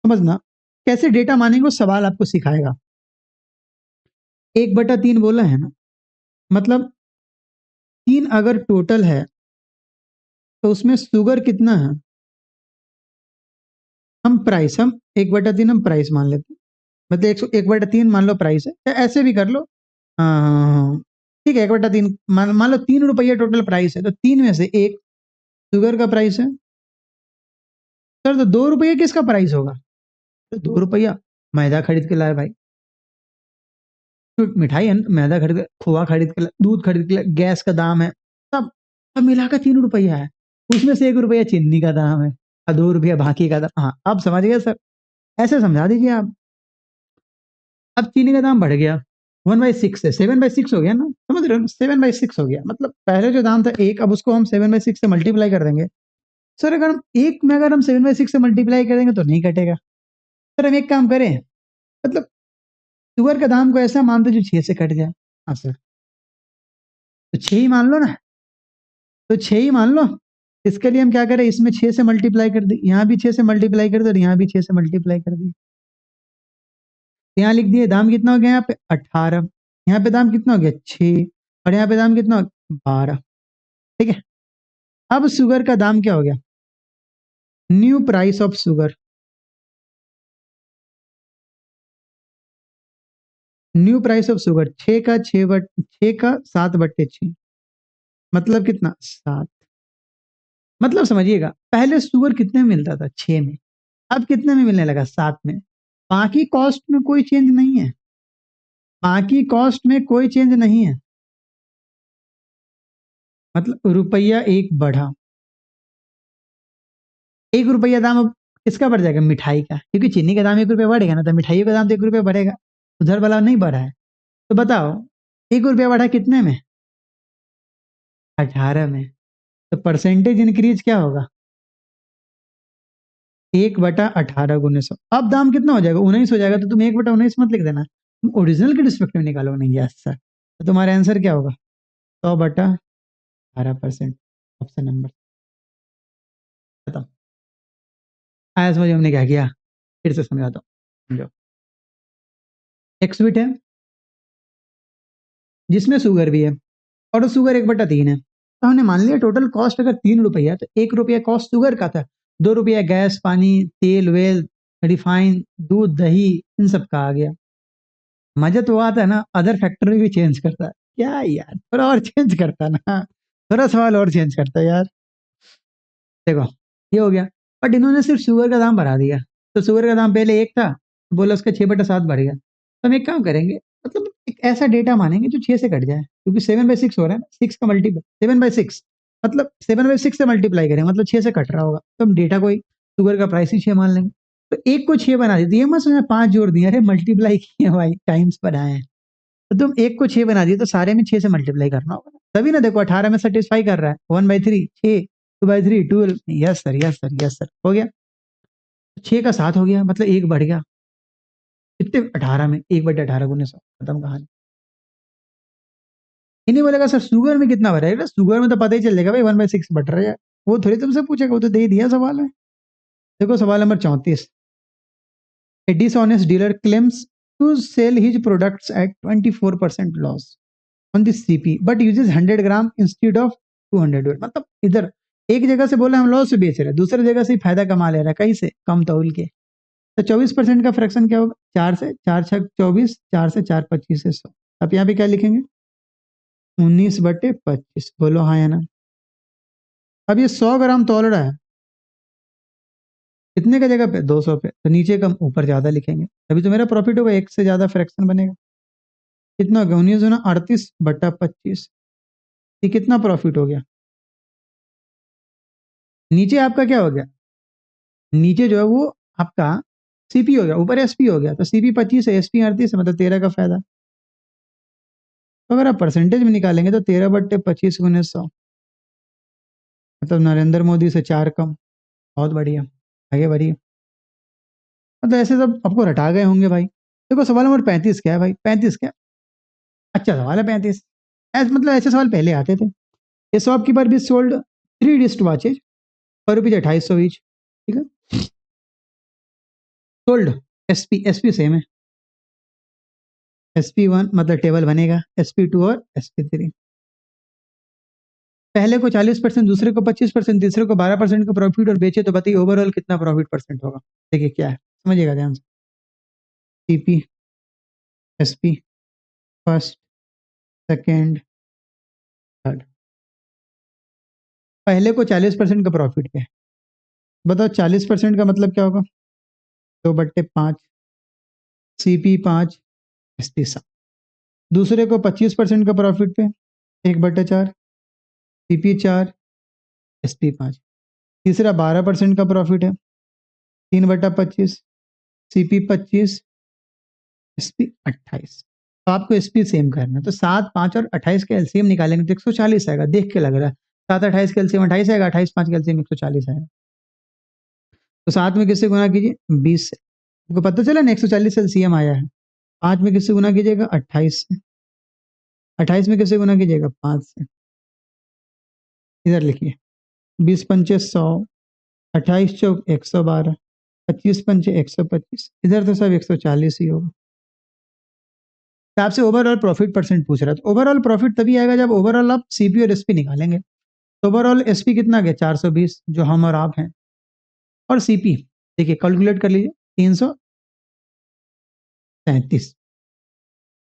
समझना कैसे डेटा मानेंगे, वो सवाल आपको सिखाएगा। 1/3 बोला है ना, मतलब 3 अगर टोटल है तो उसमें शुगर कितना है, हम 1/3 हम प्राइस मान लेते हैं, मतलब 1/3 मान लो प्राइस है, या ऐसे भी कर लो। हाँ हाँ हाँ, ठीक है, 1/3 मान लो 3 रुपये टोटल प्राइस है, तो 3 में से एक शुगर का प्राइस है। सर तो 2 रुपये किसका प्राइस होगा, तो 2 रुपया मैदा खरीद के लाए भाई, तो मिठाई है ना, मैदा खरीद के, खोआ खरीद के लाए, दूध खरीद के लाए, गैस का दाम है, सब मिलाकर 3 रुपया है। उसमें से 1 रुपया चीनी का दाम है और 2 रुपया बाकी का दाम। हाँ अब समझ गए सर, ऐसे समझा दीजिए आप। अब चीनी का दाम बढ़ गया 1/6 से 7/6 हो गया ना, समझ रहे हो, 7/6 हो गया, मतलब पहले जो दाम था एक, अब उसको हम 7/6 से मल्टीप्लाई कर देंगे। सर अगर हम एक में अगर हम 7/6 से मल्टीप्लाई करेंगे तो नहीं कटेगा। सर हम एक काम करें, मतलब शुगर के दाम को ऐसा मानते जो 6 से कट जाए। हाँ सर, तो 6 ही मान लो ना, तो 6 ही मान लो। इसके लिए हम क्या करें, इसमें 6 से मल्टीप्लाई कर दी, यहाँ भी 6 से मल्टीप्लाई कर दो, और यहाँ भी 6 से मल्टीप्लाई कर दी। यहाँ लिख दिए दाम कितना हो गया, यहाँ पे 18, यहाँ पे दाम कितना हो गया 6, और यहाँ पे दाम कितना हो गया 12। ठीक है, अब शुगर का दाम क्या हो गया, new price of sugar, new price of sugar 6 का 7/6, मतलब कितना 7। मतलब समझिएगा पहले शुगर कितने में मिलता था, 6 में, अब कितने में मिलने लगा, 7 में। बाकी कॉस्ट में कोई चेंज नहीं है, बाकी कॉस्ट में कोई चेंज नहीं है, मतलब रुपया एक बढ़ा, 1 रुपया दाम अब किसका बढ़ जाएगा, मिठाई का, क्योंकि चीनी का दाम 1 रुपया बढ़ेगा ना, तो मिठाई का दाम तो 1 रुपया बढ़ेगा, उधर वाला नहीं बढ़ा है। तो बताओ 1 रुपया बढ़ा कितने में, 18 में, तो परसेंटेज इंक्रीज क्या होगा, 1/18 × 100। अब दाम कितना हो जाएगा, 19 हो जाएगा, तो तुम 1/19 मत लिख देना, तुम ओरिजिनल के रिस्पेक्ट में निकालो, नहीं यस सर, तो तुम्हारा आंसर क्या होगा, 100/18%, ऑप्शन नंबर। बताओ आया समझ में हमने क्या किया, फिर से समझाता हूँ, समझो। एक्स बिट है, जिसमें शुगर भी है, और शुगर 1/3 है। तो हमने मान लिया टोटल कॉस्ट अगर 3 रुपया तो 1 रुपया कॉस्ट शुगर का था, 2 रुपया गैस पानी तेल वेल रिफाइन दूध दही इन सब का आ गया। मजा तो आता है ना, अदर फैक्टर भी चेंज करता है क्या यार, थोड़ा और चेंज करता ना, थोड़ा सवाल और चेंज करता है यार। देखो ये हो गया, बट इन्होंने सिर्फ शुगर का दाम बढ़ा दिया। तो शुगर का दाम पहले 1 था, बोला उसका 6/7 बढ़ गया। तो हम एक काम करेंगे, मतलब एक ऐसा डेटा मानेंगे जो 6 से कट जाए, क्योंकि 7/6 हो रहा है ना, 6 का मल्टीपल 7/6, मतलब 7/6 से मल्टीप्लाई करें मतलब 6 से कट रहा होगा, तो हम डेटा को ही शुगर का प्राइस ही 6 मान लेंगे। तो एक को 6 बना देती है, मैं समझ 5 जोड़ दिया, अरे मल्टीप्लाई किए भाई, टाइम्स बनाए हैं। तो तुम एक को 6 बना दिए तो सारे में 6 से मल्टीप्लाई करना होगा, तभी ना। देखो 18 में सेटिस्फाई कर रहा है, 1/3 6, 2/3 12, yes sir yes sir yes sir, हो गया। 6 का 7 हो गया, मतलब 1 बढ़ गया, कितने 18 में 1/18 गुने 100, खत्म कहानी। इन्हीं बोलेगा सर शुगर में कितना बढ़ेगा, शुगर में तो पता ही चल जाएगा भाई 1/6 बढ़ रहा है, वो थोड़ी तुमसे पूछेगा, वो तो दे दिया सवाल में। देखो सवाल नंबर 34, a dishonest dealer claims to sell his products at 24% loss on this CP but uses 100 gram instead of 200 weight। मतलब इधर एक जगह से बोला हम लॉस से बेच रहे हैं, दूसरी जगह से फायदा कमा ले रहा है, कहीं से कम तौल के। तो 24% का फ्रैक्शन क्या होगा, 4 से 4×6 = 24, 4 से 4 25 से 100। अब यहाँ पे क्या लिखेंगे, 19/25, बोलो हाँ या ना। अब ये 100 ग्राम तौल रहा है, कितने का जगह पे 200 पे, तो नीचे कम ऊपर ज्यादा लिखेंगे, तभी तो मेरा प्रॉफिट होगा, एक से ज्यादा फ्रैक्शन बनेगा। कितना हो गया, 19/38/25, ये कितना प्रॉफिट हो गया। नीचे आपका क्या हो गया, नीचे जो है वो आपका सीपी हो गया, ऊपर एसपी हो गया, तो सीपी 25 है एसपी 38 है, मतलब 13 का फायदा। तो अगर आप परसेंटेज में निकालेंगे तो 13/25 × 100, मतलब नरेंद्र मोदी से 4 कम। बहुत बढ़िया, आगे बढ़िए। मतलब ऐसे सब आपको रटा गए होंगे भाई। देखो सवाल नंबर 35 क्या है भाई, 35 क्या अच्छा सवाल है 35। ऐसे मतलब ऐसे सवाल पहले आते थे। ये शॉपकीपर भी सोल्ड 3 रिस्ट वॉचेज पर रुपीज 2800 ईच, ठीक है। सोल्ड, एसपी एसपी सेम है, SP1 मतलब टेबल बनेगा, SP2 और SP3। पहले को 40%, दूसरे को 25%, तीसरे को 12% का प्रॉफिट और बेचे, तो बताइए ओवरऑल कितना प्रॉफिट परसेंट होगा। देखिए क्या है, समझिएगा ध्यान से। CP SP first second third, पहले को 40% का प्रॉफिट पे, बताओ 40% का मतलब क्या होगा, 2/5, CP5 SP7। दूसरे को 25% का प्रॉफिट पे, 1/4, CP4 SP5। तीसरा 12% का प्रॉफिट है, 3/25, CP25 SP28। तो आपको एसपी सेम करना है, तो 7 5 और 28 का एलसीएम निकालेंगे तो 140 आएगा, देख के लग रहा है। 7 28 का एलसीएम 28 आएगा, 28 5 का एलसीएम 140 आएगा। तो 7 में किससे गुना कीजिए, 20 से, आपको पता चला ना 140 एलसीएम आया है। 5 में किससे गुना कीजिएगा, 28 से, 28 में किससे गुना कीजिएगा, 5 से। इधर लिखिए, 20 पंचे 100, 28 चौक 112, 25 पंचे 125, इधर तो सब 140 ही होगा। तो आपसे ओवरऑल प्रॉफिट परसेंट पूछ रहा है, तो ओवरऑल प्रॉफिट तभी आएगा जब ओवरऑल आप सीपी और एसपी निकालेंगे। तो ओवरऑल एसपी कितना गया, 420, जो हम और आप हैं, और सीपी देखिए कैलकुलेट कर लीजिए, 337।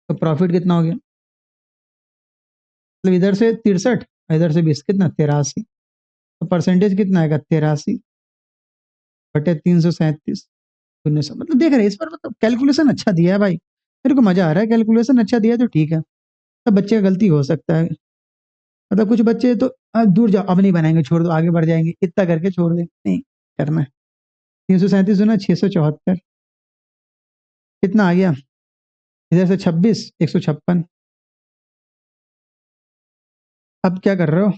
तो प्रॉफिट कितना हो गया, मतलब इधर से 63 इधर से 20, कितना 83। तो परसेंटेज कितना आएगा, 83/337 1900। मतलब देख रहे हैं इस पर, मतलब कैलकुलेशन अच्छा दिया है भाई, मेरे को मजा आ रहा है, कैलकुलेशन अच्छा दिया है तो ठीक है। तो बच्चे का गलती हो सकता है, मतलब कुछ बच्चे तो दूर जाओ अब नहीं बनाएंगे, छोड़ दो, आगे बढ़ जाएंगे, इतना करके छोड़ दे, नहीं करना है। 337 ना 674, कितना आ गया, इधर से 26 156। अब क्या कर रहे हो,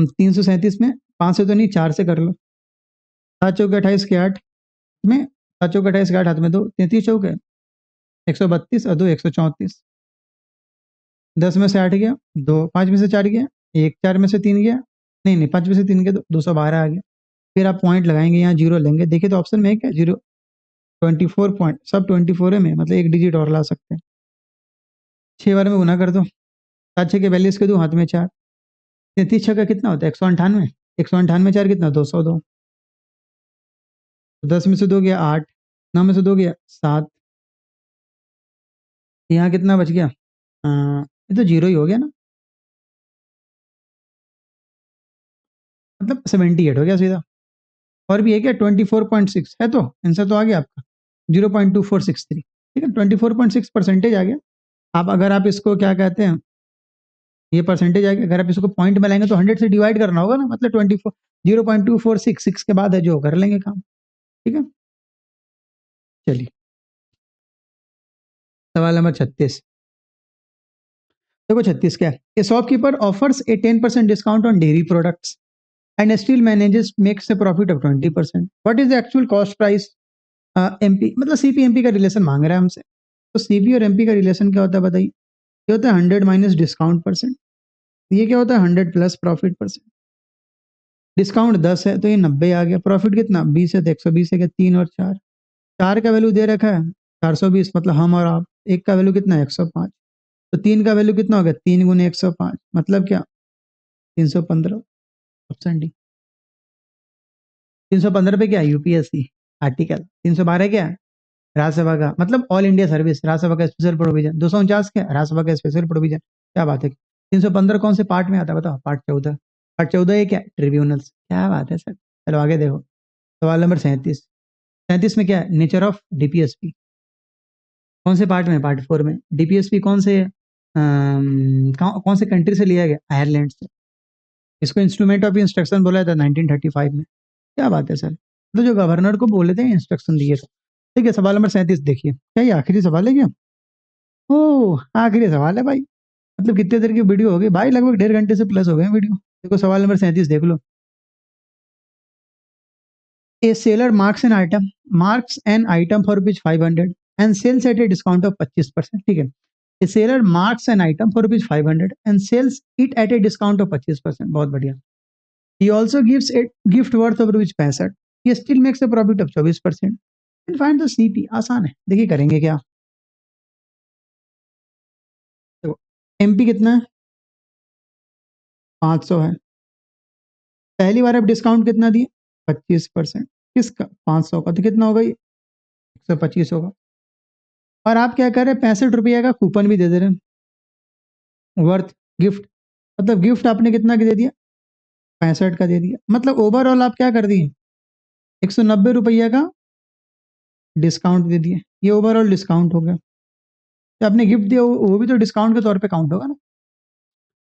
337 में 5 से तो नहीं, 4 से कर लो। 7 चौके 28 के 8 में, 7 चौके 28 के 8 हाथ में 2, 33 चौके 132 और 2 134। 10 में से 8 गया, 2 5 में से 4 गया, 1 4 में से 3 गया, नहीं नहीं 5 में से 3 गया तो 212 आ गया। फिर आप पॉइंट लगाएंगे, यहाँ जीरो लेंगे, देखिए तो ऑप्शन में है क्या जीरो, 24 पॉइंट, सब 24 है में, मतलब एक डिजिट और ला सकते हैं। 6 बार में गुना कर दो, 7 6 के 42 के दूं, हाथ में 4। 33 6 का कितना होता है? 198। 198 4 कितना? 202। 10 में से 2 गया 8, 9 में से 2 गया 7, यहाँ कितना बच गया? ये तो जीरो ही हो गया ना, मतलब 78 हो गया सीधा। और भी है क्या? 24.6 है, तो आंसर तो आ गया आपका 0.2463। ठीक है, 24.6% आ गया। आप अगर आप इसको क्या कहते हैं, ये परसेंटेज आ गया, अगर आप इसको पॉइंट में लाएंगे तो 100 से डिवाइड करना होगा ना, मतलब 0.2466 के बाद है जो कर लेंगे काम। ठीक है, चलिए सवाल नंबर 36। देखो 36 क्या है? ए shopkeeper offers A 10% discount on dairy products and still manages makes a profit of 20%। What is the actual cost price? MP मतलब सीपी एमपी का रिलेशन मांग रहा है हमसे, तो सीपी और एमपी का रिलेशन क्या होता है बताइए? ये होता है 100 माइनस डिस्काउंट परसेंट, ये क्या होता है? 100 प्लस प्रॉफिट परसेंट। डिस्काउंट 10 है तो ये 90 आ गया, प्रॉफिट कितना? 20 है तो 120 है, क्या 3 और 4? 4 का वैल्यू दे रखा है 420, मतलब हम और आप। एक का वैल्यू कितना है? 105। तो 3 का वैल्यू कितना हो गया? 3 गुने 105, मतलब क्या? 315। Option D. 315 पे क्या है? UPSC article. 312 क्या है? राज्यसभा का, मतलब ऑल इंडिया सर्विस, राज्यसभा का स्पेशल प्रोविजन। 249 क्या? राज्यसभा का स्पेशल प्रोविजन। क्या बात है? 315 कौन से पार्ट में आता है बताओ? पार्ट 14। पार्ट 14 ये क्या? ट्रिब्यूनल्स। क्या बात है सर, चलो आगे देखो। सवाल नंबर 37। 37 में क्या है? Nature of DPSP. कौन से पार्ट में? पार्ट 4 में। डीपीएसपी कौन से कौन से कंट्री से लिया गया? आयरलैंड से। इसको इंस्ट्रूमेंट ऑफ इंस्ट्रक्शन बोला था 1935 में। क्या बात है सर, तो जो गवर्नर को बोले थे इंस्ट्रक्शन दिए थे। ठीक है, सवाल नंबर 37 देखिए। क्या ये आखिरी सवाल है क्या? ओह, आखिरी सवाल है भाई। मतलब कितने देर की वीडियो हो गई भाई? लगभग 1.5 घंटे से प्लस हो गए वीडियो। देखो सवाल नंबर 37 देख लो। A seller marks an item for rupees 500 and sells at a discount of 25%. ठीक है, A seller marks an item for rupees 500 and sells it at a discount of 25%. बहुत बढ़िया। He also gives a gift worth of rupees 65। He still makes a profit of 24%. And find the CP। आसान है, देखिए करेंगे क्या। देखो MP कितना है? 500 है। पहली बार आप डिस्काउंट कितना दिए? 25%। किसका? 500 का, तो कितना होगा ये? 125 होगा। और आप क्या कर रहे हैं? 65 रुपये का कूपन भी दे दे रहे हैं, वर्थ गिफ्ट। मतलब गिफ्ट आपने कितना का दे दिया? 65 का दे दिया, मतलब ओवरऑल आप क्या कर दिए? 190 रुपये का डिस्काउंट दे दिए। ये ओवरऑल डिस्काउंट हो गया। तो आपने गिफ्ट दिया वो भी तो डिस्काउंट के तौर पे काउंट होगा ना।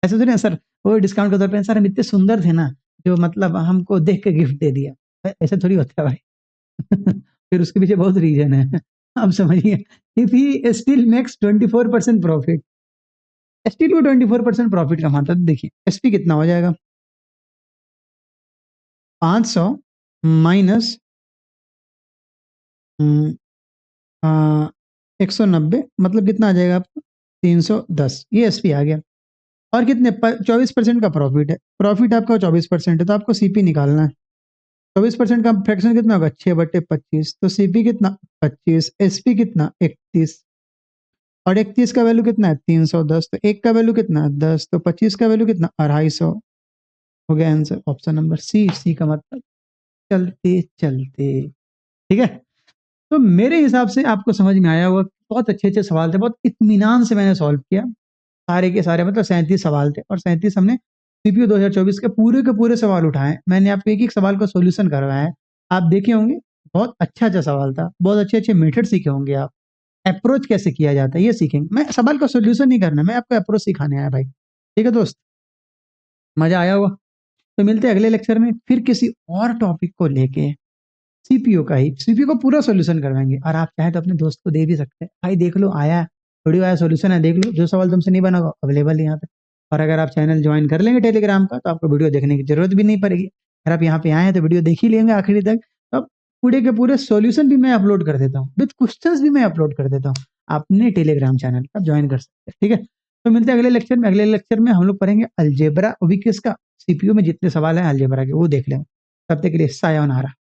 ऐसे तो नहीं सर, वो डिस्काउंट के तौर पे सर हम इतने सुंदर थे ना, जो मतलब हमको देख के गिफ्ट दे दिया, ऐसा थोड़ी होता है भाई। फिर उसके पीछे बहुत रीजन है, आप समझिए। If he still makes 24% profit, still वो 24% प्रॉफिट कमाता है, तो देखिए एसपी कितना हो जाएगा? 500 माइनस 190, मतलब कितना आ जाएगा आपको? 310। ये एसपी आ गया। और कितने 24% का प्रॉफिट है, प्रॉफिट आपका 24% है, तो आपको सीपी निकालना है। 24% का फ्रैक्शन कितना होगा? 6/25। तो सीपी कितना? 25। एसपी कितना? 31। और 31 का वैल्यू कितना है? 310। तो एक का वैल्यू कितना है? 10। तो 25 का वैल्यू कितना? 250। हो गया आंसर, ऑप्शन नंबर सी। सी का मतलब चलते चलते। ठीक है, तो मेरे हिसाब से आपको समझ में आया होगा। बहुत अच्छे अच्छे सवाल थे, बहुत इत्मीनान से मैंने सॉल्व किया। सारे के सारे मतलब 37 सवाल थे, और 37 हमने सीपीयू 2024 के पूरे सवाल उठाए। मैंने आपको एक एक सवाल का सोल्यूशन करवाया है। आप देखे होंगे, बहुत अच्छा अच्छा सवाल था। बहुत अच्छे अच्छे मेथड सीखे होंगे आप। अप्रोच कैसे किया जाता है ये सीखेंगे। मैं सवाल का सोल्यूशन नहीं करना, मैं आपको अप्रोच सिखाने आया भाई। ठीक है दोस्त, मजा आया होगा। तो मिलते हैं अगले लेक्चर में फिर किसी और टॉपिक को लेके। सीपीयू का ही, सीपीयू का पूरा सॉल्यूशन करवाएंगे, और आप चाहे तो अपने दोस्त को दे भी सकते हैं। भाई देख लो, आया वीडियो, आया सॉल्यूशन है, देख लो। जो सवाल तुमसे नहीं बना होगा अवेलेबल है यहाँ पे। और अगर आप चैनल ज्वाइन कर लेंगे टेलीग्राम का, तो आपको वीडियो देखने की जरूरत भी नहीं पड़ेगी। अगर आप यहाँ पे आए हैं तो वीडियो देख ही लेंगे आखिरी तक। तो अब पूरे के पूरे सॉल्यूशन भी मैं अपलोड कर देता हूँ, विद क्वेश्चंस भी मैं अपलोड कर देता हूँ अपने टेलीग्राम चैनल पर। ज्वाइन कर सकते हैं, ठीक है। तो मिलते हैं अगले लेक्चर में। अगले लेक्चर में हम लोग पढ़ेंगे अलजेब्रा, वो भी किसका? सीपीयू में जितने सवाल हैं अलजेब्रा के, वो देख लेंगे। तब तक के लिए सायोनारा।